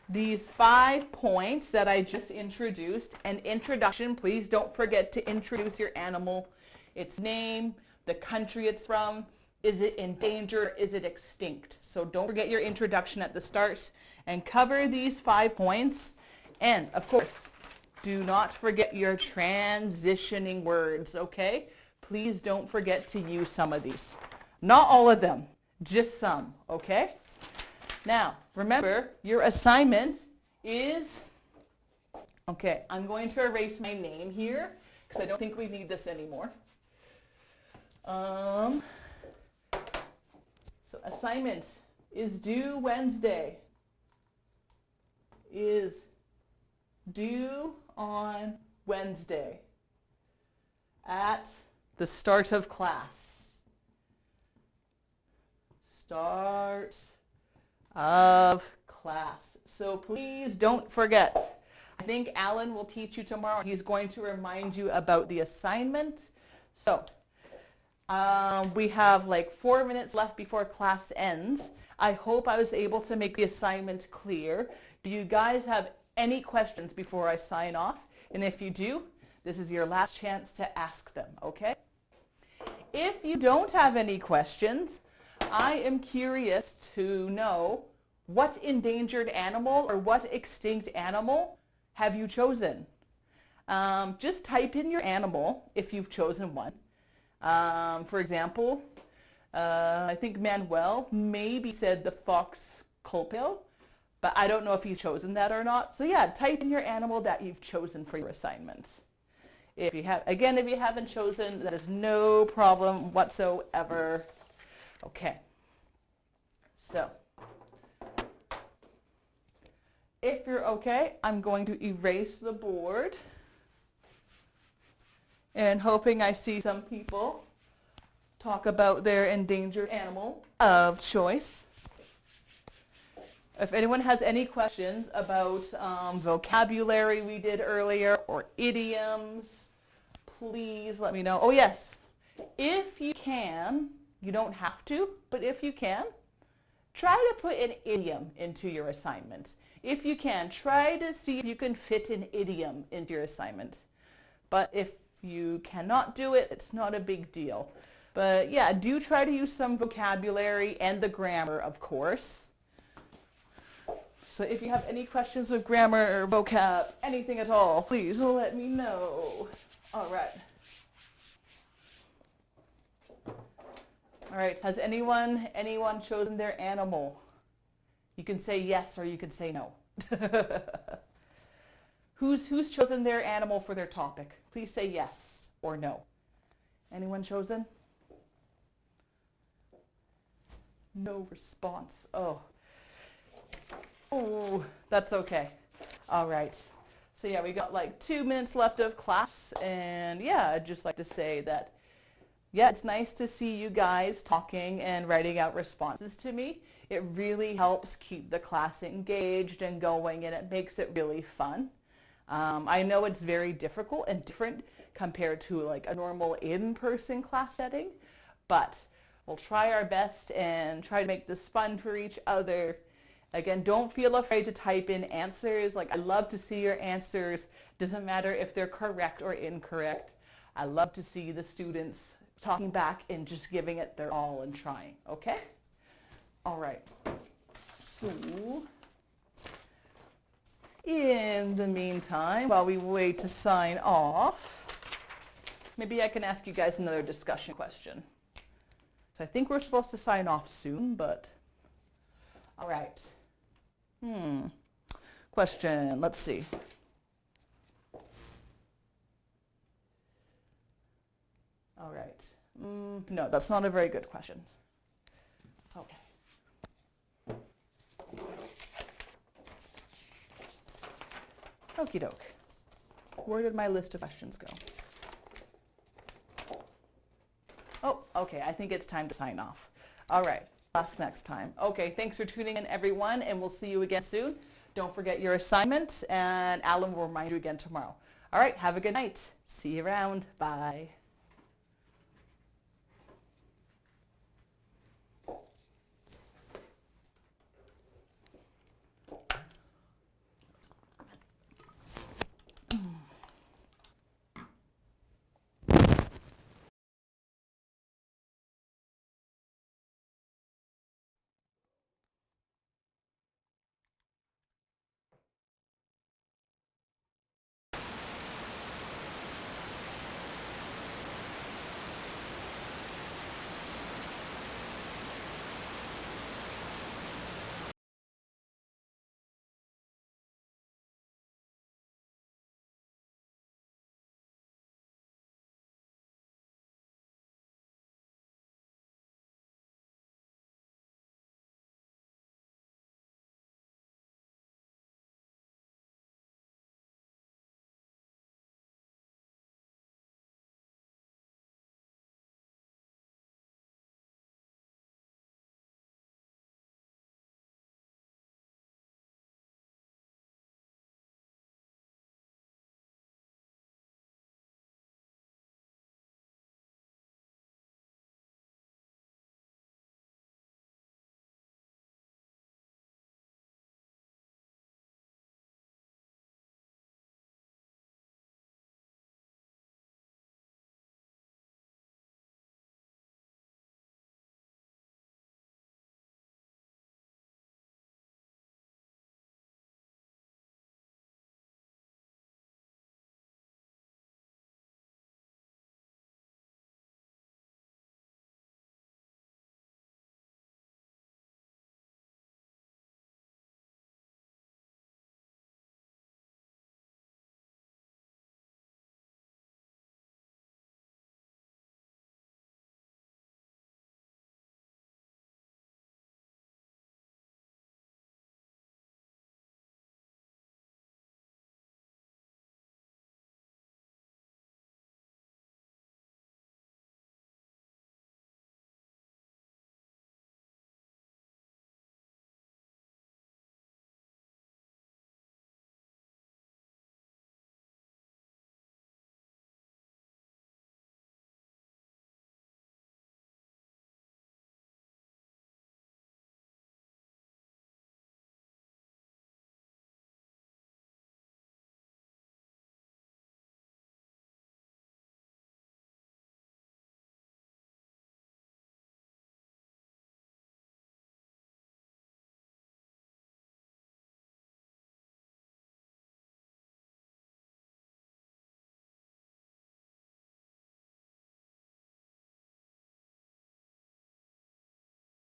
these 5 points that I just introduced. An introduction, please don't forget to introduce your animal, its name, the country it's from, is it endangered, is it extinct? So don't forget your introduction at the start and cover these 5 points. And of course, do not forget your transitioning words, okay? Please don't forget to use some of these. Not all of them, just some, okay? Now, remember, your assignment is, okay, I'm going to erase my name here because I don't think we need this anymore. So assignment is due Wednesday. Is due on Wednesday at the start of class. Start of class. So please don't forget. I think Alan will teach you tomorrow. He's going to remind you about the assignment. So we have like 4 minutes left before class ends. I hope I was able to make the assignment clear. Do you guys have any questions before I sign off? And if you do, this is your last chance to ask them, okay? If you don't have any questions, I am curious to know what endangered animal or what extinct animal have you chosen? Just type in your animal if you've chosen one. For example, I think Manuel maybe said the fox culpel, but I don't know if he's chosen that or not. So yeah, type in your animal that you've chosen for your assignments. If you haven't chosen, that is no problem whatsoever. Okay. So, if you're okay, I'm going to erase the board. And hoping I see some people talk about their endangered animal of choice. If anyone has any questions about vocabulary we did earlier or idioms, please let me know. Oh yes, if you can, you don't have to, but if you can, try to put an idiom into your assignment. If you can, try to see if you can fit an idiom into your assignment. But if you cannot do it, it's not a big deal. But yeah, do try to use some vocabulary and the grammar, of course. So if you have any questions with grammar or vocab, anything at all, please let me know. All right. All right, has anyone chosen their animal? You can say yes or you can say no. Who's chosen their animal for their topic? Please say yes or no. Anyone chosen? No response. Oh, that's okay. All right. So yeah, we got like 2 minutes left of class, and yeah, I'd just like to say that, yeah, it's nice to see you guys talking and writing out responses to me. It really helps keep the class engaged and going, and it makes it really fun. I know it's very difficult and different compared to like a normal in-person class setting, but we'll try our best and try to make this fun for each other. Again, don't feel afraid to type in answers. Like, I love to see your answers. Doesn't matter if they're correct or incorrect. I love to see the students talking back and just giving it their all and trying, okay? All right. So, in the meantime, while we wait to sign off, maybe I can ask you guys another discussion question. So I think we're supposed to sign off soon, but all right. Question, let's see. All right. No, that's not a very good question. Okay. Okie doke. Where did my list of questions go? Oh, okay, I think it's time to sign off. All right, us next time. Okay, thanks for tuning in, everyone, and we'll see you again soon. Don't forget your assignment, and Alan will remind you again tomorrow. All right, have a good night. See you around. Bye.